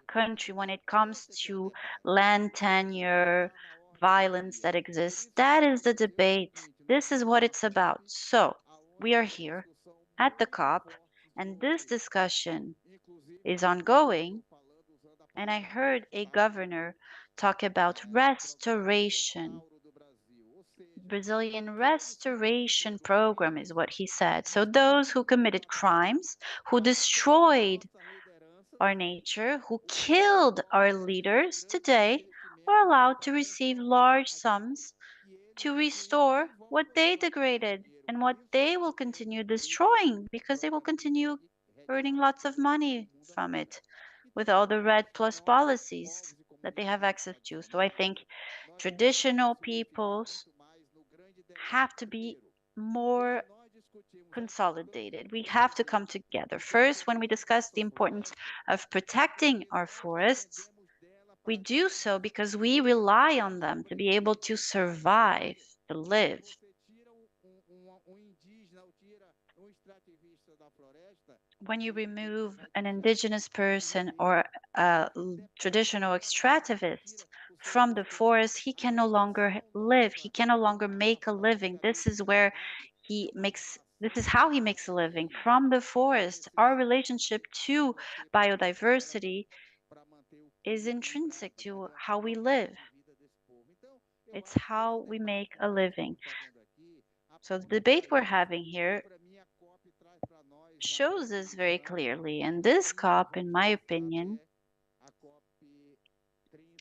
country when it comes to land tenure, violence that exists. That is the debate. This is what it's about. So we are here at the COP, and this discussion is ongoing. And I heard a governor talk about restoration. Brazilian restoration program is what he said. So those who committed crimes, who destroyed our nature, who killed our leaders today are allowed to receive large sums to restore what they degraded and what they will continue destroying because they will continue earning lots of money from it with all the Red Plus policies that they have access to. So I think traditional peoples have to be more consolidated. We have to come together. First, when we discuss the importance of protecting our forests, we do so because we rely on them to be able to survive, to live. When you remove an indigenous person or a traditional extractivist from the forest, he can no longer live. He can no longer make a living. This is how he makes a living from the forest. Our relationship to biodiversity is intrinsic to how we live. It's how we make a living. So the debate we're having here shows this very clearly. And this COP, in my opinion,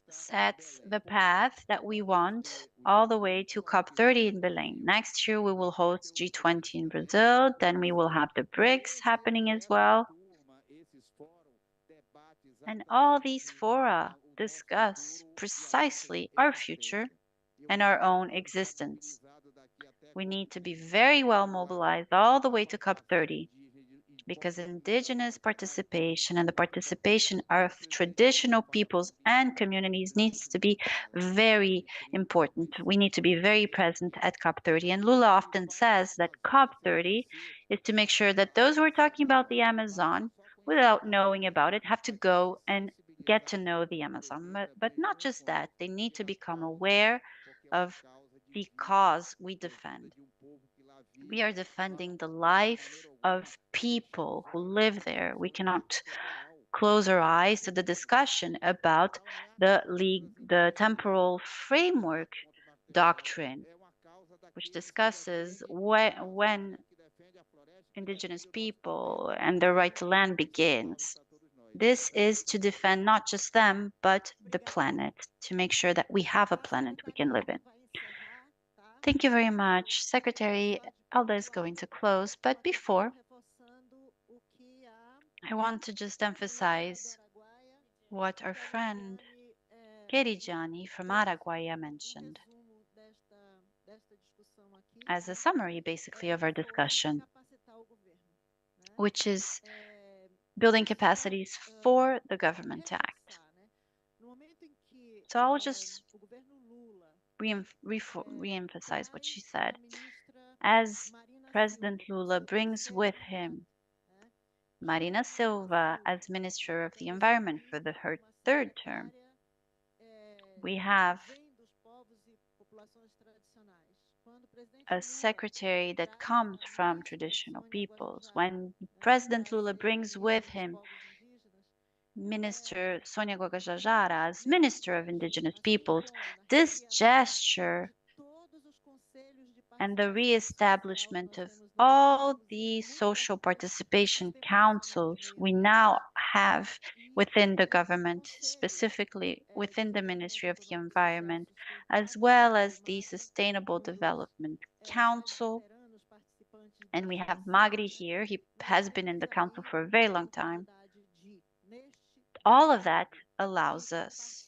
sets the path that we want all the way to COP30 in Belém. Next year, we will host G20 in Brazil. Then we will have the BRICS happening as well. And all these fora discuss precisely our future and our own existence. We need to be very well mobilized all the way to COP30 because indigenous participation and the participation of traditional peoples and communities needs to be very important. We need to be very present at COP30. And Lula often says that COP30 is to make sure that those who are talking about the Amazon without knowing about it have to go and get to know the Amazon. But not just that, they need to become aware of the cause we defend. We are defending the life of people who live there. We cannot close our eyes to the discussion about the temporal framework doctrine, which discusses when indigenous people and their right to land begins. This is to defend not just them, but the planet, to make sure that we have a planet we can live in. Thank you very much. Secretary Alda is going to close, but before, I want to just emphasize what our friend Kerijani from Araguaia mentioned as a summary, basically, of our discussion, which is building capacities for the government to act. So I'll just re-emphasize what she said. As President Lula brings with him Marina Silva as Minister of the Environment for her third term, we have a secretary that comes from traditional peoples. When President Lula brings with him Minister Sônia Guajajara as Minister of Indigenous Peoples, this gesture and the reestablishment of all the social participation councils we now have within the government, specifically within the Ministry of the Environment, as well as the Sustainable Development Council. And we have Magri here. He has been in the council for a very long time. All of that allows us,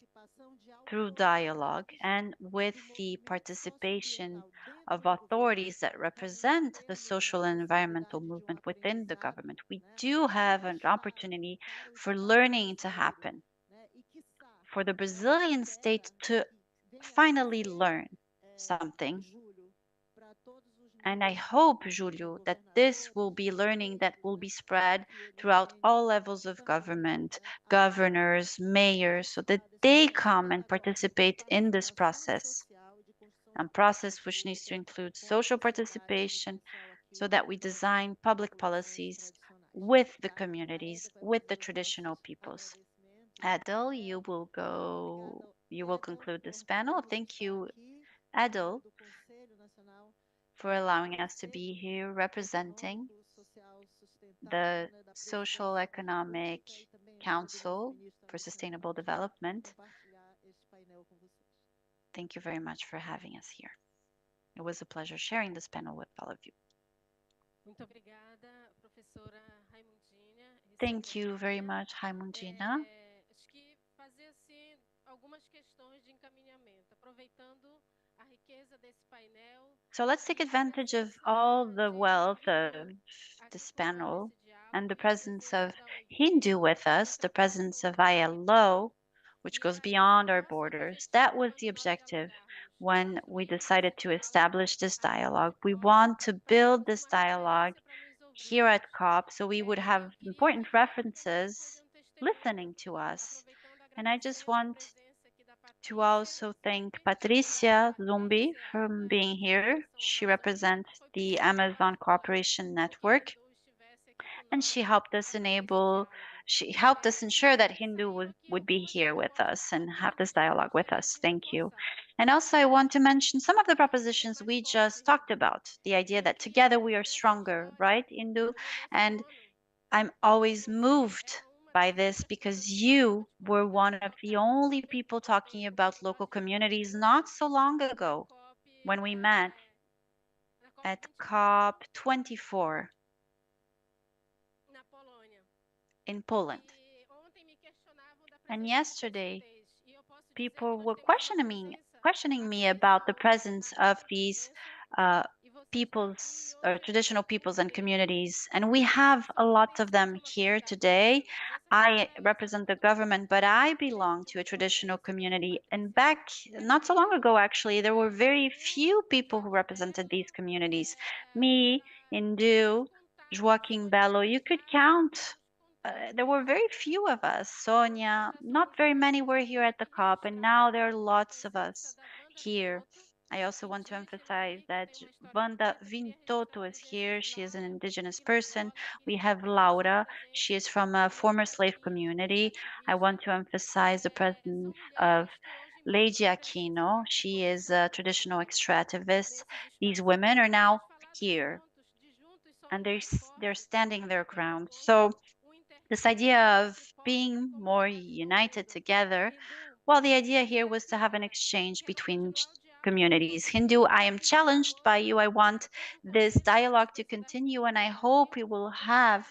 through dialogue and with the participation of authorities that represent the social and environmental movement within the government, we do have an opportunity for learning to happen, for the Brazilian state to finally learn something And I hope, Julio, that this will be learning that will be spread throughout all levels of government, governors, mayors, so that they come and participate in this process. A process which needs to include social participation so that we design public policies with the communities, with the traditional peoples. Adel, you will conclude this panel. Thank you, Adel, for allowing us to be here representing the Social Economic Council for Sustainable Development. Thank you very much for having us here. It was a pleasure sharing this panel with all of you. Thank you very much, Raimundina. So let's take advantage of all the wealth of this panel and the presence of Hindu with us, the presence of ILO, which goes beyond our borders. That was the objective when we decided to establish this dialogue. We want to build this dialogue here at COP so we would have important references listening to us. And I just want to also thank Patricia Zumbi for being here. She represents the Amazon Cooperation Network, and she helped us ensure that Hindu would be here with us and have this dialogue with us. Thank you. And also I want to mention some of the propositions we just talked about, the idea that together we are stronger, right, Hindu? And I'm always moved by this because you were one of the only people talking about local communities not so long ago when we met at COP24 in Poland. And yesterday, people were questioning me about the presence of these peoples or traditional peoples and communities, and we have a lot of them here today. I represent the government, but I belong to a traditional community, and back not so long ago actually there were very few people who represented these communities. Me, Hindu, Joaquim Bello, you could count. There were very few of us. Sonia, not very many were here at the COP, and now there are lots of us here. I also want to emphasize that Wanda Vintoto is here. She is an indigenous person. We have Laura. She is from a former slave community. I want to emphasize the presence of Lady Aquino. She is a traditional extractivist. These women are now here, and they're standing their ground. So this idea of being more united together, well, the idea here was to have an exchange between communities. Hindu, I am challenged by you. I want this dialogue to continue, and I hope we will have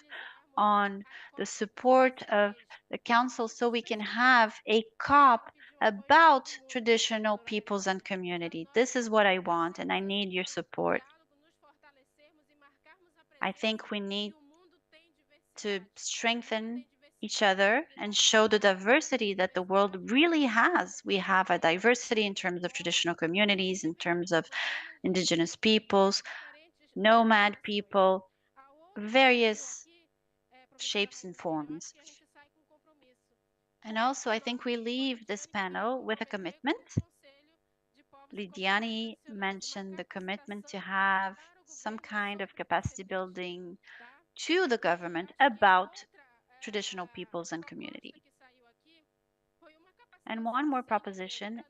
on the support of the council so we can have a COP about traditional peoples and community. This is what I want, and I need your support. I think we need to strengthen each other and show the diversity that the world really has. We have a diversity in terms of traditional communities, in terms of indigenous peoples, nomad people, various shapes and forms. And also, I think we leave this panel with a commitment. Lidiane mentioned the commitment to have some kind of capacity building to the government about traditional peoples and community. And one more proposition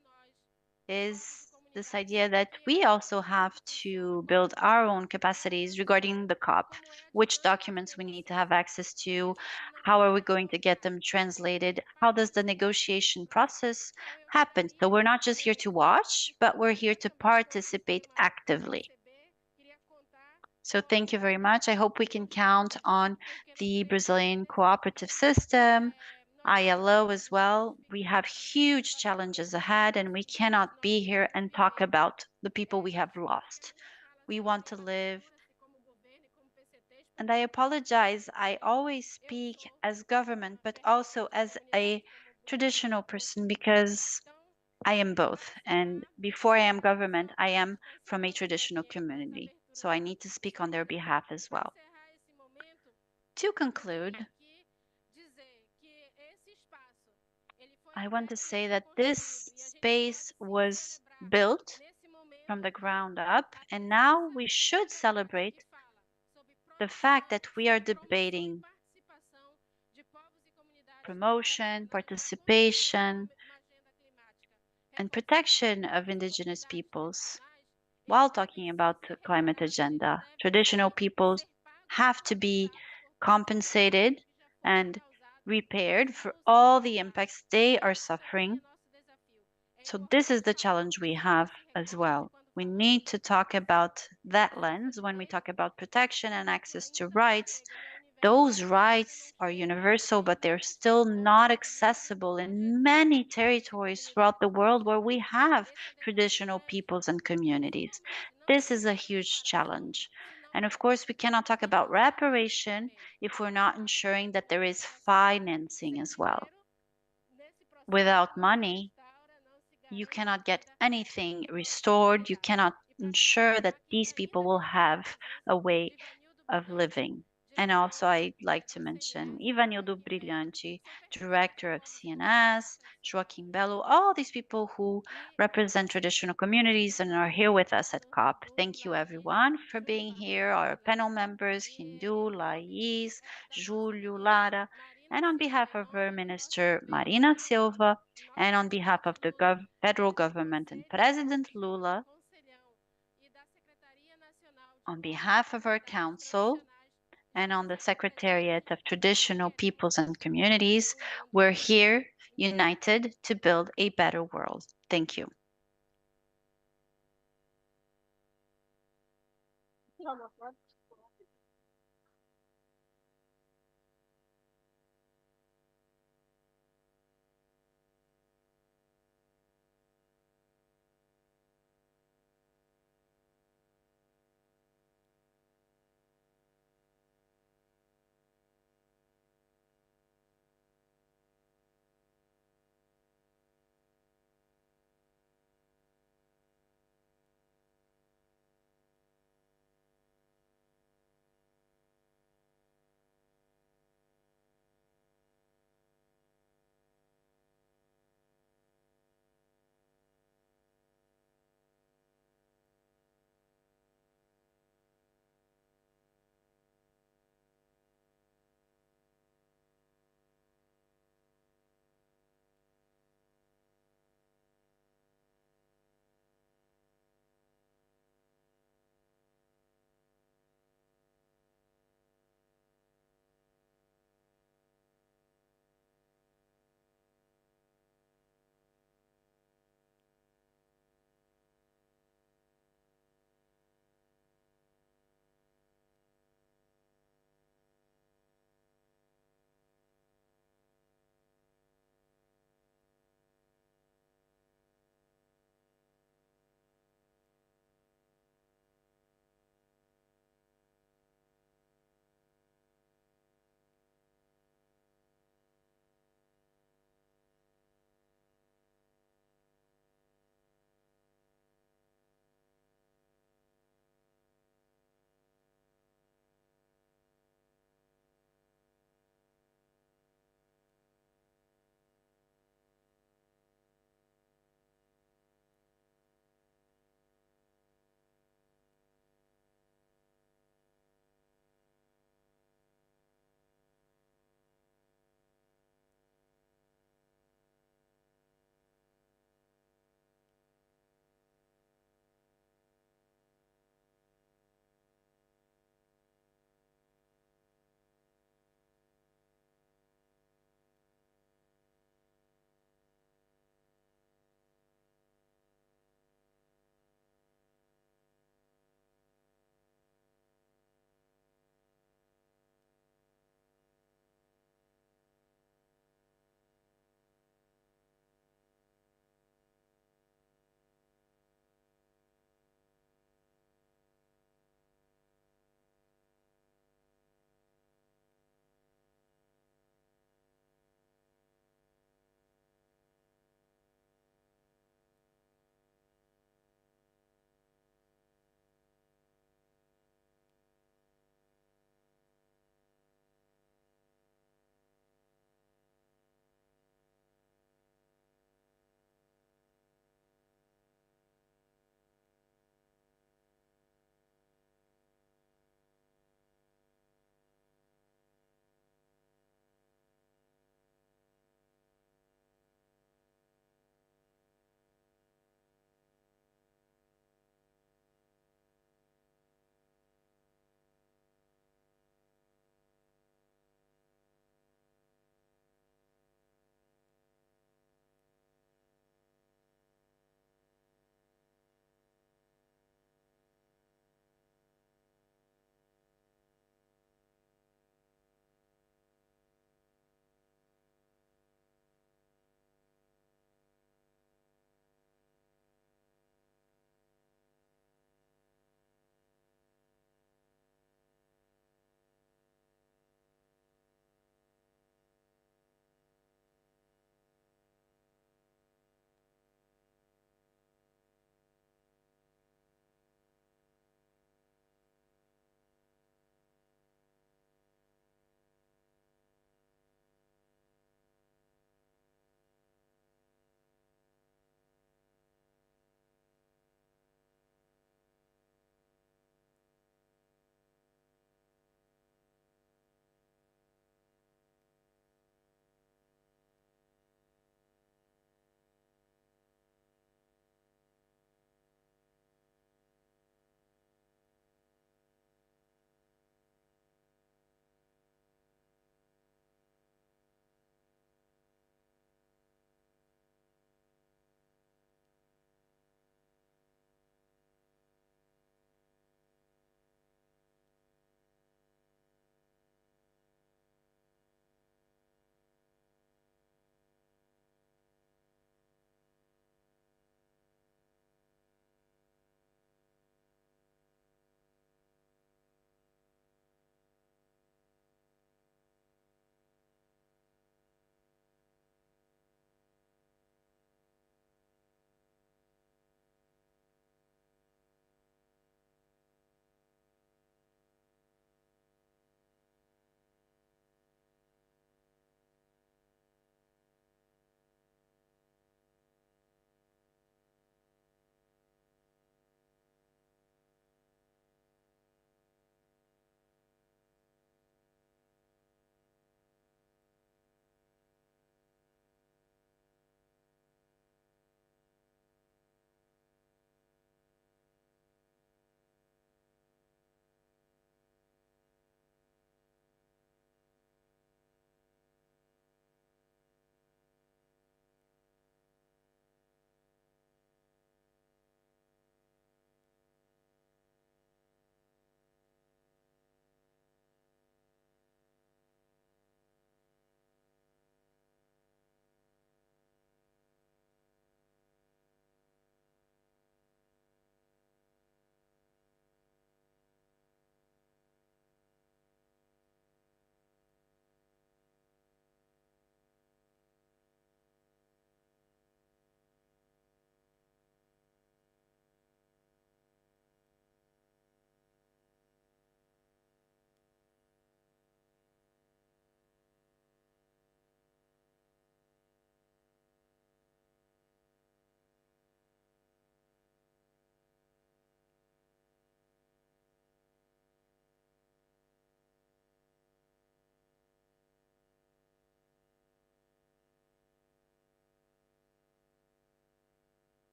is this idea that we also have to build our own capacities regarding the COP, which documents we need to have access to, how are we going to get them translated, how does the negotiation process happen. So we're not just here to watch, but we're here to participate actively. So thank you very much. I hope we can count on the Brazilian cooperative system, ILO as well. We have huge challenges ahead, and we cannot be here and talk about the people we have lost. We want to live. And I apologize, I always speak as government, but also as a traditional person because I am both. And before I am government, I am from a traditional community. So I need to speak on their behalf as well. To conclude, I want to say that this space was built from the ground up, and now we should celebrate the fact that we are debating promotion, participation, and protection of indigenous peoples while talking about the climate agenda. Traditional peoples have to be compensated and repaired for all the impacts they are suffering. So this is the challenge we have as well. We need to talk about that lens when we talk about protection and access to rights. Those rights are universal, but they're still not accessible in many territories throughout the world where we have traditional peoples and communities. This is a huge challenge. And of course, we cannot talk about reparation if we're not ensuring that there is financing as well. Without money, you cannot get anything restored. You cannot ensure that these people will have a way of living. And also, I'd like to mention Ivanildo Brilhante, director of CNS, Joaquim Belo, all these people who represent traditional communities and are here with us at COP. Thank you, everyone, for being here. Our panel members, Hindu, Lais, Julio, Lara, and on behalf of our Minister Marina Silva, and on behalf of the federal government and President Lula, on behalf of our council, and on the Secretariat of Traditional Peoples and Communities, we're here united to build a better world. Thank you.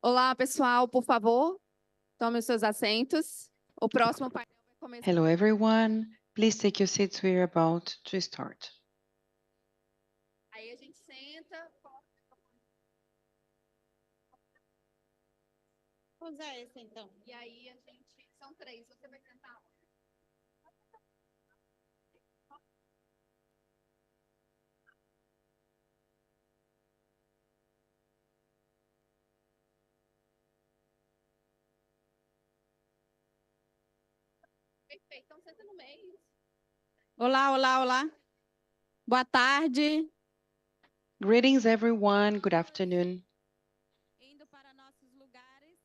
Olá, pessoal, por favor, tomem os seus assentos. O próximo painel vai começar. Hello, everyone. Please take your seats. We're about to start. Aí a gente senta. Vou usar esse então. E aí a gente. São 3. Você vai sentar onde? Perfeito, então senta no meio. Olá, olá, olá. Boa tarde. Greetings, everyone. Good afternoon. Indo para nossos lugares.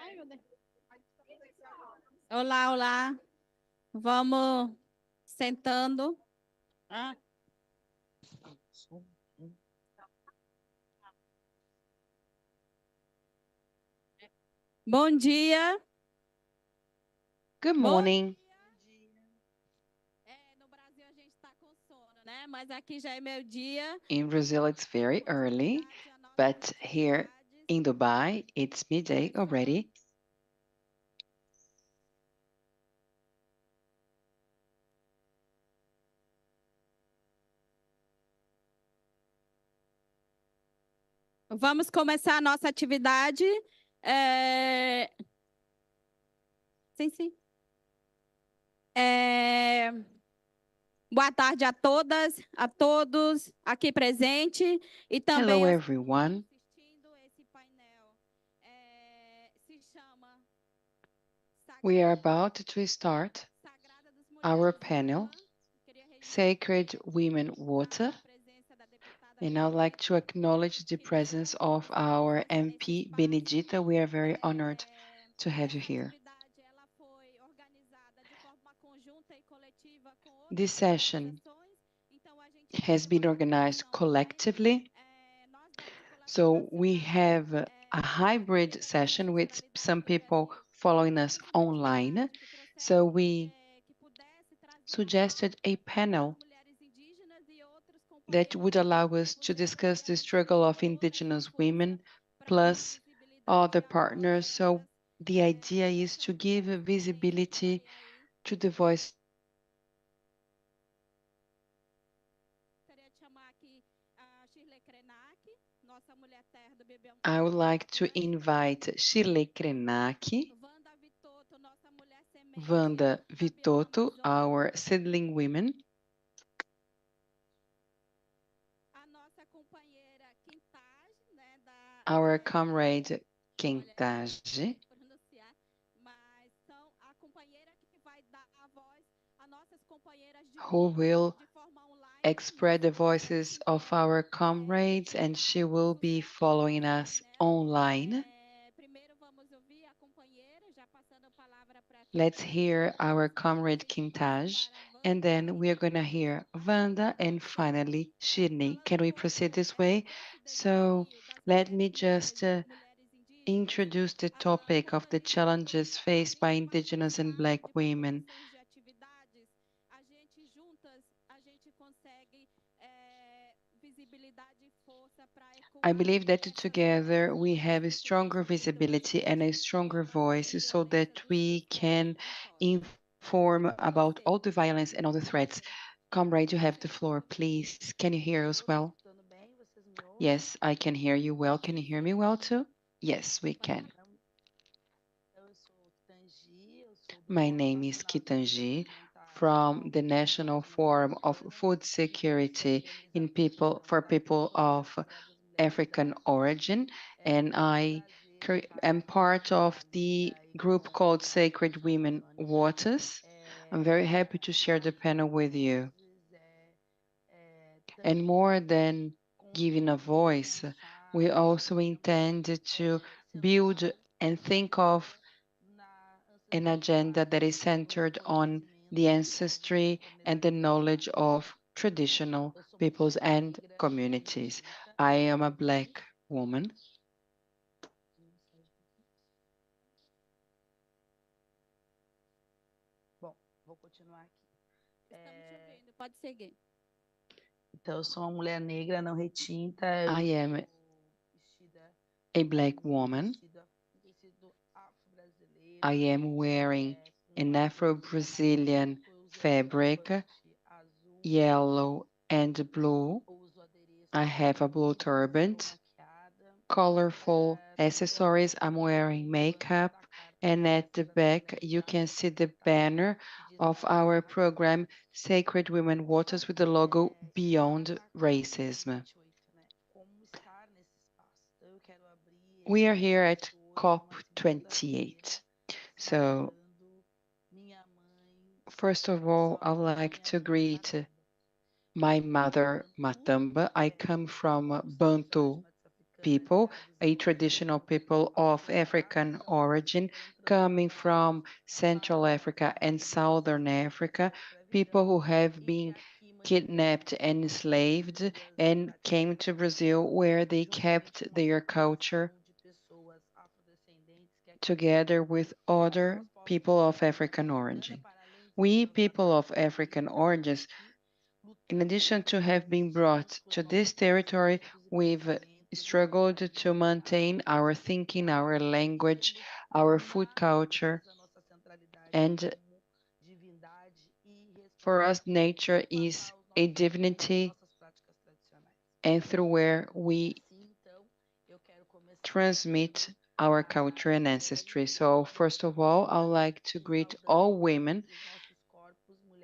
Ai, meu Deus. Olá, olá. Vamos sentando. Ah. Bom dia. Good morning. No Brasil a gente está com sono, né? Mas aqui já é meio-dia. In Brazil, it's very early, but here in Dubai, it's midday already. Vamos começar a nossa atividade. Sim, sim. Boa tarde a todas, a todos aqui presentes e também Hello, aos everyone. assistindo esse painel. Se chama We are about to start Sagrada dos our Mulheres panel, Queria registrar Sacred Women Water, a presença da deputada and I'd like to acknowledge the presence of our MP, Benedita. We are very honored to have you here. atividade. Ela foi organizada de forma conjunta e coletiva com This outras session organizações. Então a gente has been organized collectively, nós da articulação so we nacional have a hybrid session with some people following us online. So we que pudesse trazer suggested a panel mulheres indígenas e outros that would allow us to discuss the struggle of indigenous women plus other partners. So the idea is to give visibility to the voice. Gostaria de chamar aqui a Shirley Krenak, nossa mulher terra do Bebê I would like to invite Shirley Krenak, Wanda Vitoto, nossa mulher semente, Wanda Vitoto, our seedling women, a nossa companheira Quintage, né, da our comrade Kentage, pronunciar, mas são a companheira que vai dar a voz a nossas companheiras de who luta will de forma online. express the voices of our comrades, and she will be following us online. Primeiro vamos ouvir a companheira, já passando a palavra para Let's hear our comrade Kintaj, and then we are going to hear Wanda and finally Shirley. Can we proceed this way? So let me just introduce the topic of the challenges faced by Indigenous and Black women. de atividades, a gente juntas, a gente consegue visibilidade e força para I believe that together we have a stronger visibility and a stronger voice so that we can inform about all the violence and all the threats. Comrade, you have the floor, please. Can you hear us well? Yes, I can hear you well. Can you hear me well too? Yes, we can. My name is Kitanji from the National Forum of Food Security for people of African origin, and I am part of the group called Sacred Women Waters. I'm very happy to share the panel with you. And more than giving a voice, we also intend to build and think of an agenda that is centered on the ancestry and the knowledge of traditional peoples and communities. I am a Black woman. Bom, vou continuar aqui. Pode seguir. Então, eu sou uma mulher negra não retinta. I am a Black woman. I am wearing an Afro-Brazilian fabric, yellow and blue. I have a blue turban, colorful accessories. I'm wearing makeup, and at the back you can see the banner of our program, Sacred Women Waters, with the logo Beyond Racism. We are here at COP28. So, first of all, I would like to greet my mother, Matamba. I come from Bantu people, a traditional people of African origin, coming from Central Africa and Southern Africa, people who have been kidnapped and enslaved and came to Brazil, where they kept their culture together with other people of African origin. We people of African origins, in addition to have been brought to this territory, we've struggled to maintain our thinking, our language, our food culture, and for us, nature is a divinity, and through where we transmit our culture and ancestry. So first of all, I would like to greet all women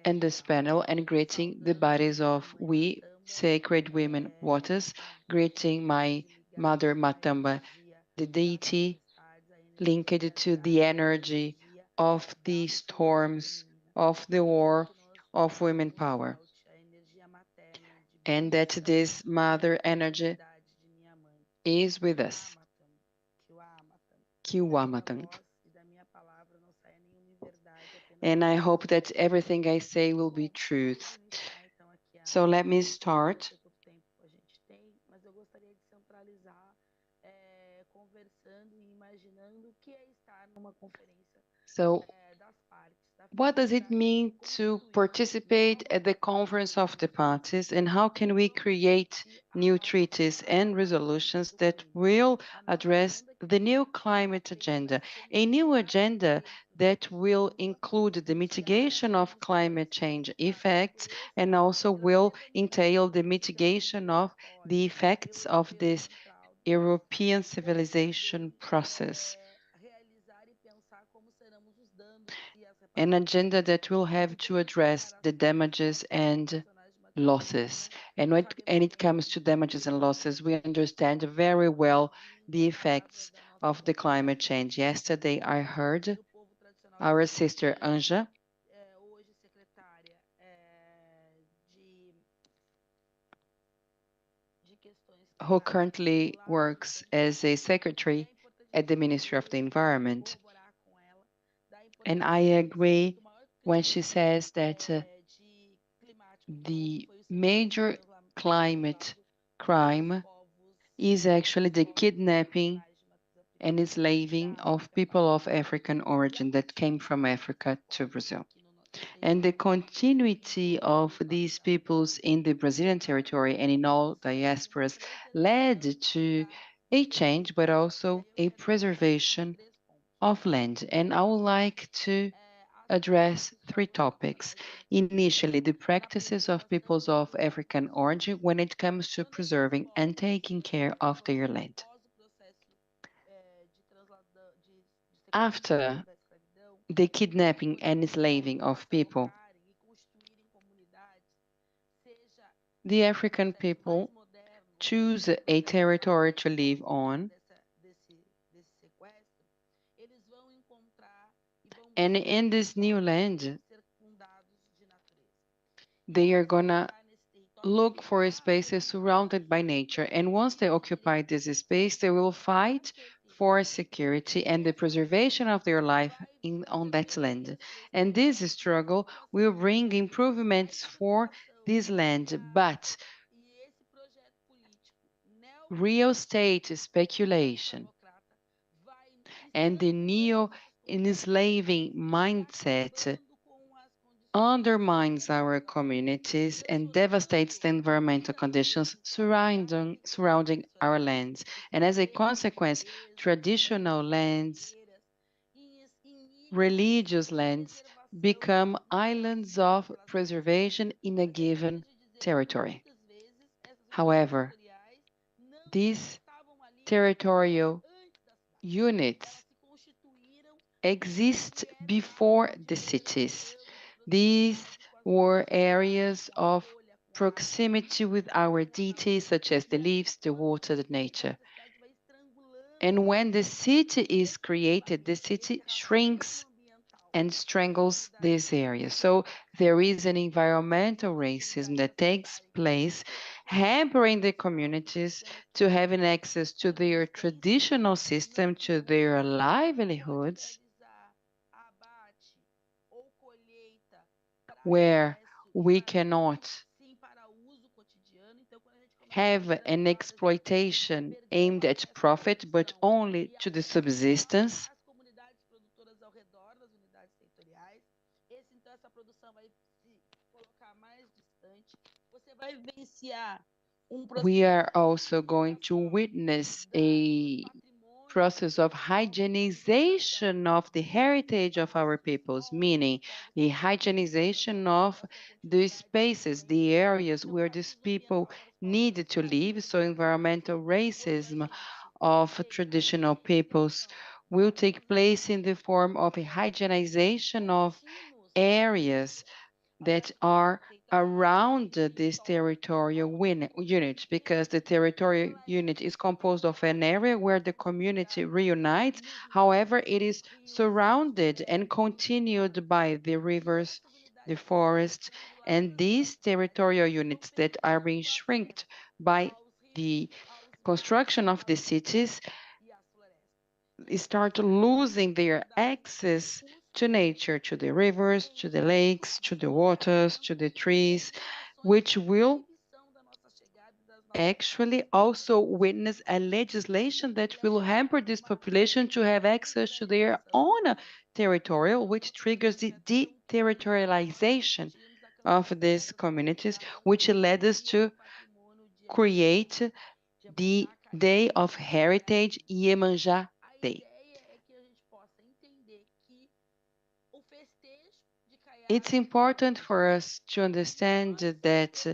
in this panel and greeting the bodies of we Sacred Women Waters, greeting my mother Matamba, the deity linked to the energy of the storms, of the war, of women power. And that this mother energy is with us. Kiwamatan. And I hope that everything I say will be truth. So let me start. So what does it mean to participate at the Conference of the Parties, and how can we create new treaties and resolutions that will address the new climate agenda, a new agenda that will include the mitigation of climate change effects and also will entail the mitigation of the effects of this European civilization process? An agenda that will have to address the damages and losses. And when it comes to damages and losses, we understand very well the effects of the climate change. Yesterday, I heard our sister Anja, who currently works as a secretary at the Ministry of the Environment. And I agree when she says that the major climate crime is actually the kidnapping and enslaving of people of African origin that came from Africa to Brazil. And the continuity of these peoples in the Brazilian territory and in all diasporas led to a change, but also a preservation of land. And I would like to address three topics. Initially, the practices of peoples of African origin when it comes to preserving and taking care of their land. After the kidnapping and enslaving of people, the African people choose a territory to live on, and in this new land, they are gonna look for spaces surrounded by nature. And once they occupy this space, they will fight for security and the preservation of their life on that land. And this struggle will bring improvements for this land, but real estate speculation and the neo-enslaving mindset undermines our communities and devastates the environmental conditions surrounding our lands. And as a consequence, traditional lands, religious lands, become islands of preservation in a given territory. However, these territorial units exist before the cities. These were areas of proximity with our deities, such as the leaves, the water, the nature. And when the city is created, the city shrinks and strangles this area. So there is an environmental racism that takes place, hampering the communities to having access to their traditional system, to their livelihoods, where we cannot have an exploitation aimed at profit, but only to the subsistence. We are also going to witness a process of hygienization of the heritage of our peoples, meaning the hygienization of the spaces, the areas where these people need to live. So environmental racism of traditional peoples will take place in the form of a hygienization of areas that are around this territorial unit, because the territorial unit is composed of an area where the community reunites. However, it is surrounded and continued by the rivers, the forests, and these territorial units that are being shrinked by the construction of the cities start losing their access to nature, to the rivers, to the lakes, to the waters, to the trees, which will actually also witness a legislation that will hamper this population to have access to their own territorial, which triggers the deterritorialization of these communities, which led us to create the Day of Heritage, Iemanjá Day. It's important for us to understand that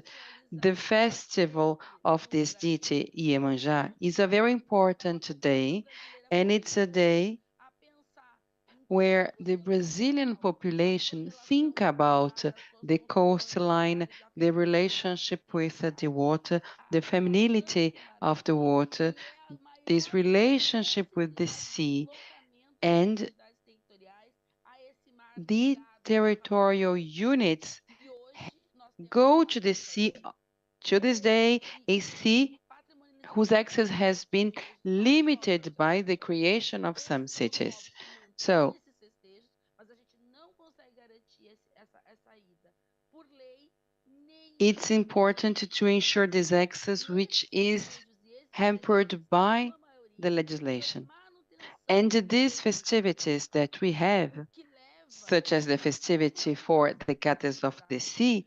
the festival of this deity, Iemanjá, is a very important day, and it's a day where the Brazilian population think about the coastline, the relationship with the water, the femininity of the water, this relationship with the sea, and the territorial units go to the sea to this day, a sea whose access has been limited by the creation of some cities. So it's important to ensure this access, which is hampered by the legislation. And these festivities that we have, such as the festivity for the goddess of the sea,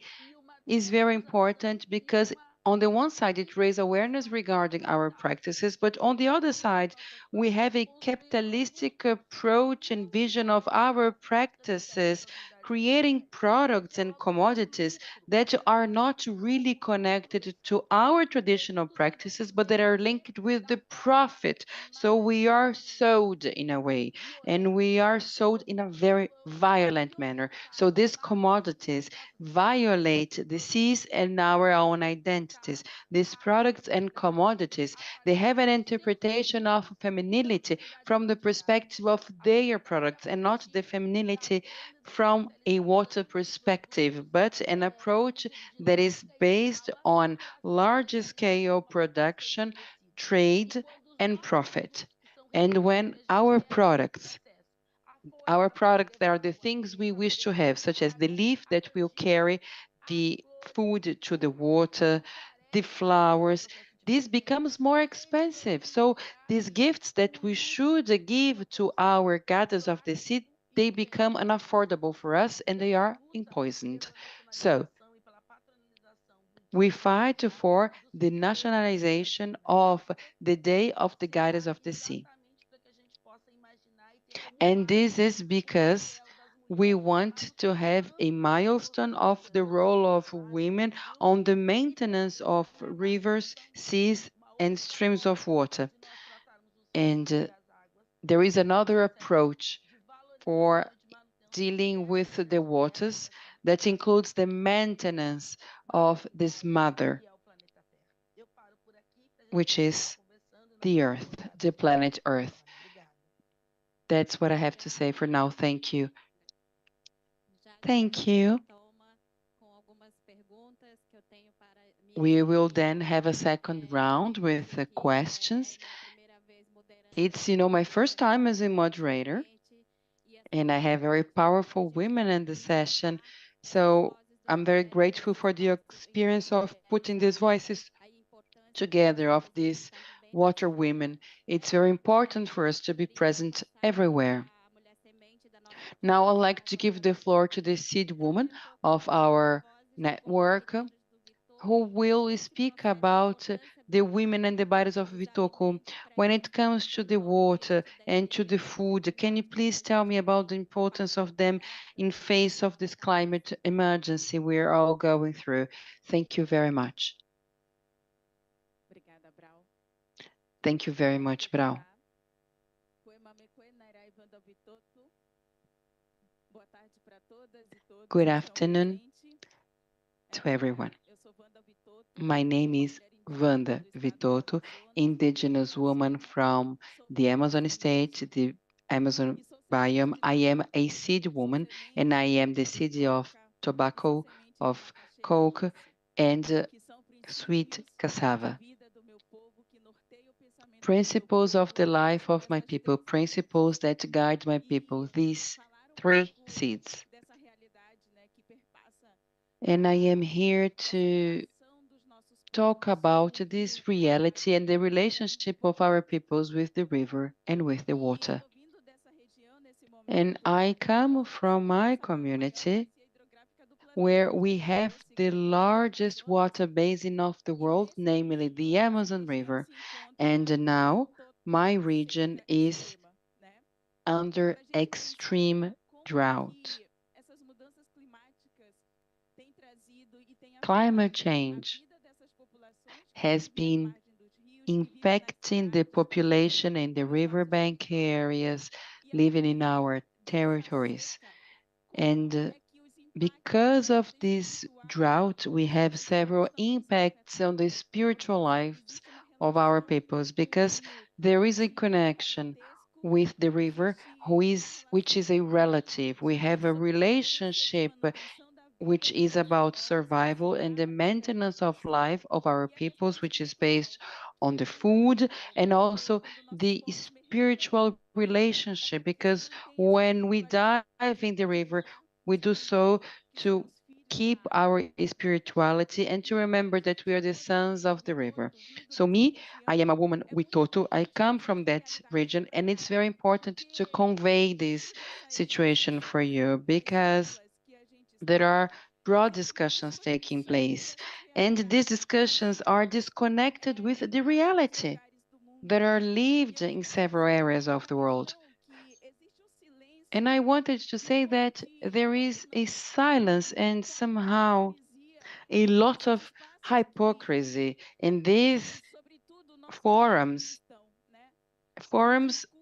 is very important because on the one side, it raises awareness regarding our practices, but on the other side, we have a capitalistic approach and vision of our practices, creating products and commodities that are not really connected to our traditional practices, but that are linked with the profit. So we are sold in a way, and we are sold in a very violent manner. So these commodities violate the seas and our own identities. These products and commodities, they have an interpretation of femininity from the perspective of their products and not the femininity from a water perspective, but an approach that is based on large-scale production, trade, and profit. And when our products that are the things we wish to have, such as the leaf that will carry the food to the water, the flowers, this becomes more expensive. So these gifts that we should give to our goddess of the sea, they become unaffordable for us and they are poisoned. So we fight for the nationalization of the Day of the Goddess of the Sea. And this is because we want to have a milestone of the role of women on the maintenance of rivers, seas, and streams of water. And there is another approach for dealing with the waters that includes the maintenance of this mother, which is the Earth, the planet Earth. That's what I have to say for now. Thank you. Thank you. We will then have a second round with the questions. It's, my first time as a moderator, and I have very powerful women in the session. So I'm very grateful for the experience of putting these voices together of these water women. It's very important for us to be present everywhere. Now I'd like to give the floor to the seed woman of our network, who will speak about the women and the bodies of Vitoko. When it comes to the water and to the food, can you please tell me about the importance of them in face of this climate emergency we're all going through? Thank you very much. Thank you very much, Brau. Good afternoon to everyone. My name is Wanda Vitoto, indigenous woman from the Amazon state, the Amazon biome. I am a seed woman, and I am the seed of tobacco, of coke, and sweet cassava. Principles of the life of my people, principles that guide my people, these three seeds. And I am here to talk about this reality and the relationship of our peoples with the river and with the water. And I come from my community where we have the largest water basin of the world, namely the Amazon River. And now my region is under extreme drought. Climate change has been impacting the population in the riverbank areas living in our territories. And because of this drought, we have several impacts on the spiritual lives of our peoples, because there is a connection with the river, which is a relative. We have a relationship which is about survival and the maintenance of life of our peoples, which is based on the food and also the spiritual relationship, because when we dive in the river, we do so to keep our spirituality and to remember that we are the sons of the river. So me, I am a woman Witoto. I come from that region, and it's very important to convey this situation for you, because there are broad discussions taking place, and these discussions are disconnected with the reality that are lived in several areas of the world. And I wanted to say that there is a silence and somehow a lot of hypocrisy in these forums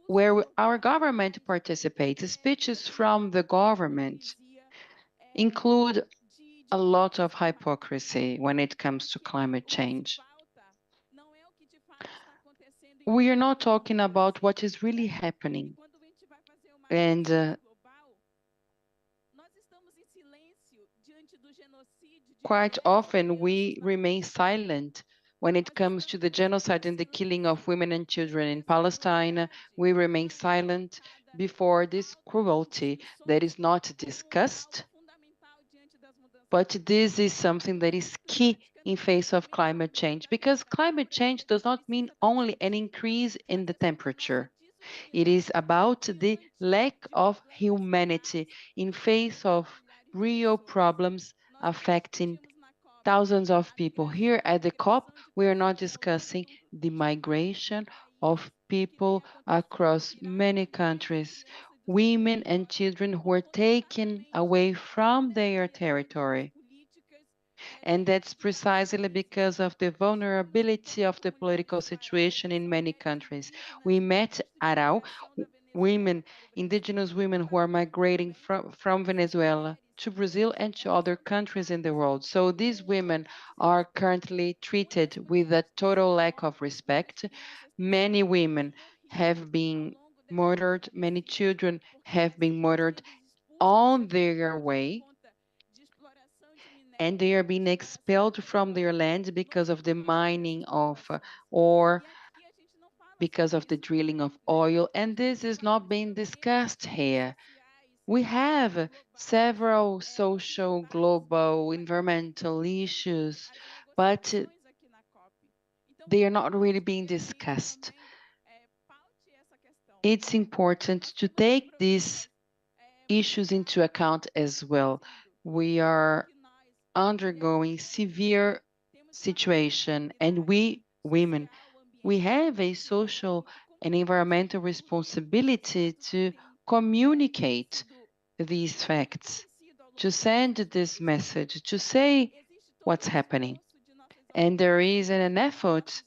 where our government participates. Speeches from the government include a lot of hypocrisy when it comes to climate change. We are not talking about what is really happening. And quite often we remain silent when it comes to the genocide and the killing of women and children in Palestine. We remain silent before this cruelty that is not discussed But this is something that is key in face of climate change, because climate change does not mean only an increase in the temperature. It is about the lack of humanity in face of real problems affecting thousands of people. Here at the COP, we are not discussing the migration of people across many countries, women and children who are taken away from their territory. And that's precisely because of the vulnerability of the political situation in many countries. We met Arau, women, indigenous women who are migrating from Venezuela to Brazil and to other countries in the world. So these women are currently treated with a total lack of respect. Many women have been murdered, many children have been murdered on their way, and they are being expelled from their land because of the mining of ore, because of the drilling of oil, and this is not being discussed here. We have several social, global, environmental issues, but they are not really being discussed. It's important to take these issues into account as well. We are undergoing severe situation, and we women, we have a social and environmental responsibility to communicate these facts, to send this message, to say what's happening. And there is an effort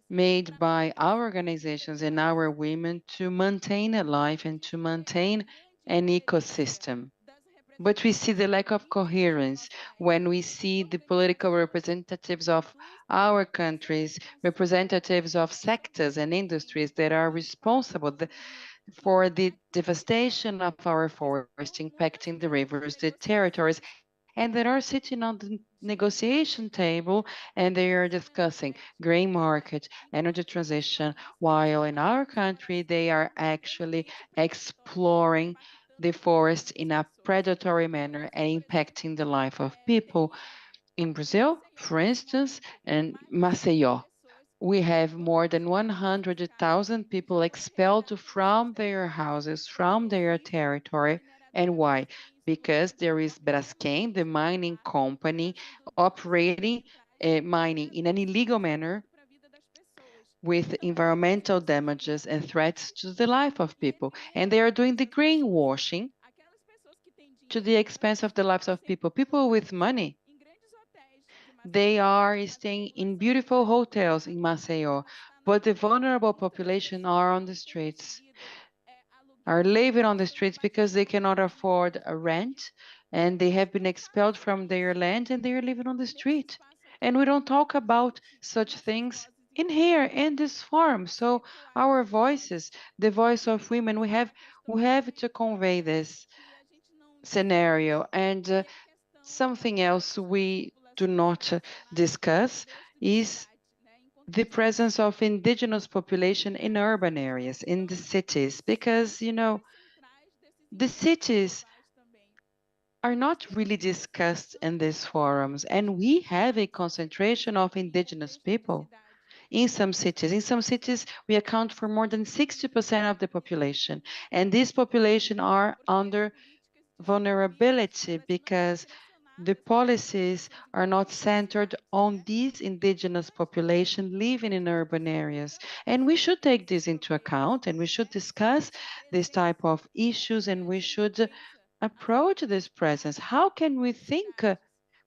made by our organizations and our women to maintain a life and to maintain an ecosystem. But we see the lack of coherence when we see the political representatives of our countries, representatives of sectors and industries that are responsible for the devastation of our forest, impacting the rivers, the territories, and that are sitting on the negotiation table and they are discussing green market, energy transition, while in our country they are actually exploring the forest in a predatory manner and impacting the life of people. In Brazil, for instance, in Maceió, we have more than 100,000 people expelled from their houses, from their territory. And why? Because there is Braskem, the mining company, operating mining in an illegal manner with environmental damages and threats to the life of people. And they are doing the greenwashing to the expense of the lives of people. People with money, they are staying in beautiful hotels in Maceió, but the vulnerable population are on the streets, are living on the streets because they cannot afford a rent, and they have been expelled from their land and they are living on the street. And we don't talk about such things in here, in this forum. So our voices, the voice of women, we have to convey this scenario. And something else we do not discuss is the presence of indigenous population in urban areas, in the cities, because, you know, the cities are not really discussed in these forums, and we have a concentration of indigenous people in some cities. In some cities, we account for more than 60% of the population, and this population are under vulnerability because the policies are not centered on these indigenous population living in urban areas. And we should take this into account, and we should discuss this type of issues, and we should approach this presence. How can we think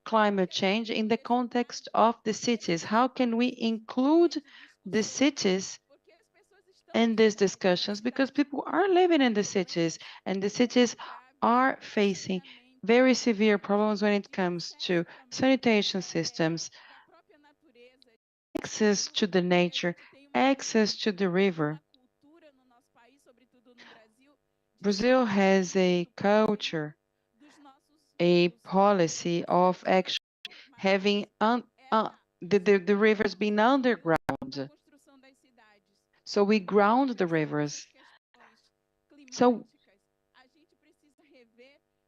climate change in the context of the cities? How can we include the cities in these discussions? Because people are living in the cities, and the cities are facing very severe problems when it comes to sanitation systems, access to the nature, access to the river. Brazil has a culture, a policy of actually having the rivers being underground. So we ground the rivers. So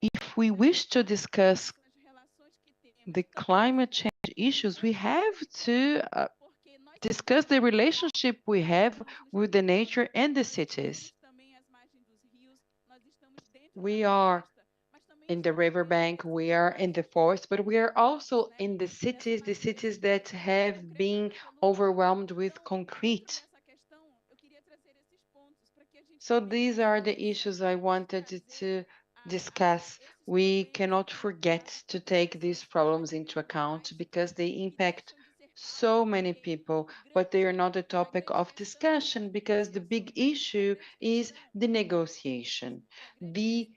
if we wish to discuss the climate change issues, we have to discuss the relationship we have with the nature and the cities. We are in the riverbank, we are in the forest, but we are also in the cities that have been overwhelmed with concrete. So these are the issues I wanted to discuss. We cannot forget to take these problems into account because they impact so many people, but they are not a topic of discussion because the big issue is the negotiation, the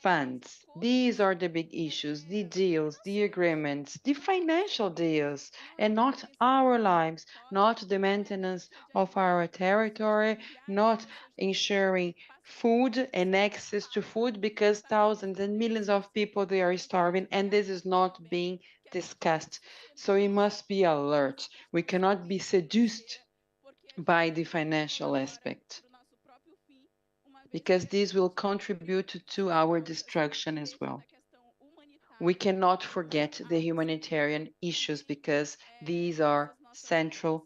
funds. These are the big issues, the deals, the agreements, the financial deals, and not our lives, not the maintenance of our territory, not ensuring food and access to food because thousands and millions of people they are starving and this is not being discussed. So we must be alert. We cannot be seduced by the financial aspect because this will contribute to our destruction as well. We cannot forget the humanitarian issues because these are central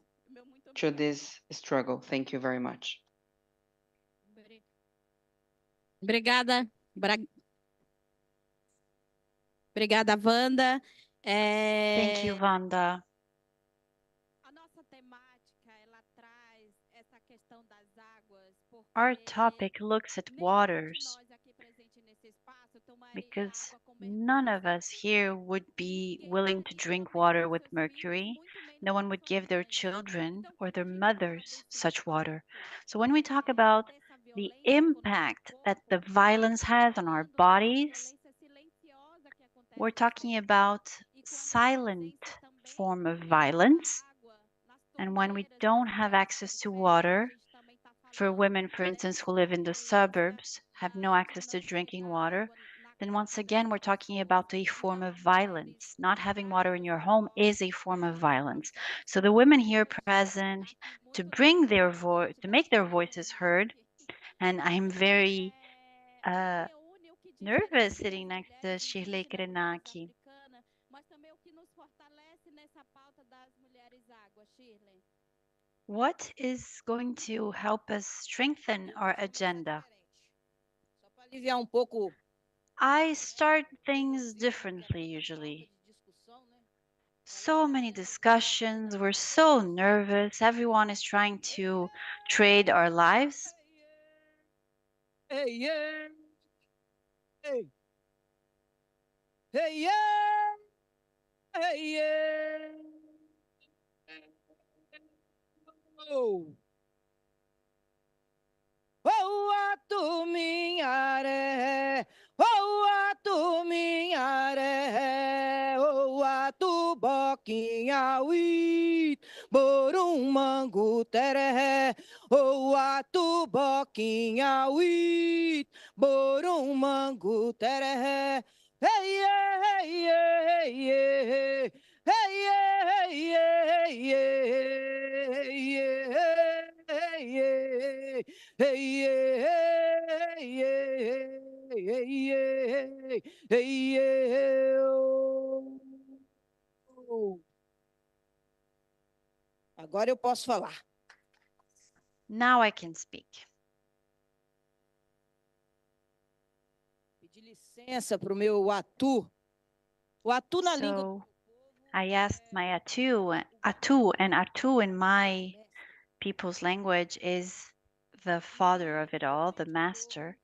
to this struggle. Thank you very much. Obrigada, obrigada, Wanda. Thank you, Wanda. Our topic looks at waters because none of us here would be willing to drink water with mercury. No one would give their children or their mothers such water. So when we talk about the impact that the violence has on our bodies, we're talking about silent form of violence. And when we don't have access to water, for women, for instance, who live in the suburbs, have no access to drinking water, then once again, we're talking about a form of violence. Not having water in your home is a form of violence. So the women here present to bring their voice, to make their voices heard, and I'm very nervous sitting next to Shirley Krenak. What is going to help us strengthen our agenda? I start things differently usually. So many discussions, we're so nervous, everyone is trying to trade our lives. Hey, yeah. Hey. Hey, yeah. Hey, yeah. Oh. Oh, tu minha ré. Oh, tu minha ré. Oh, tu boquinha uit. Borum mango teré. Oh, tu boquinha uit. Borum mango teré. Hey, yeah, hey, yeah, hey, yeah. Hey, yeah, hey, yeah, hey, yeah. Hey, yeah, hey, yeah. Hey, yeah, hey, yeah. Hey, yeah, hey, yeah. Oh. Agora eu posso falar. Now I can speak. Pedi licença para o meu atu. O atu na língua. I asked my atu, and atu in my people's language is the father of it all, the master.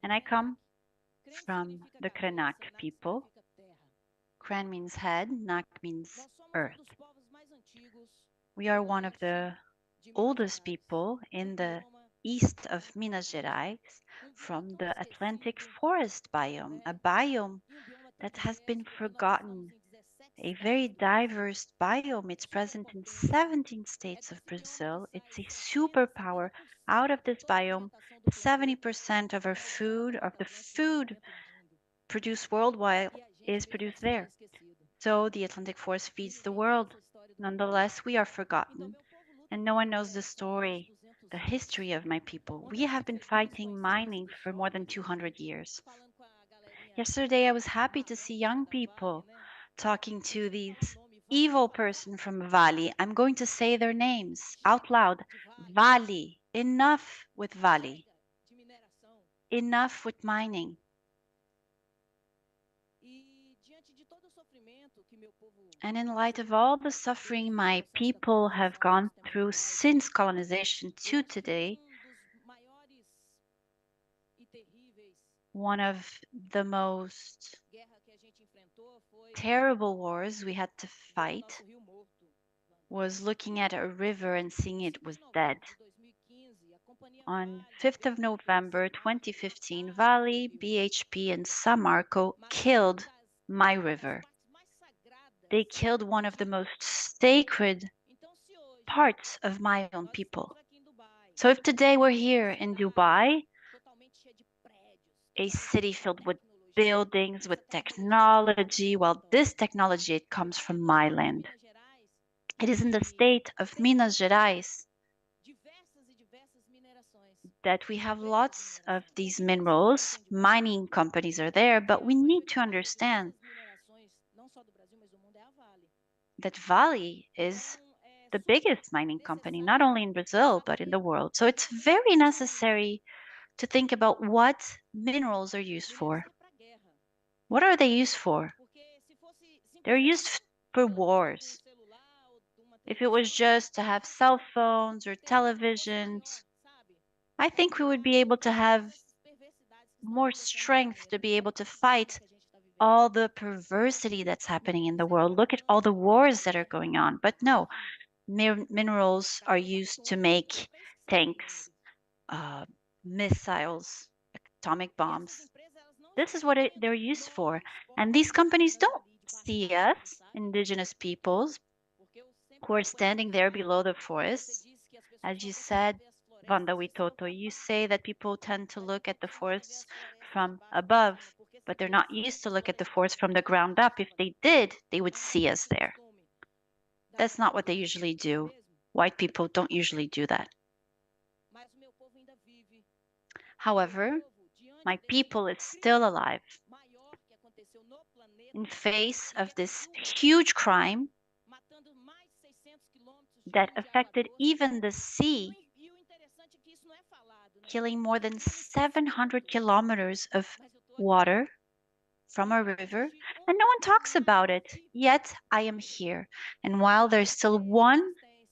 And I come from the Krenak people. Kren means head, Nak means earth. We are one of the oldest people in the east of Minas Gerais from the Atlantic forest biome, a biome that has been forgotten, a very diverse biome. It's present in 17 states of Brazil. It's a superpower. Out of this biome, 70% of our food, of the food produced worldwide, is produced there. So the Atlantic forest feeds the world. Nonetheless, we are forgotten, and no one knows the story, the history of my people. We have been fighting mining for more than 200 years. Yesterday, I was happy to see young people talking to these evil person from Vale. I'm going to say their names out loud. Vale. Enough with Vale. Enough with mining. And in light of all the suffering my people have gone through since colonization to today, one of the most terrible wars we had to fight was looking at a river and seeing it was dead. On 5th of November 2015, Vale, BHP, and Samarco killed my river. They killed one of the most sacred parts of my own people. So if today we're here in Dubai, a city filled with buildings, with technology, well, this technology, it comes from my land. It is in the state of Minas Gerais that we have lots of these minerals. Mining companies are there, but we need to understand that Vale is the biggest mining company, not only in Brazil, but in the world. So it's very necessary to think about what minerals are used for. What are they used for? They're used for wars. If it was just to have cell phones or televisions, I think we would be able to have more strength to be able to fight all the perversity that's happening in the world. Look at all the wars that are going on. But no, minerals are used to make tanks, missiles, atomic bombs. This is what they're used for. And these companies don't see us, indigenous peoples, who are standing there below the forests. As you said, Wanda Witoto, you say that people tend to look at the forests from above, but they're not used to look at the forest from the ground up. If they did, they would see us there. That's not what they usually do. White people don't usually do that. However, my people is still alive in face of this huge crime that affected even the sea, killing more than 700 kilometers of water from a river, and no one talks about it. Yet I am here. And while there's still one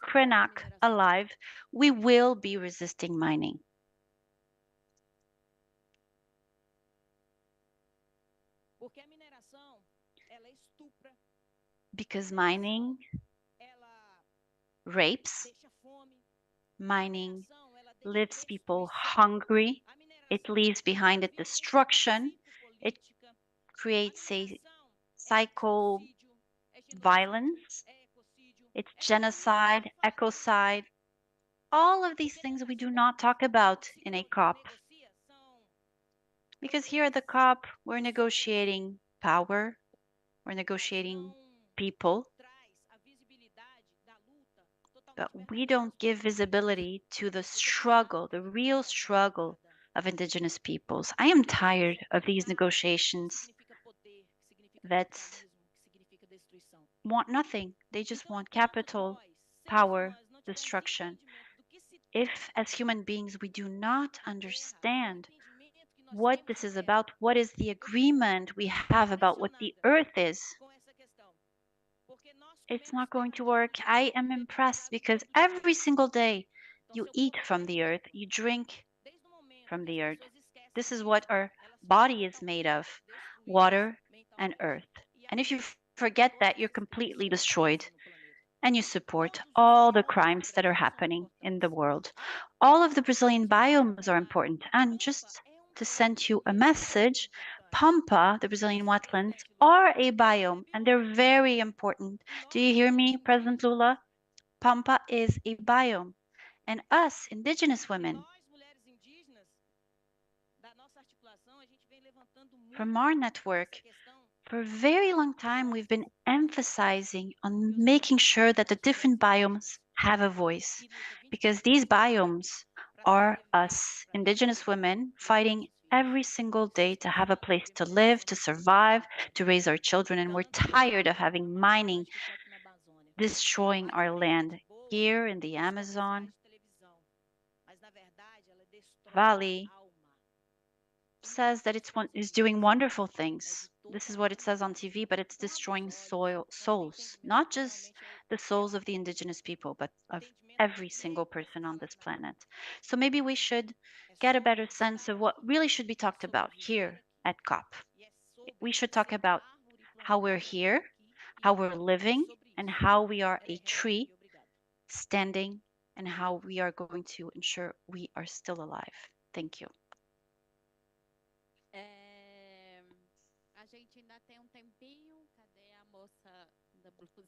Krenak alive, we will be resisting mining. Because mining rapes, mining leaves people hungry, it leaves behind it destruction, it creates a psycho violence, it's genocide, ecocide, all of these things we do not talk about in a COP. Because here at the COP, we're negotiating power, we're negotiating people, but we don't give visibility to the struggle, the real struggle of indigenous peoples. I am tired of these negotiations that want nothing. They just want capital, power, destruction. If, as human beings, we do not understand what this is about, what is the agreement we have about what the earth is, it's not going to work. I am impressed because every single day you eat from the earth, you drink from the earth. This is what our body is made of, water and earth. And if you forget that, you're completely destroyed. And you support all the crimes that are happening in the world. All of the Brazilian biomes are important. And just to send you a message, Pampa, the Brazilian wetlands, are a biome, and they're very important. Do you hear me, President Lula? Pampa is a biome. And us, indigenous women, from our network, for a very long time, we've been emphasizing on making sure that the different biomes have a voice, because these biomes are us, indigenous women, fighting every single day to have a place to live, to survive, to raise our children, and we're tired of having mining destroying our land. Here in the Amazon Valley says that it's doing wonderful things. This is what it says on TV, but it's destroying souls, not just the souls of the indigenous people, but of every single person on this planet. So maybe we should get a better sense of what really should be talked about here at COP. We should talk about how we're here, how we're living, and how we are a tree standing, and how we are going to ensure we are still alive. Thank you.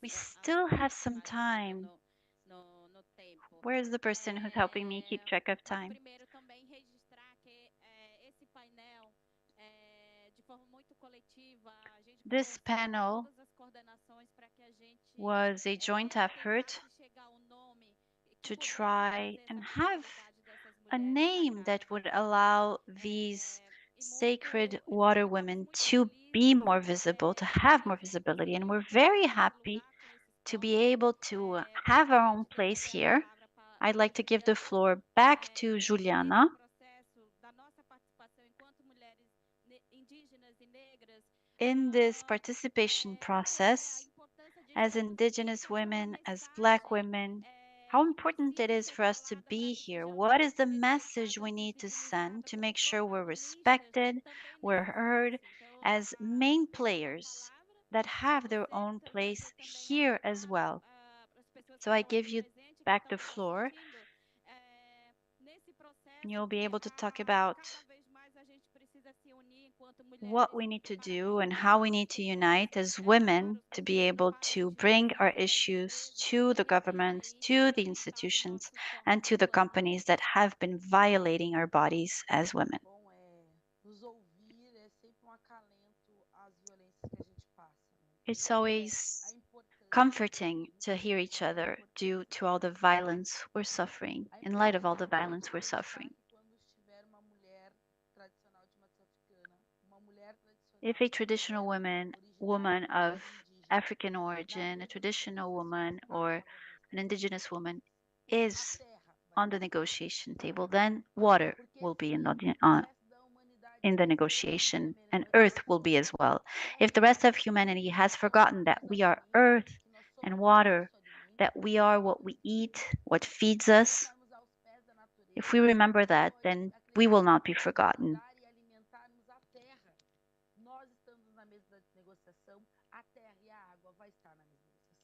We still have some time. Where is the person who's helping me keep track of time? This panel was a joint effort to try and have a name that would allow these sacred water women to be more visible, to have more visibility. And we're very happy to be able to have our own place here. I'd like to give the floor back to Juliana. In this participation process, as Indigenous women, as Black women, how important it is for us to be here. What is the message we need to send to make sure we're respected, we're heard as main players that have their own place here as well? So I give you back the floor. You'll be able to talk about what we need to do and how we need to unite as women to be able to bring our issues to the government, to the institutions, and to the companies that have been violating our bodies as women. It's always comforting to hear each other due to all the violence we're suffering, in light of all the violence we're suffering. If a traditional woman of African origin, a traditional woman, or an indigenous woman is on the negotiation table, then water will be in the negotiation, and earth will be as well. If the rest of humanity has forgotten that we are earth and water, that we are what we eat, what feeds us, if we remember that, then we will not be forgotten.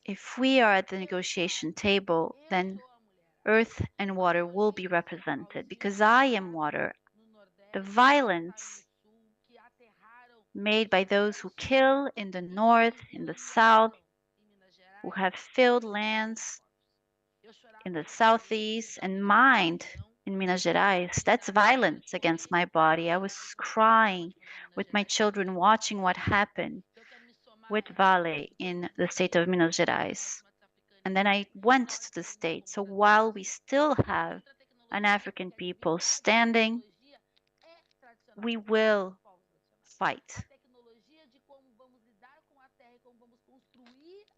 If we are at the negotiation table, then earth and water will be represented because I am water. The violence made by those who kill in the north, in the south, who have filled lands in the southeast and mined in Minas Gerais, that's violence against my body. I was crying with my children watching what happened with Vale in the state of Minas Gerais. And then I went to the state. So while we still have an African people standing, we will fight.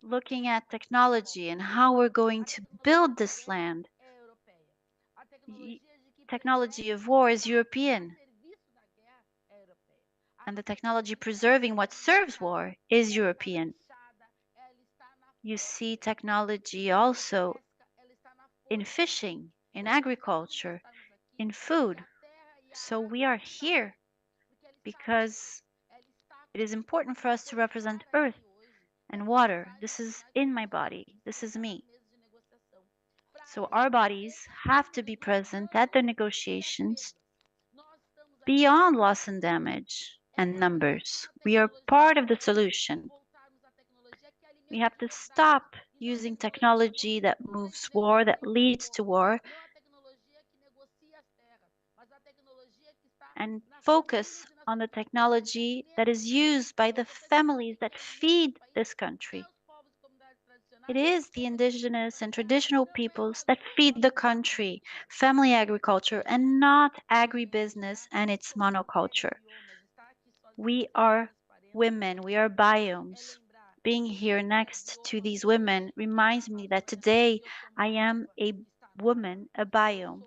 Looking at technology and how we're going to build this land. Technology of war is European. And the technology preserving what serves war is European. You see technology also in fishing, in agriculture, in food. So we are here because it is important for us to represent earth and water. This is in my body. This is me. So our bodies have to be present at the negotiations beyond loss and damage and numbers. We are part of the solution. We have to stop using technology that moves war, that leads to war, and focus on the technology that is used by the families that feed this country. It is the indigenous and traditional peoples that feed the country, family agriculture, and not agribusiness and its monoculture. We are women, we are biomes. Being here next to these women reminds me that today I am a woman, a biome,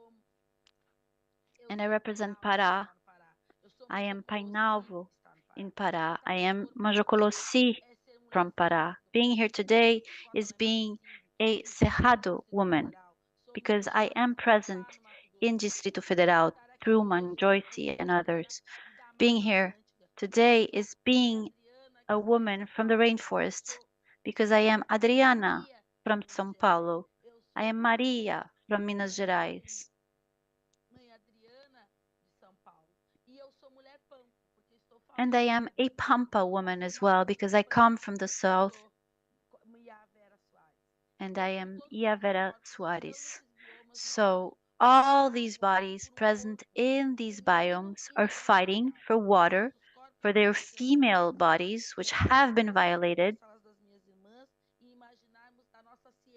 and I represent Pará. I am Painalvo in Pará. I am Majocolossi from Pará. Being here today is being a Cerrado woman because I am present in Distrito Federal through Manjoice and others. Being here today is being a woman from the rainforest because I am Adriana from São Paulo. I am Maria from Minas Gerais. And I am a Pampa woman as well because I come from the south. And I am Iavera Soares. So all these bodies present in these biomes are fighting for water, for their female bodies, which have been violated.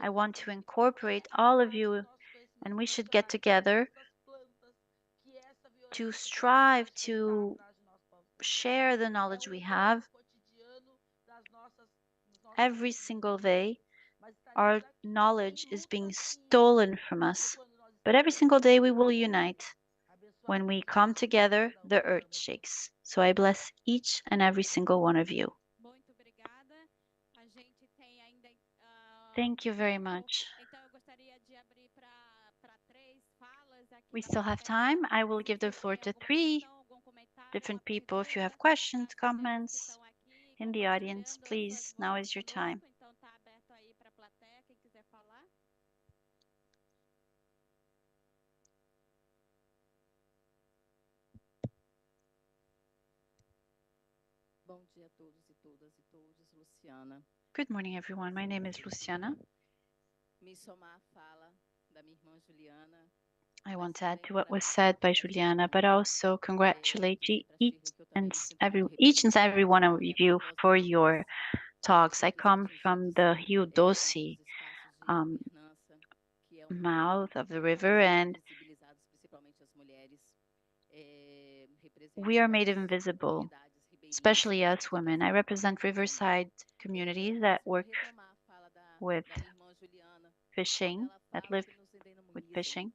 I want to incorporate all of you, and we should get together to strive to share the knowledge we have. Every single day, our knowledge is being stolen from us. But every single day we will unite. When we come together, the earth shakes. So I bless each and every single one of you. Thank you very much. We still have time. I will give the floor to 3 different people. If you have questions, comments in the audience, please, now is your time. Good morning, everyone. My name is Luciana. I want to add to what was said by Juliana, but also congratulate each and every one of you for your talks. I come from the Rio Doce mouth of the river, and we are made invisible, especially us women. I represent riverside communities that work with fishing, that live with fishing.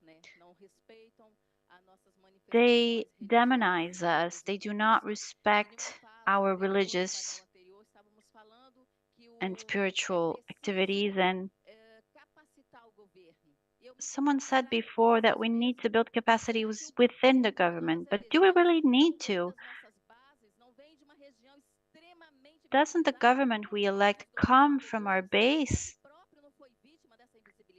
They demonize us. They do not respect our religious and spiritual activities. And someone said before that we need to build capacities within the government, but do we really need to? Doesn't the government we elect come from our base?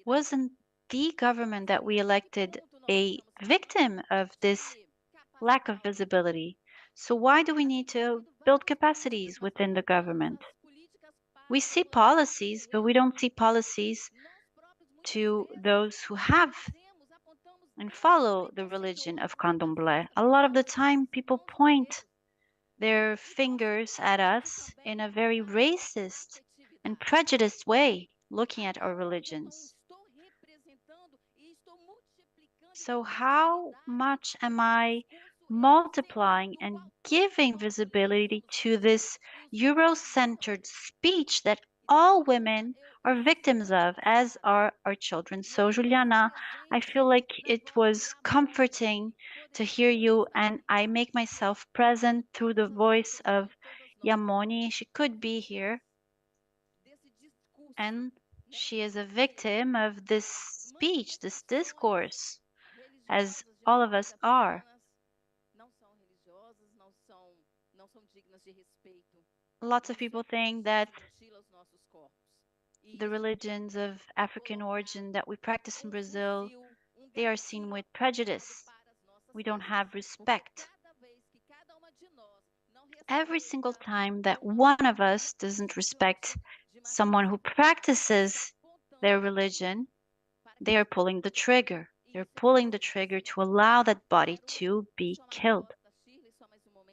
Wasn't the government that we elected a victim of this lack of visibility? So why do we need to build capacities within the government? We see policies, but we don't see policies to those who have and follow the religion of Candomblé. A lot of the time, people point their fingers at us in a very racist and prejudiced way, looking at our religions. So how much am I multiplying and giving visibility to this Euro-centered speech that all women are victims of, as are our children? So Juliana, I feel like it was comforting to hear you, and I make myself present through the voice of Yamoni. She could be here, and she is a victim of this speech, this discourse, as all of us are. Lots of people think that the religions of African origin that we practice in Brazil, they are seen with prejudice. We don't have respect. Every single time that one of us doesn't respect someone who practices their religion, they are pulling the trigger. They're pulling the trigger to allow that body to be killed.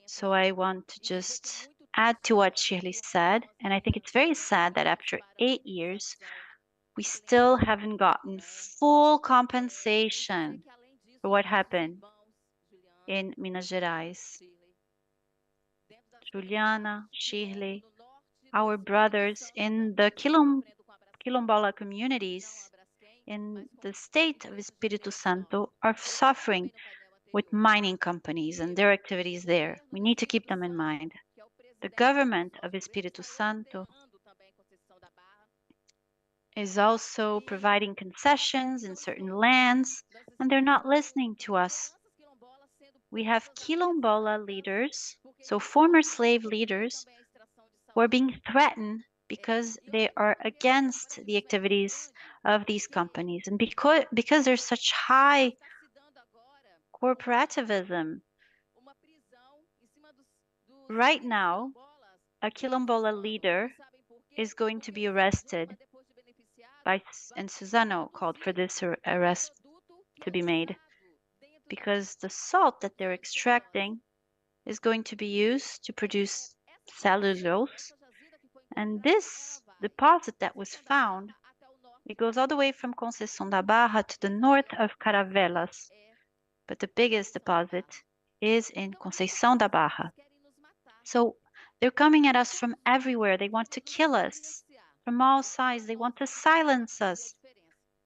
So I want to just add to what Shirley said, and I think it's very sad that after 8 years, we still haven't gotten full compensation for what happened in Minas Gerais. Juliana, Shirley, our brothers in the Quilombola communities in the state of Espírito Santo are suffering with mining companies and their activities there. We need to keep them in mind. The government of Espírito Santo is also providing concessions in certain lands, and they're not listening to us. We have Quilombola leaders, so former slave leaders, who are being threatened because they are against the activities of these companies. And because there's such high corporativism, right now, a Quilombola leader is going to be arrested and Suzano called for this arrest to be made because the salt that they're extracting is going to be used to produce cellulose. And this deposit that was found, it goes all the way from Conceição da Barra to the north of Caravelas. But the biggest deposit is in Conceição da Barra. So they're coming at us from everywhere. They want to kill us from all sides. They want to silence us.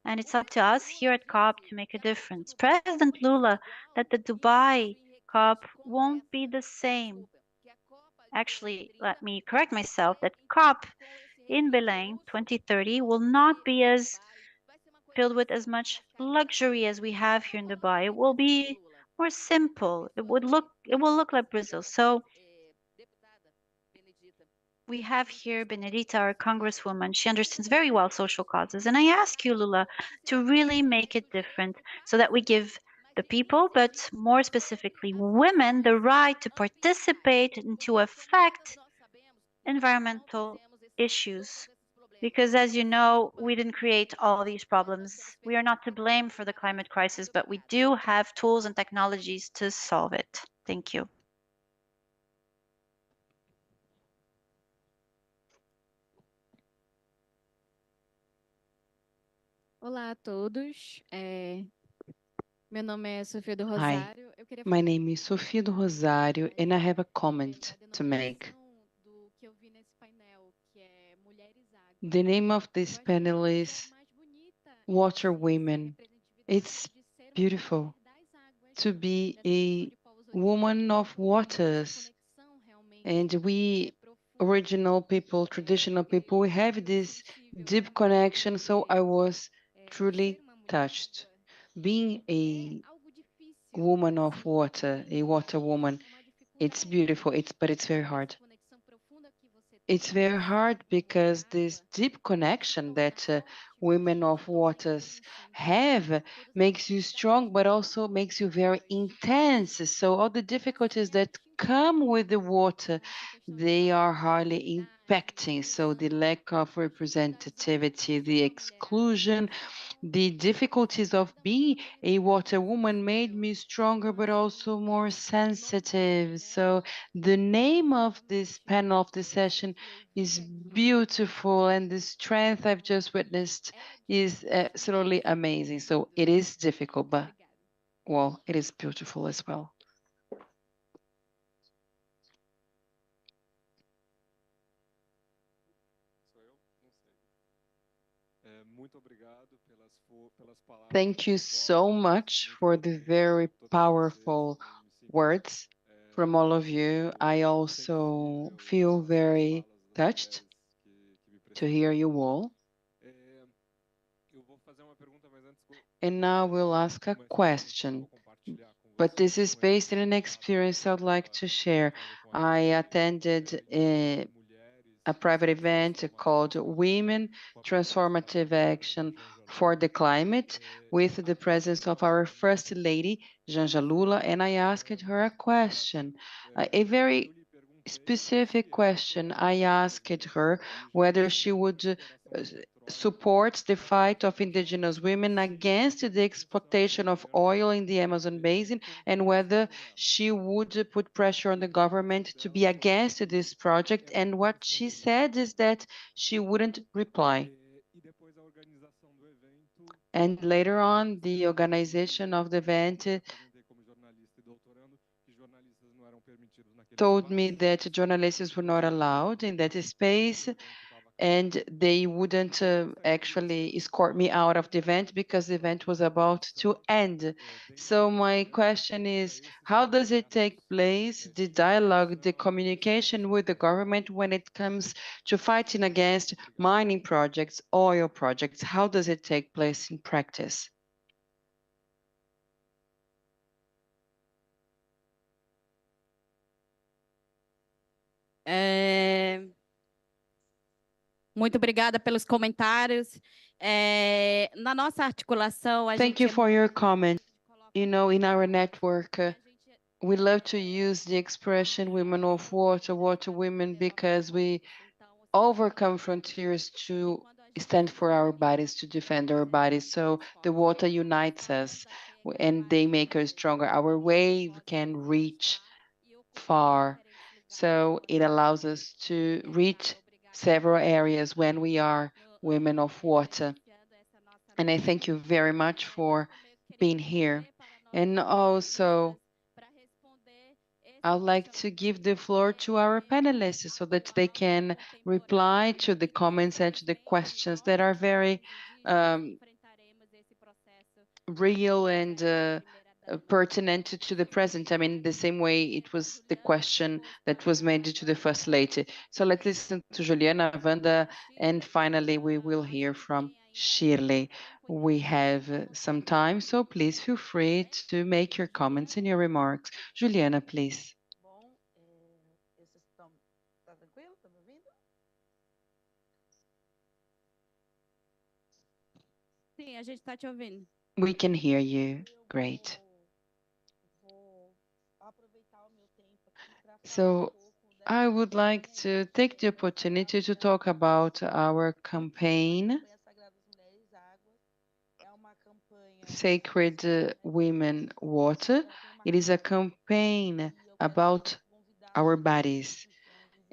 And it's up to us here at COP to make a difference. President Lula, that the Dubai COP won't be the same. Actually, let me correct myself, that COP in Belém 2030 will not be as filled with as much luxury as we have here in Dubai. It will be more simple. It will look like Brazil. So we have here Benedita, our congresswoman. She understands very well social causes. And I ask you, Lula, to really make it different so that we give the people, but more specifically women, the right to participate and to affect environmental issues. Because as you know, we didn't create all these problems. We are not to blame for the climate crisis, but we do have tools and technologies to solve it. Thank you. Olá a todos. Meu nome é Sofia do Hi, Rosário. Eu queria my name is Sofia do Rosário, and I have a comment to make. The name of this panel is Water Women. It's beautiful to be a woman of waters. And we original people, traditional people, we have this deep connection, so I was truly touched. Being a woman of water, a water woman, it's beautiful, but it's very hard. It's very hard because this deep connection that women of waters have makes you strong, but also makes you very intense. So all the difficulties that come with the water, they are hardly impacting. So the lack of representativity, the exclusion, the difficulties of being a water woman made me stronger, but also more sensitive. So the name of this panel, of this session, is beautiful, and the strength I've just witnessed is absolutely amazing. So it is difficult, but, well, it is beautiful as well. Thank you so much for the very powerful words from all of you. I also feel very touched to hear you all. And now we'll ask a question, but this is based on an experience I'd like to share. I attended a private event called Women Transformative Action for the Climate with the presence of our First Lady, Janja Lula, and I asked her a question, a very specific question. I asked her whether she would support the fight of indigenous women against the exploitation of oil in the Amazon basin, and whether she would put pressure on the government to be against this project. And what she said is that she wouldn't reply. And later on, the organization of the event told me that journalists were not allowed in that space, and they wouldn't actually escort me out of the event because the event was about to end. So my question is, how does it take place, the dialogue, the communication with the government when it comes to fighting against mining projects, oil projects? How does it take place in practice? Muito obrigada pelos comentários. Na nossa articulação, a Thank gente you for your comment. You know, in our network, we love to use the expression women of water, water women, because we overcome frontiers to stand for our bodies, to defend our bodies. So the water unites us and they make us stronger. Our wave can reach far. So it allows us to reach several areas when we are women of water. And I thank you very much for being here. And also, I'd like to give the floor to our panelists so that they can reply to the comments and to the questions that are very real and pertinent to the present. I mean, the same way it was the question that was made to the First Lady. So let's listen to Juliana, Wanda, and finally we will hear from Shirley. We have some time, so please feel free to make your comments and your remarks. Juliana, please. Sim, a gente está te ouvindo. We can hear you. Great. So I would like to take the opportunity to talk about our campaign, Sacred Women Water. It is a campaign about our bodies.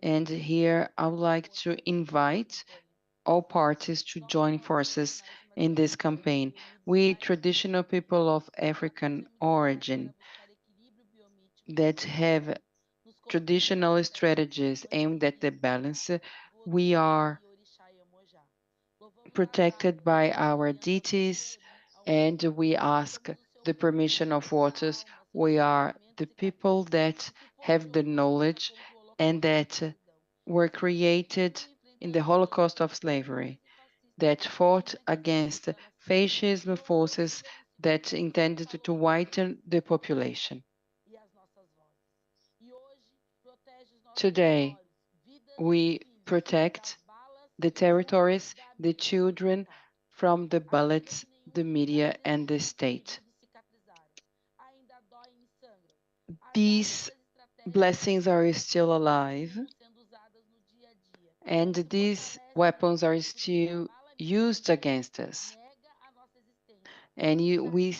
And here I would like to invite all parties to join forces in this campaign. We traditional people of African origin that have traditional strategies aimed at the balance, we are protected by our deities and we ask the permission of waters. We are the people that have the knowledge and that were created in the Holocaust of slavery, that fought against fascism forces that intended to whiten the population. Today, we protect the territories, the children from the bullets, the media, and the state. These blessings are still alive, and these weapons are still used against us. And we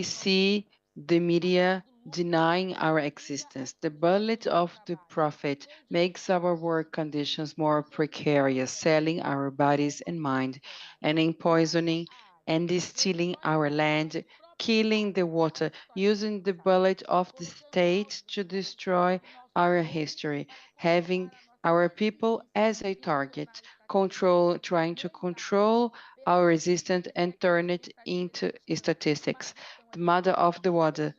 see the media denying our existence. The bullet of the prophet makes our work conditions more precarious, selling our bodies and mind, and in poisoning and distilling our land, killing the water, using the bullet of the state to destroy our history, having our people as a target, trying to control our resistance and turn it into statistics. The mother of the water.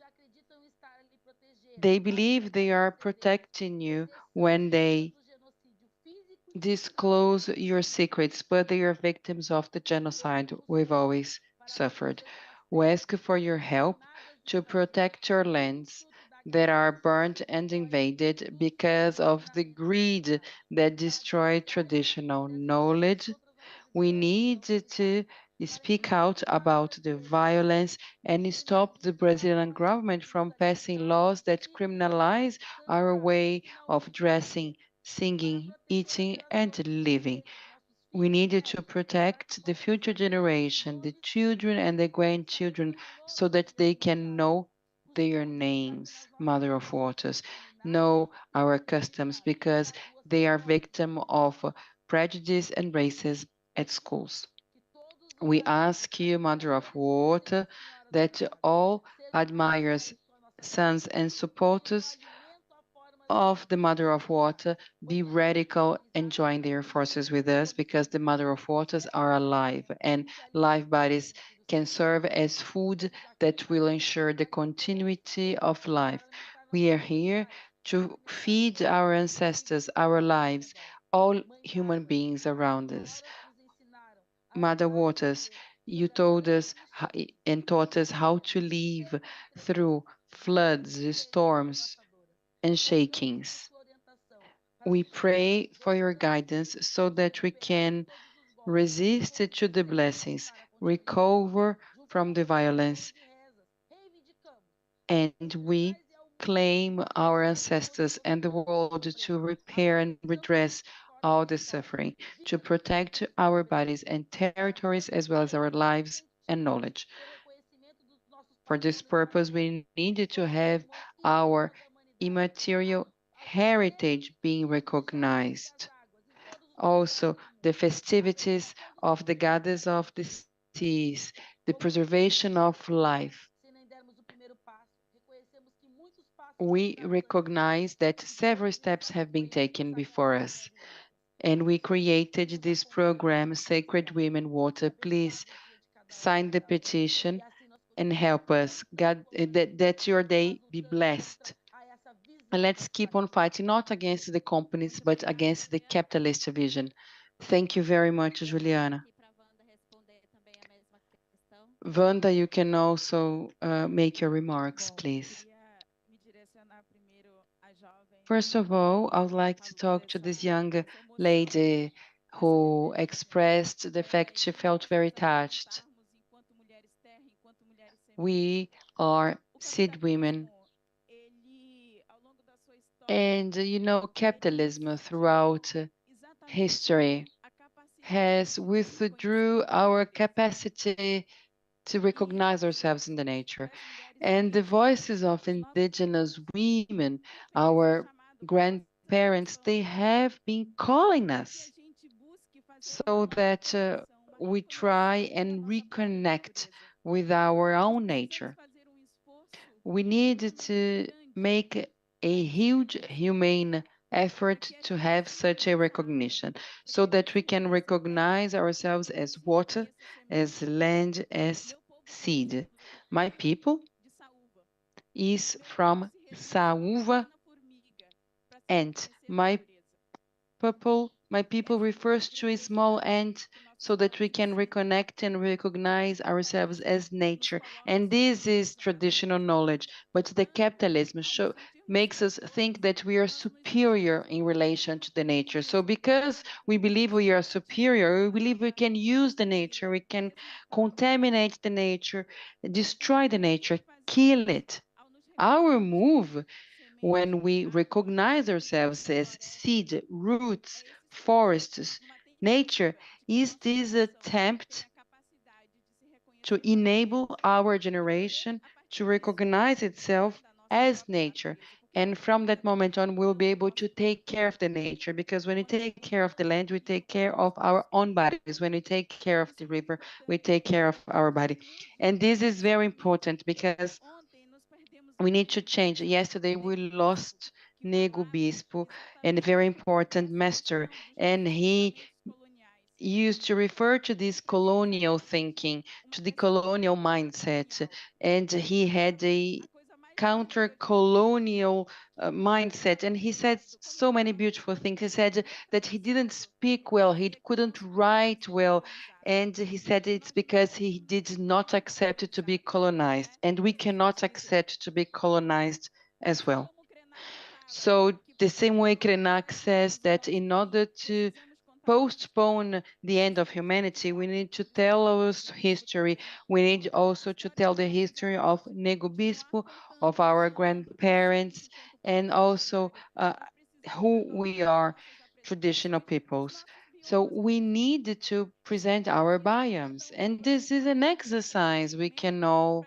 They believe they are protecting you when they disclose your secrets, but they are victims of the genocide we've always suffered. We ask for your help to protect your lands that are burnt and invaded because of the greed that destroyed traditional knowledge. We need to speak out about the violence and stop the Brazilian government from passing laws that criminalize our way of dressing, singing, eating, and living. We needed to protect the future generation, the children and the grandchildren, so that they can know their names, Mother of Waters, know our customs, because they are victim of prejudice and racism at schools. We ask you, Mother of Water, that all admirers, sons, and supporters of the Mother of Water be radical and join their forces with us, because the Mother of Waters are alive, and live bodies can serve as food that will ensure the continuity of life. We are here to feed our ancestors, our lives, all human beings around us. Mother Waters, you told us and taught us how to live through floods, storms, and shakings. We pray for your guidance so that we can resist to the blessings, recover from the violence, and we claim our ancestors and the world to repair and redress all the suffering, to protect our bodies and territories as well as our lives and knowledge. For this purpose, we need to have our immaterial heritage being recognized. Also, the festivities of the goddess of the seas, the preservation of life. We recognize that several steps have been taken before us, and we created this program, Sacred Women Water. Please sign the petition and help us. God, that your day be blessed. And let's keep on fighting, not against the companies, but against the capitalist vision. Thank you very much, Juliana. Wanda, you can also make your remarks, please. First of all, I would like to talk to this young lady who expressed the fact she felt very touched. We are seed women. And you know, capitalism throughout history has withdrew our capacity to recognize ourselves in the nature. And the voices of indigenous women, our grandparents, they have been calling us so that we try and reconnect with our own nature. We need to make a huge humane effort to have such a recognition so that we can recognize ourselves as water, as land, as seed. My people is from Saúva, ant. My people refers to a small ant so that we can reconnect and recognize ourselves as nature. And this is traditional knowledge, but the capitalism makes us think that we are superior in relation to the nature. So because we believe we are superior, we believe we can use the nature, we can contaminate the nature, destroy the nature, kill it. Our move when we recognize ourselves as seed, roots, forests, nature, is this attempt to enable our generation to recognize itself as nature. And from that moment on, we'll be able to take care of the nature, because when we take care of the land, we take care of our own bodies. When we take care of the river, we take care of our body. And this is very important because we need to change. Yesterday, we lost Nego Bispo, and a very important master, and he used to refer to this colonial thinking, to the colonial mindset, and he had a counter-colonial mindset, and he said so many beautiful things. He said that he didn't speak well, he couldn't write well, and he said it's because he did not accept to be colonized, and we cannot accept to be colonized as well. So the same way Krenak says that in order to postpone the end of humanity, we need to tell our history. We need also to tell the history of Nego Bispo, of our grandparents, and also who we are, traditional peoples. So we need to present our biomes, and this is an exercise we can all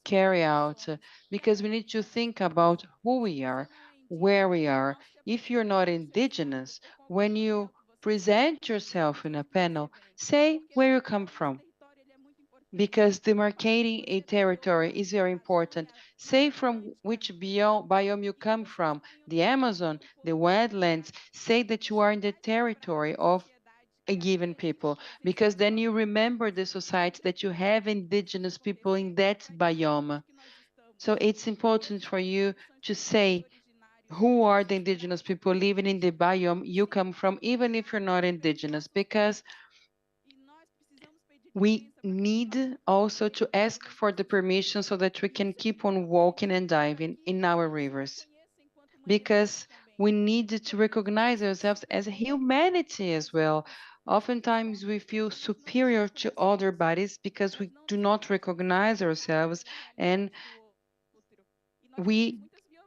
carry out because we need to think about who we are, where we are. If you're not indigenous, when you present yourself in a panel, say where you come from, because demarcating a territory is very important. Say from which biome you come from, the Amazon, the wetlands. Say that you are in the territory of a given people, because then you remember the society that you have indigenous people in that biome. So it's important for you to say who are the indigenous people living in the biome you come from, even if you're not indigenous, because we need also to ask for the permission so that we can keep on walking and diving in our rivers, because we need to recognize ourselves as humanity as well. Oftentimes we feel superior to other bodies because we do not recognize ourselves, and we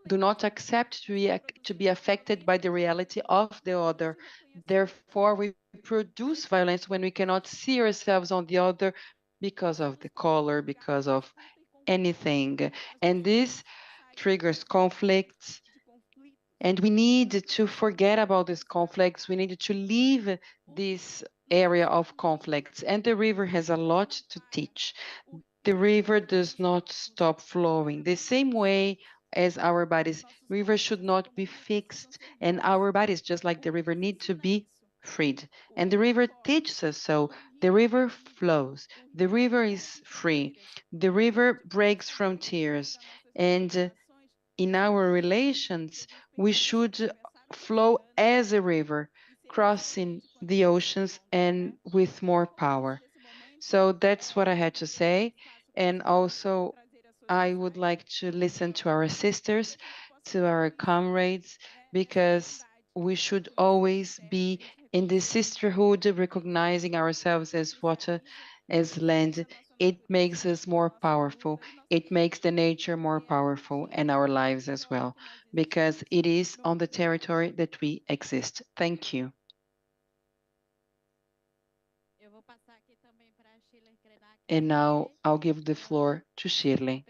do not accept to be affected by the reality of the other. Therefore, we produce violence when we cannot see ourselves on the other because of the color, because of anything. And this triggers conflicts. And we need to forget about these conflicts. We need to leave this area of conflicts. And the river has a lot to teach. The river does not stop flowing. The same way as our bodies, rivers should not be fixed. And our bodies, just like the river, need to be freed. And the river teaches us so. The river flows. The river is free. The river breaks frontiers. And in our relations, we should flow as a river, crossing the oceans and with more power. So that's what I had to say. And also, I would like to listen to our sisters, to our comrades, because we should always be in the sisterhood, recognizing ourselves as water, as land. It makes us more powerful. It makes the nature more powerful and our lives as well, because it is on the territory that we exist. Thank you. And now I'll give the floor to Shirley.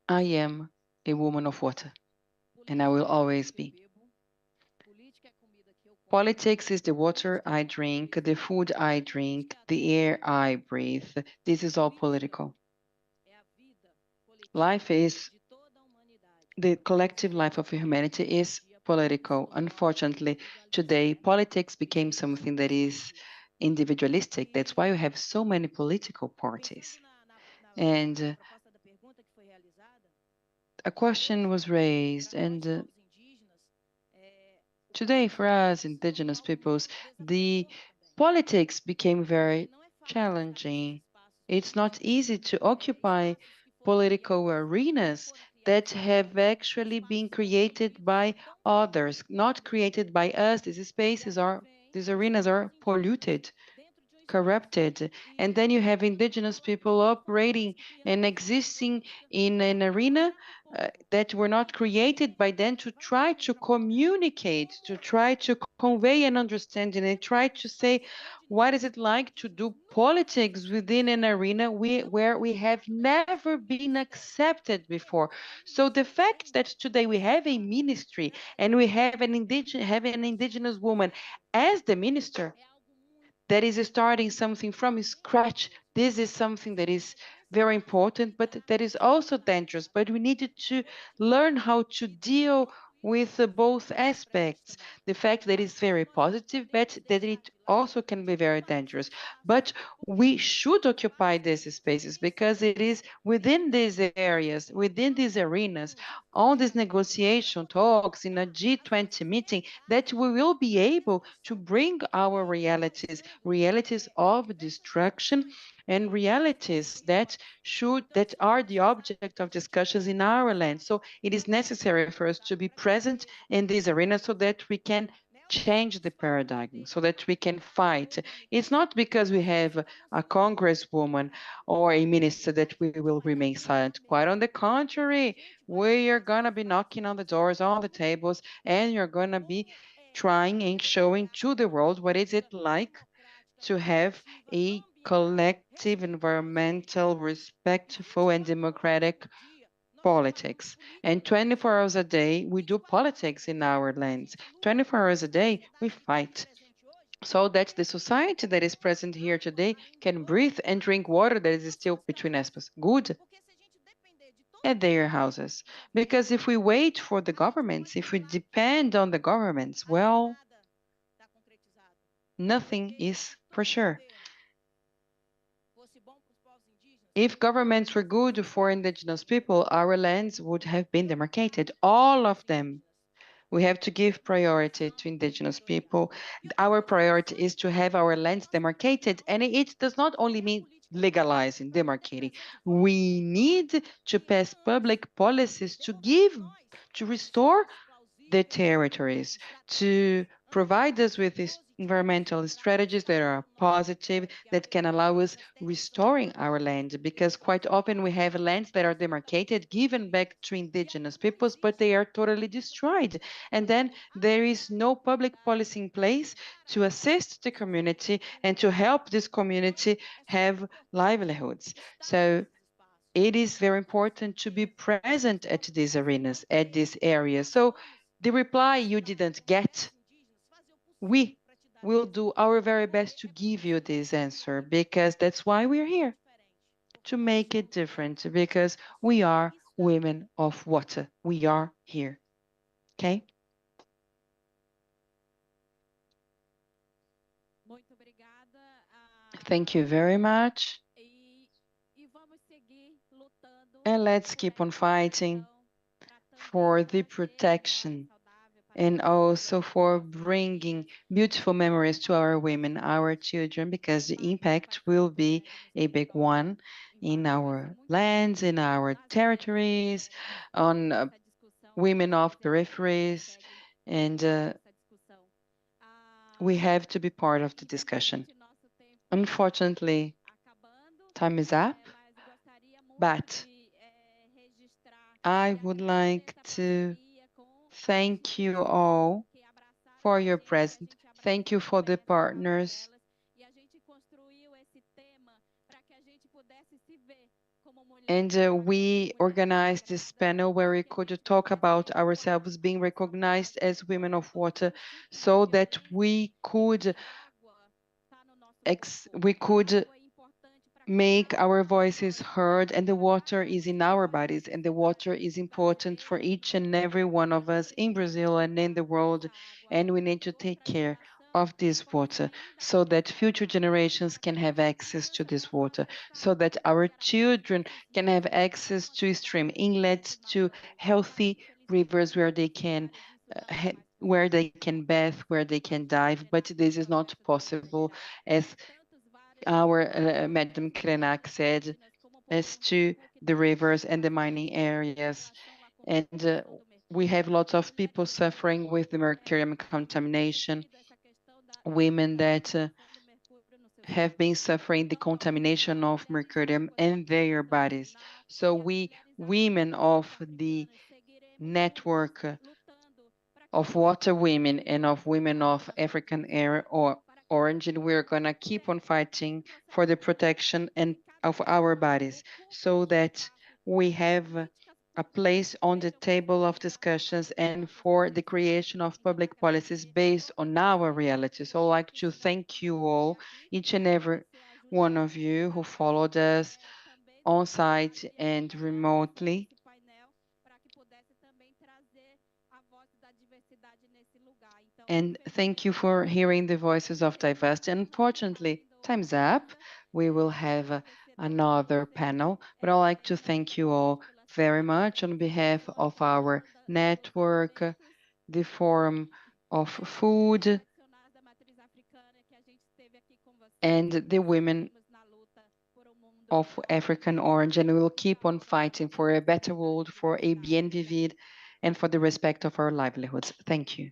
I am a woman of water, and I will always be. Politics is the water I drink, the food I drink, the air I breathe. This is all political. Life is, the collective life of humanity is political. Unfortunately, today, politics became something that is individualistic. That's why we have so many political parties. And a question was raised, and today for us indigenous peoples, the politics became very challenging. It's not easy to occupy political arenas that have actually been created by others, not created by us. These arenas are polluted, corrupted. And then you have indigenous people operating and existing in an arena that were not created by them to try to communicate, to try to convey an understanding, and try to say, what is it like to do politics within an arena where we have never been accepted before? So the fact that today we have a ministry and we have an indigenous woman as the minister, that is starting something from scratch. This is something that is very important, but that is also dangerous. But we needed to learn how to deal with both aspects. The fact that it's very positive, but that it also can be very dangerous. But we should occupy these spaces because it is within these areas, within these arenas, on these negotiation talks in a G20 meeting, that we will be able to bring our realities of destruction and realities that are the object of discussions in our land. So it is necessary for us to be present in this arena so that we can change the paradigm, so that we can fight. It's not because we have a congresswoman or a minister that we will remain silent. Quite on the contrary, we are going to be knocking on the doors, on the tables, and you're going to be trying and showing to the world what is it like to have a collective, environmental, respectful, and democratic politics. And 24 hours a day, we do politics in our lands. 24 hours a day, we fight so that the society that is present here today can breathe and drink water that is still between us good at their houses. Because if we wait for the governments, if we depend on the governments, well, nothing is for sure. If governments were good for indigenous people, our lands would have been demarcated, all of them. We have to give priority to indigenous people. Our priority is to have our lands demarcated, and it does not only mean legalizing, demarcating. We need to pass public policies to restore the territories, to provide us with these environmental strategies that are positive, that can allow us restoring our land, because quite often we have lands that are demarcated, given back to indigenous peoples, but they are totally destroyed. And then there is no public policy in place to assist the community and to help this community have livelihoods. So it is very important to be present at these arenas, at this area. So the reply you didn't get, we will do our very best to give you this answer, because that's why we're here, to make it different, because we are women of water. We are here. Okay? Thank you very much. And let's keep on fighting for the protection and also for bringing beautiful memories to our women, our children, because the impact will be a big one in our lands, in our territories, on women of peripheries, and we have to be part of the discussion. Unfortunately, time is up, but I would like to thank you all for your presence. Thank you for the partners. And we organized this panel where we could talk about ourselves being recognized as women of water, so that we could make our voices heard, and the water is in our bodies, and the water is important for each and every one of us in Brazil and in the world, and we need to take care of this water so that future generations can have access to this water, so that our children can have access to stream inlets, to healthy rivers where they can bathe, where they can dive. But this is not possible, as our Madam Krenak said, as to the rivers and the mining areas. And we have lots of people suffering with the mercurium contamination, women that have been suffering the contamination of mercurium in their bodies. So we, women of the network of water women and of women of African origin, we're going to keep on fighting for the protection of our bodies, so that we have a place on the table of discussions and for the creation of public policies based on our reality. So I'd like to thank you all, each and every one of you who followed us on site and remotely. And thank you for hearing the voices of diversity. Unfortunately, time's up. We will have another panel, but I'd like to thank you all very much on behalf of our network, the Forum of Food, and the women of African origin. We will keep on fighting for a better world, for a bien vivir, and for the respect of our livelihoods. Thank you.